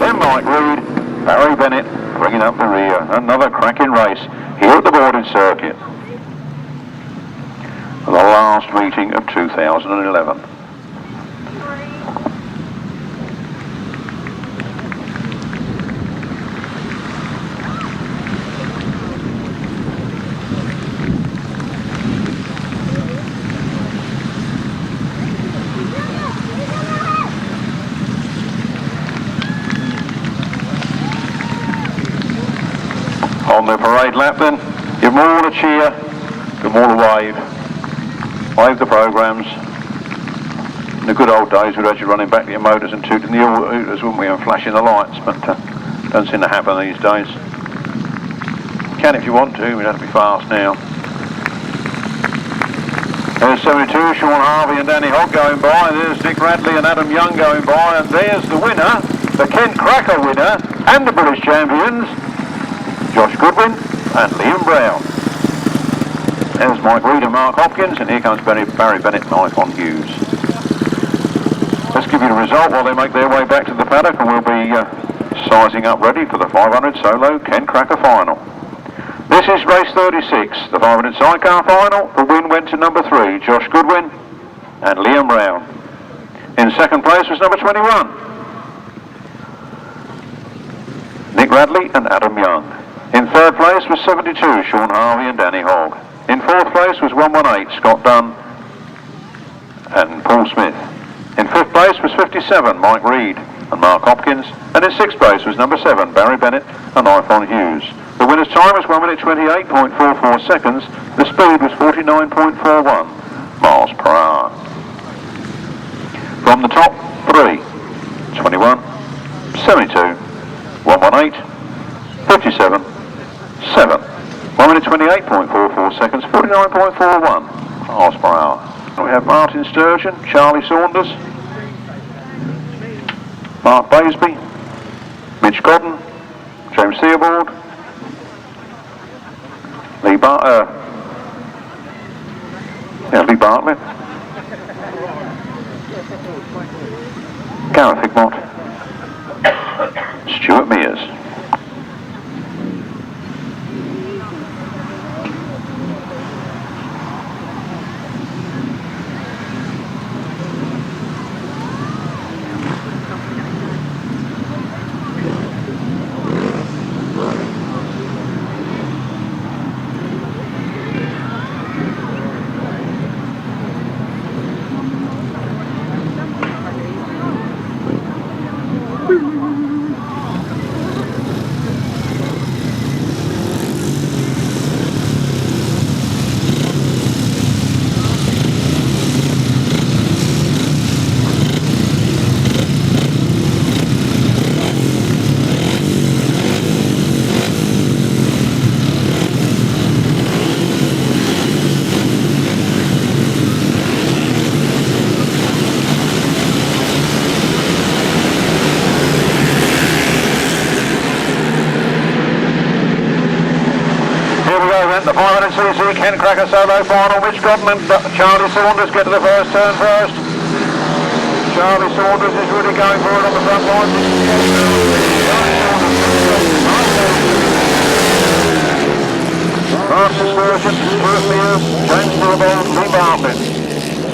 Then Mike Reed, Barry Bennett bringing up the rear. Another cracking race here at the boarding circuit. The last meeting of 2011. On the parade lap then, give them all a cheer, give them all a wave. Wave the programmes. In the good old days we'd actually running back to your motors and tooting the hooters, wouldn't we, and flashing the lights, but don't seem to happen these days. You can if you want to, we'd have to be fast now. There's 72, Sean Harvey and Danny Hogg going by, there's Nick Radley and Adam Young going by, and there's the winner, the Kent Kracker winner, and the British champions, Josh Goodwin and Liam Brown. There's Mike Reed and Mark Hopkins, and here comes Barry Bennett and iPhone Hughes. Let's give you the result while they make their way back to the paddock, and we'll be sizing up ready for the 500 solo Ken Kracker final. This is race 36, the 500 sidecar final. The win went to number 3, Josh Goodwin and Liam Brown. In second place was number 21, Nick Radley and Adam Young. In third place was 72, Sean Harvey and Danny Hogg. In fourth place was 118, Scott Dunn and Paul Smith. In fifth place was 57, Mike Reed and Mark Hopkins. And in sixth place was number 7, Barry Bennett and iPhone Hughes. The winner's time was 1 minute 28.44 seconds. The speed was 49.41 miles per hour. From the top 3, 21, 72, 118, 57, 7. 1 minute 28.44 seconds, 49.41 miles per hour. We have Martyn Sturgeon, Charlie Saunders, Mark Baseby, Mitch Godden, James Theobald, Lee Bartlett, Gareth Hickmott, Stuart Mears. Ken Kracker solo final. Mitch Godden and Charley Saunders get to the first turn first. Charley Saunders is really going for it on the front line. Martyn Sturgeon, Stuart Mears, Theobald, Bartlett.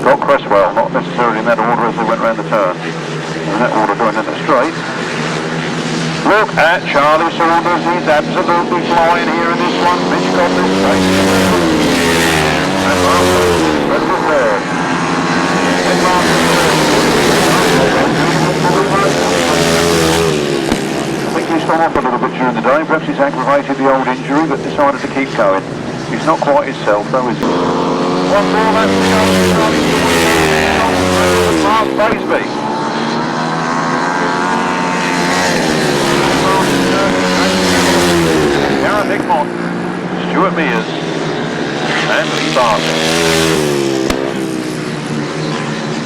Scott Cresswell, not necessarily in that order as they went round the turn. In that order going in the straight. Look at Charley Saunders, he's absolutely flying here in this one. Mitch Godden is straight. And Martyn is third. I think he's gone off a little bit during the day. Perhaps he's aggravated the old injury but decided to keep going. He's not quite himself though, is he? One more left to go. Mark Baseby. Gareth Hickmott, Stuart Mears, and Bartlett.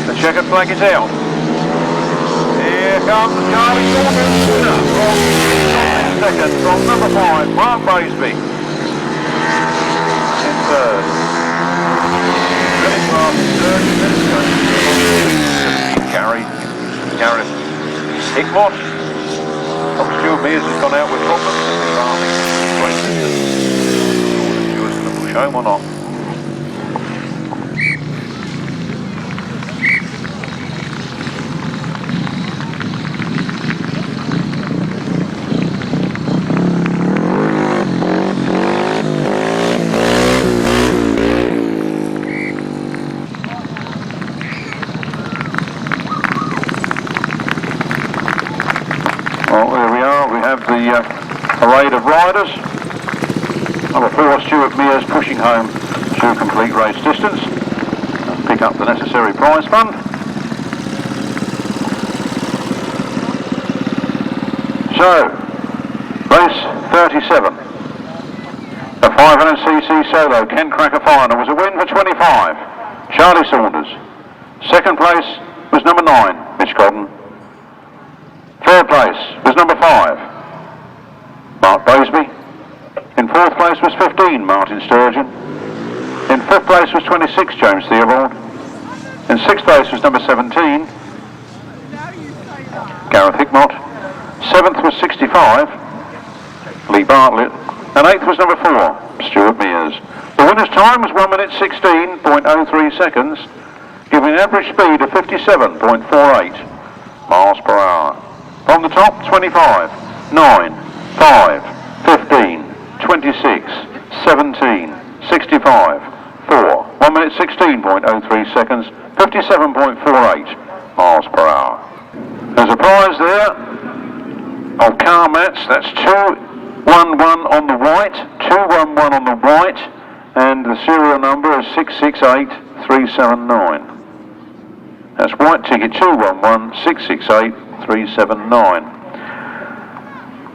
The checkered flag is out. Here comes Charley Saunders, winner from second from number 5, Mark Baseby. In third. Then it's Martyn Sturgeon, then it's Gareth Hickmott. Stuart Mears has gone out with problems. Stuart's going to push home or not? Well, there we are. We have the parade of riders. Number 4, Stuart Mears, pushing home to complete race distance and pick up the necessary prize fund. So, race 37. The 500cc solo Ken Kracker final was a win for 25. Charley Saunders. Second place was number 9, Mitch Godden. Third place was number 5, Mark Baseby. In fourth place was 15, Martyn Sturgeon. In fifth place was 26, James Theobald. In sixth place was number 17, Gareth Hickmott. Seventh was 65, Bartlett. And eighth was number 4, Stuart Mears. The winner's time was 1 minute 16.03 seconds, giving an average speed of 57.48 miles per hour. From the top, 25, 9, 5, 15, 26, 17, 65, 4, 1 minute 16.03 seconds, 57.48 miles per hour. There's a prize there of car mats. That's 211 on the white, 211 on the white, and the serial number is 668379. That's white ticket 211 668379.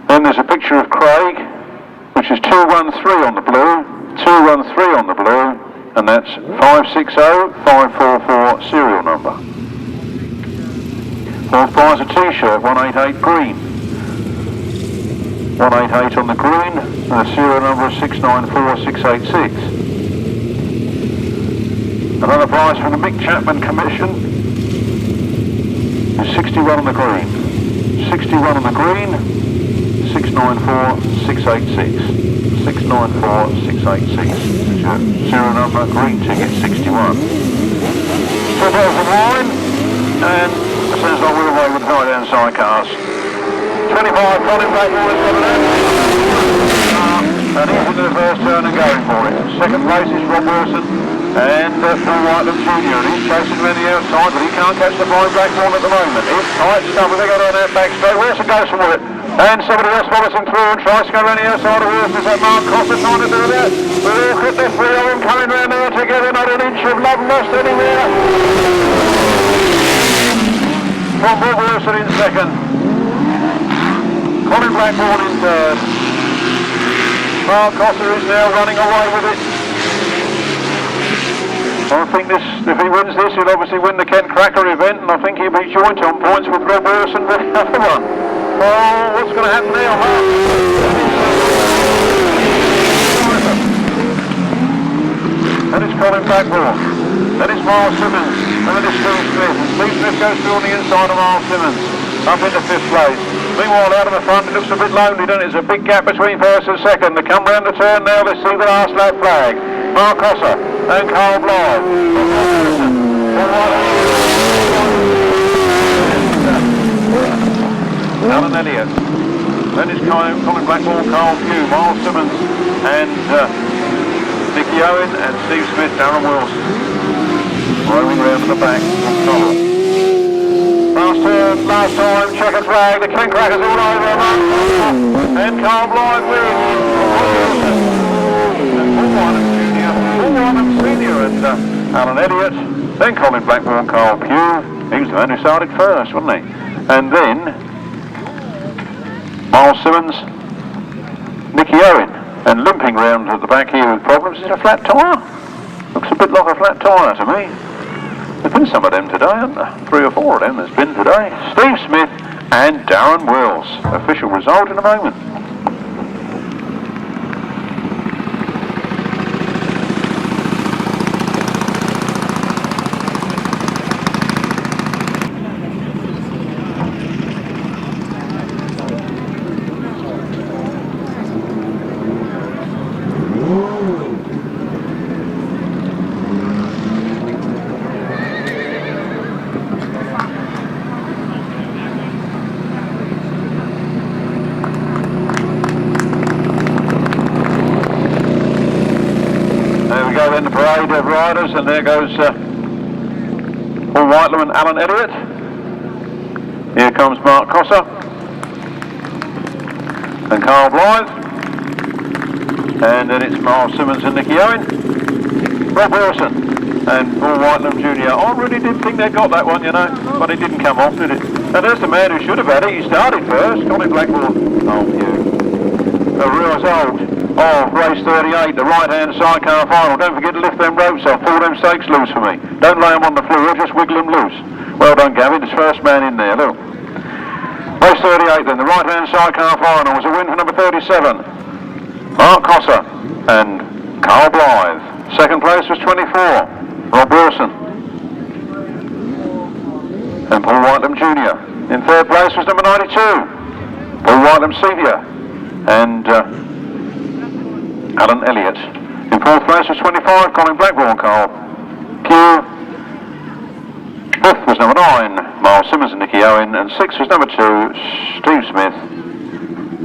Then there's a picture of Craig, which is 213 on the blue, 213 on the blue, and that's 560544 serial number. Fourth prize a t-shirt, 188 green. 188 on the green, and the serial number is 694686. Another prize from the Mick Chapman Commission is 61 on the green. 61 on the green, 694686. 694686. Serial number, green ticket 61. 2009, and as soon as I wheel away with the LH Sidecars. 25 Colin Blackbourn is coming out. And he's into the first turn and going for it. Second place is Rob Wilson and Paul Whitelam Jr. And he's chasing around the outside, but he can't catch the flying Blackbourn at the moment. It's tight stuff as they go down that back straight. Wilson goes for it. And somebody else follows him through and tries to go around the outside of Wilson. Is that Mark Cossar trying to do that? But look at the three of them coming round there together. Not an inch of love lost anywhere. From Rob Wilson in second. Colin Blackbourn in third. Mark Cossar is now running away with it. I think this, if he wins this, he'll obviously win the Ken Kracker event, and I think he'll be joint on points with Rob Wilson for the other one. Oh, what's going to happen now, Mark? Then it's Colin Blackbourn. Then it's Myles Simmons. And then it's Steve Smith. Steve Smith goes through on the inside of Myles Simmons. Up into 5th place. Meanwhile, out of the front, it looks a bit lonely, doesn't it? There's a big gap between first and second. They come round the turn now. Let's see the last lap flag. Mark Cossar and Carl Blyth. Alan Elliott. Then it's Colin Blackbourn, Carl Pugh, Myles Simmons, and Nicky Owen, and Steve Smith, Darren Wilson. Roaming round to the back. Last turn, last time, checkered flag, the King Crackers all over him. And Carl Blyth wins. And Paul Marley Senior and Alan Elliott. Then Colin Blackbourn, Carl Pugh. He was the man who started first, wasn't he? And then Myles Simmons, Nicky Owen. And limping round at the back here with problems, is it a flat tyre? Looks a bit like a flat tyre to me. There's been some of them today, haven't there? 3 or 4 of them there's been today. Steve Smith and Darren Wills. Official result in a moment. In the parade of riders, and there goes Paul Whitelam and Alan Elliott. Here comes Mark Cossar and Carl Blyth, and then it's Myles Simmons and Nicky Owen, Rob Wilson and Paul Whitelam Jr. I really did think they got that one, you know, but it didn't come off, did it? And there's the man who should have had it. He started first, Colin Blackbourn. Oh, yeah. The result of race 38, the right-hand sidecar final. Don't forget to lift them ropes off, pull them stakes loose for me. Don't lay them on the floor, just wiggle them loose. Well done, Gavin, it's first man in there, look. Race 38 then, the right-hand sidecar final was a win for number 37. Mark Cossar and Carl Blyth. Second place was 24, Rob Wilson and Paul Whitelam Jr. In third place was number 92, Paul Whitelam Senior and Alan Elliott. In fourth place was 25, Colin Blackbourn, Carl Pugh. Fifth was number 9, Myles Simmons and Nicky Owen, and sixth was number 2, Steve Smith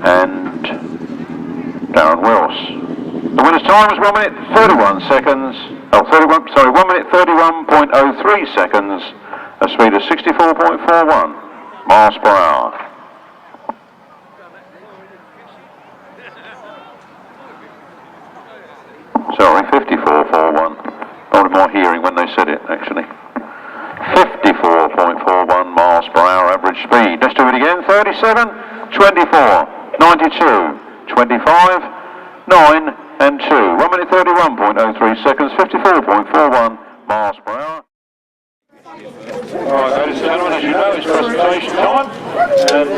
and Darren Wills. The winner's time was 1 minute 31 seconds, 1 minute 31.03 seconds, a speed of 64.41 miles per hour. Sorry, 54.41. Probably more hearing when they said it, actually. 54.41 miles per hour average speed. Let's do it again. 37, 24, 92, 25, 9 and 2. 1 minute 31.03 seconds, 54.41 miles per hour. Alright, ladies and gentlemen, as you know, it's presentation time. And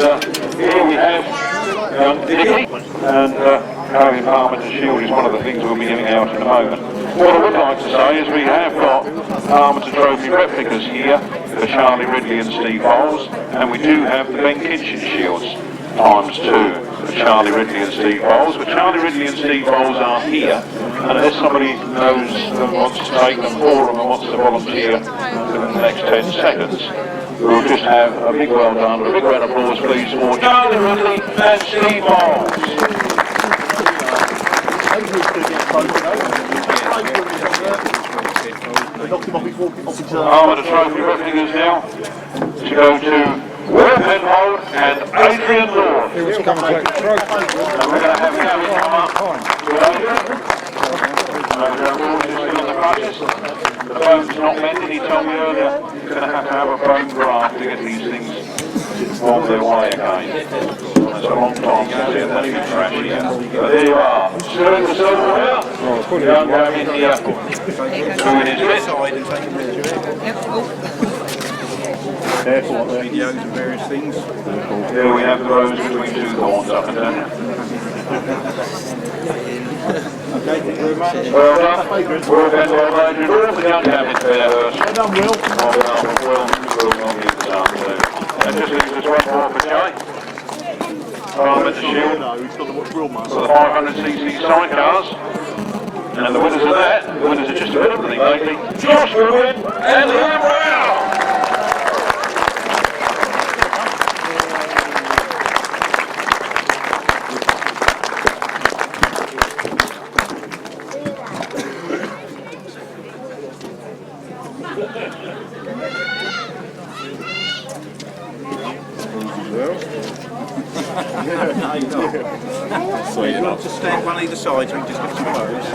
here we have young Nicky. And carrying Parliament Shield is one of the things we'll be giving out in a moment. What I would like to say is we have got Parliament Trophy replicas here for Charley Ridley and Steve Bowles, and we do have the Ben Kitchen Shields ×2 for Charley Ridley and Steve Bowles. But Charley Ridley and Steve Bowles aren't here, and unless somebody knows and wants to take them for them and wants to volunteer within the next 10 seconds, we'll just have a big well done, a big round of applause please for Charley Ridley and Steve Bowles. The trophy replicas now to go to Will Penhold and Adrian Lord. And we're going to have Gavin come up with Adrian. Adrian Lord is still in the crutches. The bone's not mended, he told me earlier. He's going to have a bone graft to get these things on their way again. That's a long time since they've had any trash here. But there you are. Stuart the silverware. Young Gavin here doing his bit. Careful up there. Videos and various things. Here we have the rose between two thorns up and down. Well done. We'll get to our major all the young cabins there first. Well done, Will. Well done, Will. Will not use this afternoon. And just leaves us one more for Jay. With the shield. He's got to watch Will, man. For the 500cc sidecars. And the winners of that, the winners are just about everything lately. Josh Wood and Liam Brown. So you want to stand one either side so we can just get some photos.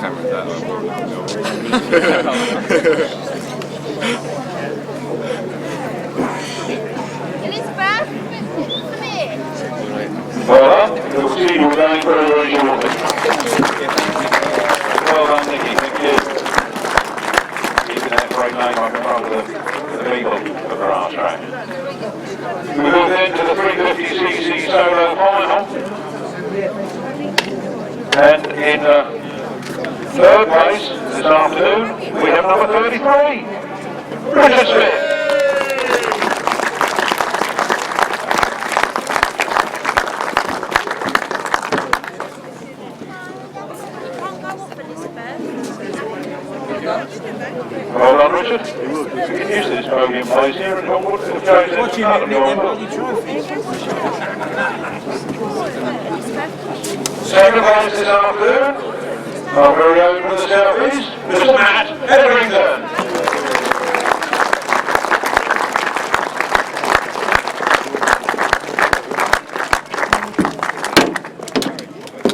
Camera that Elizabeth, come here. Well done. We'll see you going very, very shortly. Well done, Nicky. Thank you. Keeping that great name up in front of the people of the Grasstrack. We move then to the 350cc solo final. And in third place this afternoon, we have number 33, Richard Smith. Well done, Richard. You get used to this podium place here and what have chosen watching out of them your bloody trophies. second place this afternoon, our very own from the South East, Mr. Matt Etherington.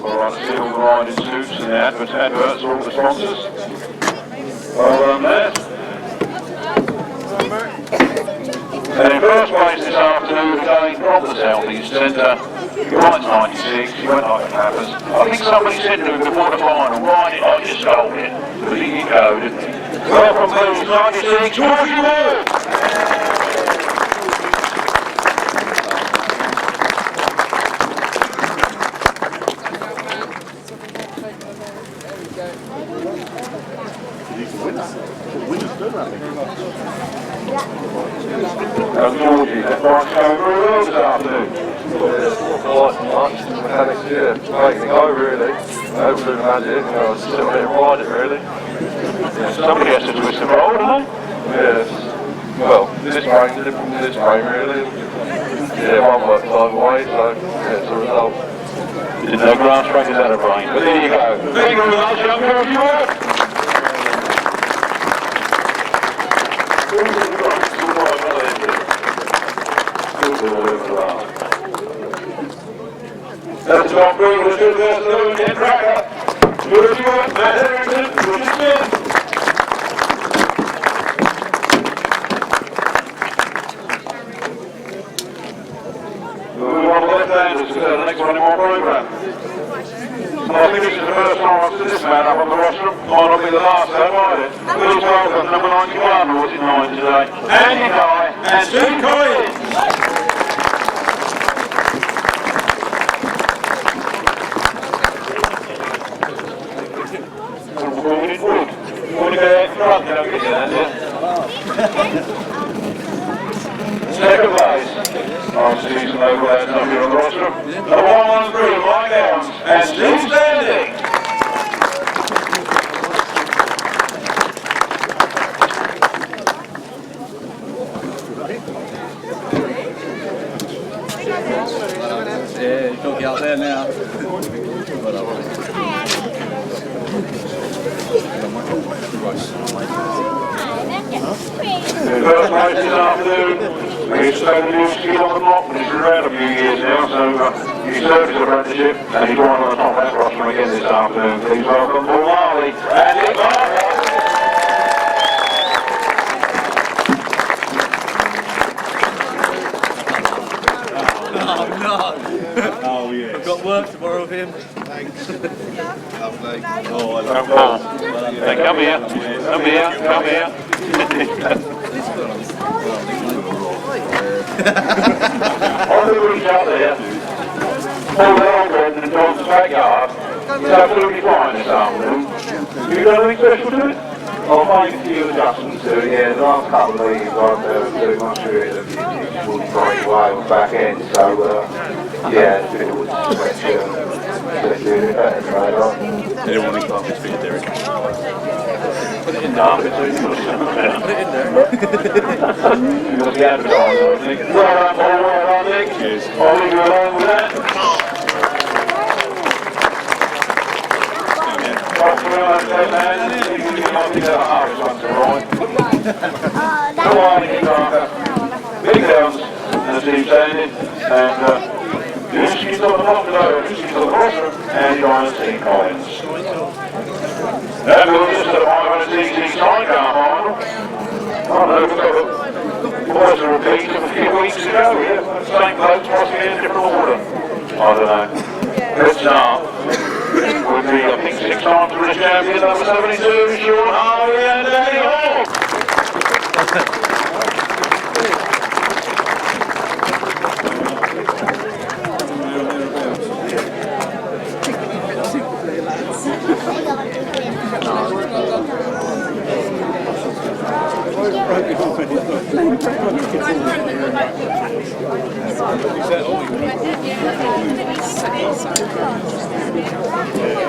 Alright, see all the riding suits and the adverts, all the sponsors. Well done there. And in first place this afternoon, again from the South East Centre, Rides 96, you won't like it happens. I think somebody said to him before the final, ride it like you stole it. But he go, didn't he? Welcome please, 96, Georgie Wood! Georgie, that bike's going very well this afternoon. Quite much, the mechanics here, making it go really. Hopefully the magic, you know, it's still a bit of riding really. Somebody has to twist and roll, don't they? Yes. Well, this brain's different from this brain really. Yeah, one works either way, so yeah, it's a result. Didn't know Grasstrack is out of brain, but there you go. There you go with us, young Georgie Wood. That's Tom Green, the good afternoon, and Kracker. Georgie Wood, Matt Etherington, Richard Smith. Move on to left-handers, because the next one in our programme. I think this is the first time I've seen this man up on the rostrum. Might not be the last though, might it? Please welcome number 91, or was it 9 today? Andy Guy and Steve Collins. Second place, on season over that number on the roster, number 113, Mike Downs, and still standing. Yeah, you can't get out there now. First place this afternoon, he's started a new skill on the block, and he's been around a few years now, so he served his apprenticeship, and he's riding on the top of that roster again this afternoon. Please welcome Paul Marley and Nicky. Oh yeah. I've got work tomorrow with him. Thanks. Lovely. Oh, I love Paul. Hey, come here. On the reach out there, Paul Marley and John's backyard. It's absolutely fine this afternoon. You got anything special to it? I'll make a few adjustments to it, yeah. The last couple of leaves I've too much to it that wouldn't break away on the back end, so yeah, it's a bit of wood stretch. Let's do it better, right on. They don't want to start this bit, Derek. Put it in there. Put it in there. You've got the advertiser, I think. Well done, Nick. Cheers. I'll leave you alone with that. Thanks very much, man. You might be there at harvest once in a while. Come on, Nicky Carter. Big downs and the team standing. And Hiscock's on the top below, Hiscock's on the bottom, and Giles and St. Collins. That moves us to the 500cc sidecar final. I don't know, we've got a voice and repeat of a few weeks ago, yeah. Same blokes, possibly in a different order. I don't know. Let's start with the, I think, 6 times British champion, number 72, Stuart Mears and Danny Hall.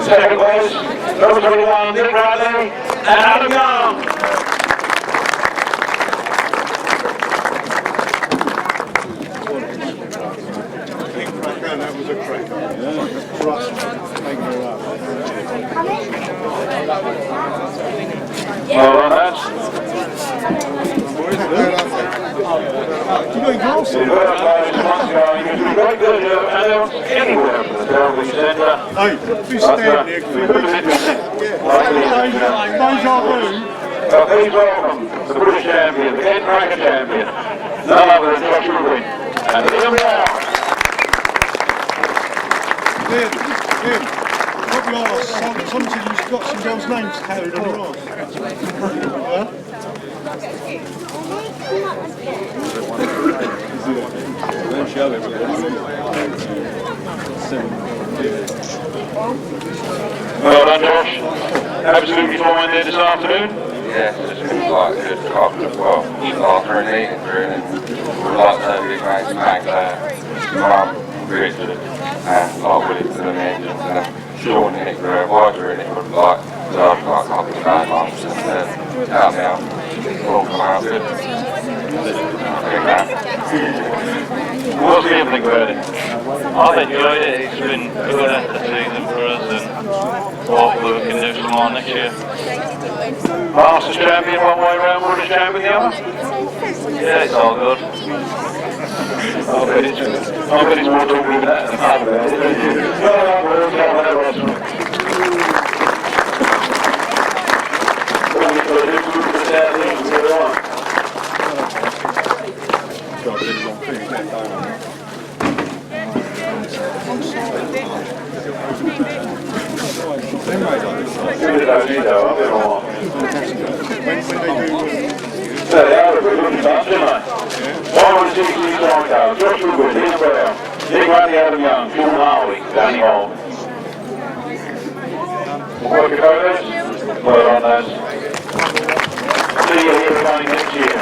Second place, number 21, Nick Bradley and Adam Young. That was a cracker. Trust me. Thank you very much. Well done, lads. You got The first place months ago, you can do great good anywhere from the Derby Centre. Hey, who's standing there? Please welcome the British champion, the Kracker champion, none other than Joshua Wood, and Liam Brown. Liam, what you are, some said you've got some girls' names carried on your arm. Huh? Don't show everybody. Well done, Josh. Absolutely fine there this afternoon. Yeah, it's been like good cock as well. After an eating through and we'd like to get mates back there. Mum agreed to it and like with it to the engines and Sean in it for a wider in it would like so I've got a couple of bad months and out now. All come out good. What's the evening about it? I've enjoyed it. It's been good entertainment for us and hopefully we can do some more next year. Masters champion one way round, British champion the other? Yeah, it's all good. I bet it's more talking about that than half about it. Joshua Wood, Ian Brown, Nick Bradley, Adam Young, Paul Marley, Danny Hall. Work it out, lads. Well done, lads. See you here again next year.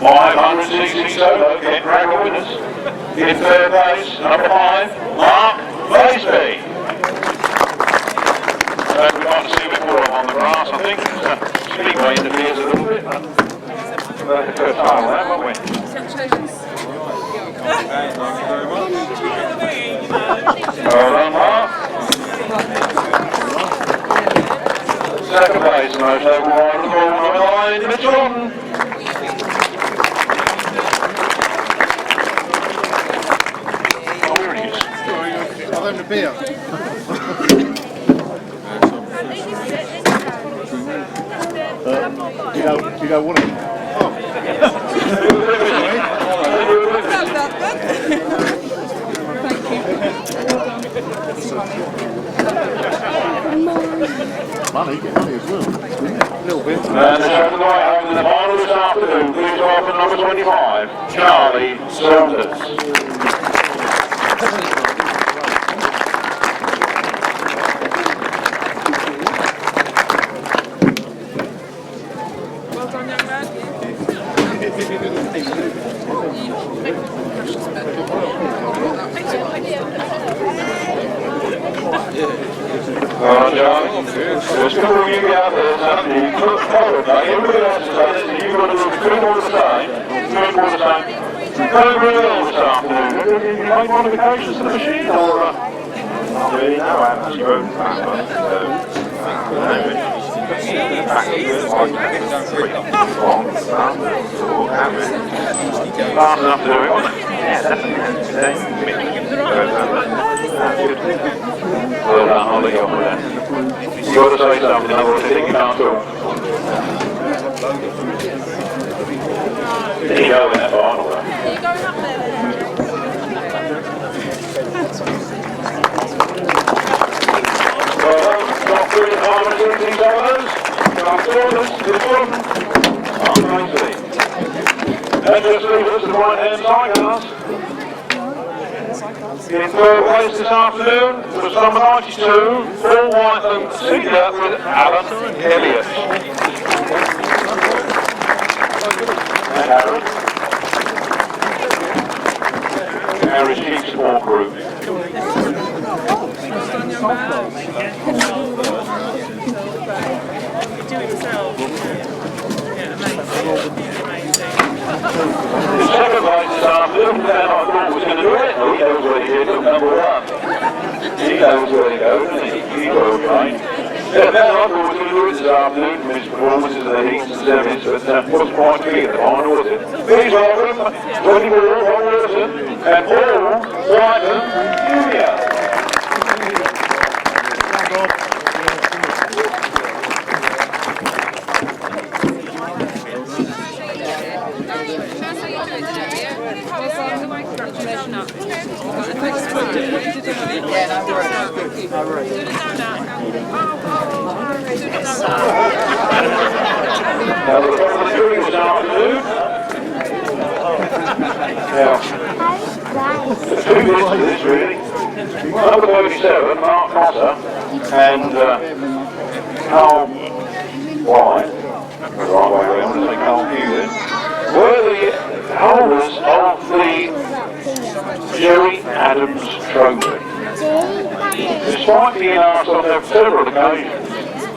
.566 solo, get Kracker winners. In third place, number 5, Mark Baseby. We'd like to see a bit more on the grass, I think. Speedway interferes a little bit, but that's the first time on that, won't we? Well done, Mark. Second place, most over wide of the ball, number 9, Mitch Godden. Oh, here he is. I'm having a beer. You don't want it? Oh. Money as well. A little bit. And the show to the right over the final this afternoon, please welcome number 25, Charley Saunders. There's two of you out there, Sunday, you took forward, everybody else is saying that you've got to do 3 more the same, 3 more the same. Very, very well this afternoon. You make modifications to the machine, or not really, no, I haven't actually broken fast on it, fast enough to do it, wasn't it? Yeah, definitely. Well done, I'll let you off with that. You've got to say something, otherwise I think you can't talk. Did you go in that final though? Are you going up there then? Well, not through the final 16 dollars. I've told us to the bottom. I'm going to see. And just leave us the right-hand Sidecars. In third place this afternoon was number 92, Paul Whitelam Senior with Alan Elliott. And Aaron. Aaron's Chief Sport Group. The second place this afternoon, I thought was going to do it. He knows where he did, number 1. He knows where he goes, doesn't he? He's well trained. Yeah, then I thought was going to do it this afternoon from his performances at the Heats and Sevens, but wasn't quite big at the final, was it? Please welcome 24, Ron Wilson, and Paul Whitelam Jr. Now, the top of the jury this afternoon. Now, there's 2 bits to this, really. Number 37, Mark Cossar, and Carl Blyth, the right way around, I say Carl Hughes, were the holders of the Jerry Adams Trophy. Despite being asked on several occasions,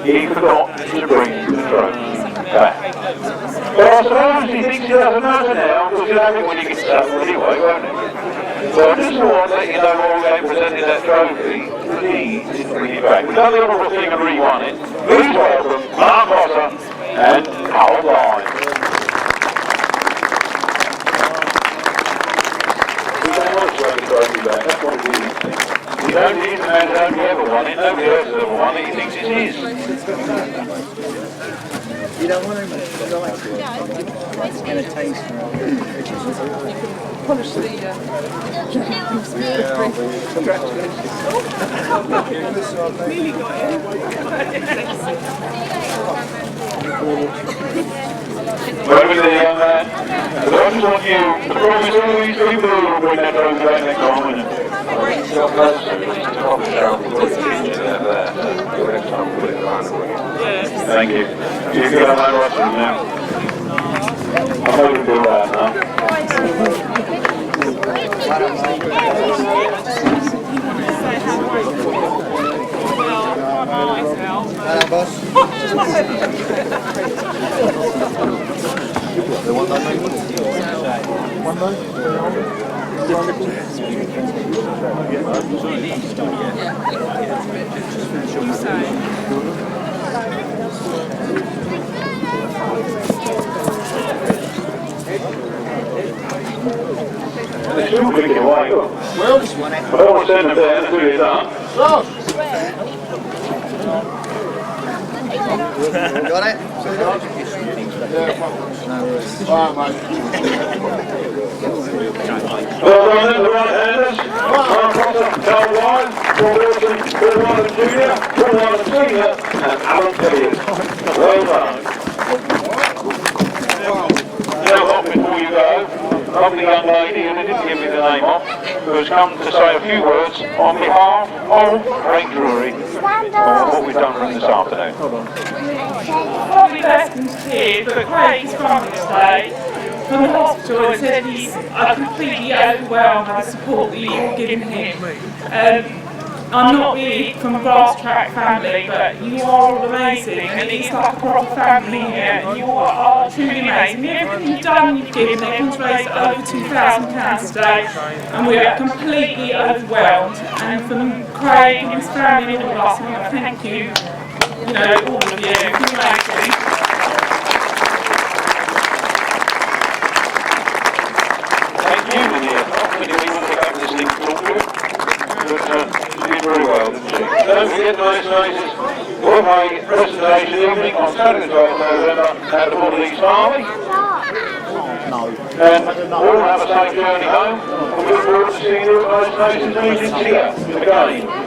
he forgot to bring the trophy back. But I suppose he thinks it doesn't matter now, because he'll have it when he gets up anyway, won't he? So I just thought I'd let you know while they presented that trophy, that he didn't bring it back. We've done the honourable thing and re-won it. Please welcome Mark Cossar and Paul Marley. We don't want to bring the trophy back, that's what it is. You don't need the man who's only ever won it, nobody else has ever won it, he thinks it's his. You don't want to get a taste for it. Polish the congratulations. Nearly got Over there, young man. I just want you to promise all these people who will bring that trophy back next time, and thank you. You can have my rosters now. I'm hoping to do that now. Hello, boss. One They're still clicking away. Well, I don't want to send them down until you're done. Got it? Well done, the right-handers. Mark Cossar, Carl Blyth, Paul Wilson, Paul Marley Jr., Paul Marley Senior, and Alan Elliott. Well done. Now, Hop, before you go, lovely young lady, who didn't give me the name of, who has come to say a few words on behalf of Great Drury on what we've done for him this afternoon. Probably lessons here, but Craig's from today from the hospital and said he's completely overwhelmed by the support that you're giving him. I'm not really from a Grasstrack family, but you are all amazing, and it's like a proper family here. You are truly amazing. Everything you've done, you've given, everyone's raised over £2,000 today, and we are completely overwhelmed. And from Craig and his family and all of us, I want to thank you, all of you. It's amazing. Thank you, Lydia. Hopefully we will pick up this thing to talk to. She did very well, didn't she? Don't forget, nice noises. We'll have a presentation evening on Saturday, 12th November at the Wood East Farm. And we'll have a safe journey home. And we look forward to seeing you at nice noises meetings here again.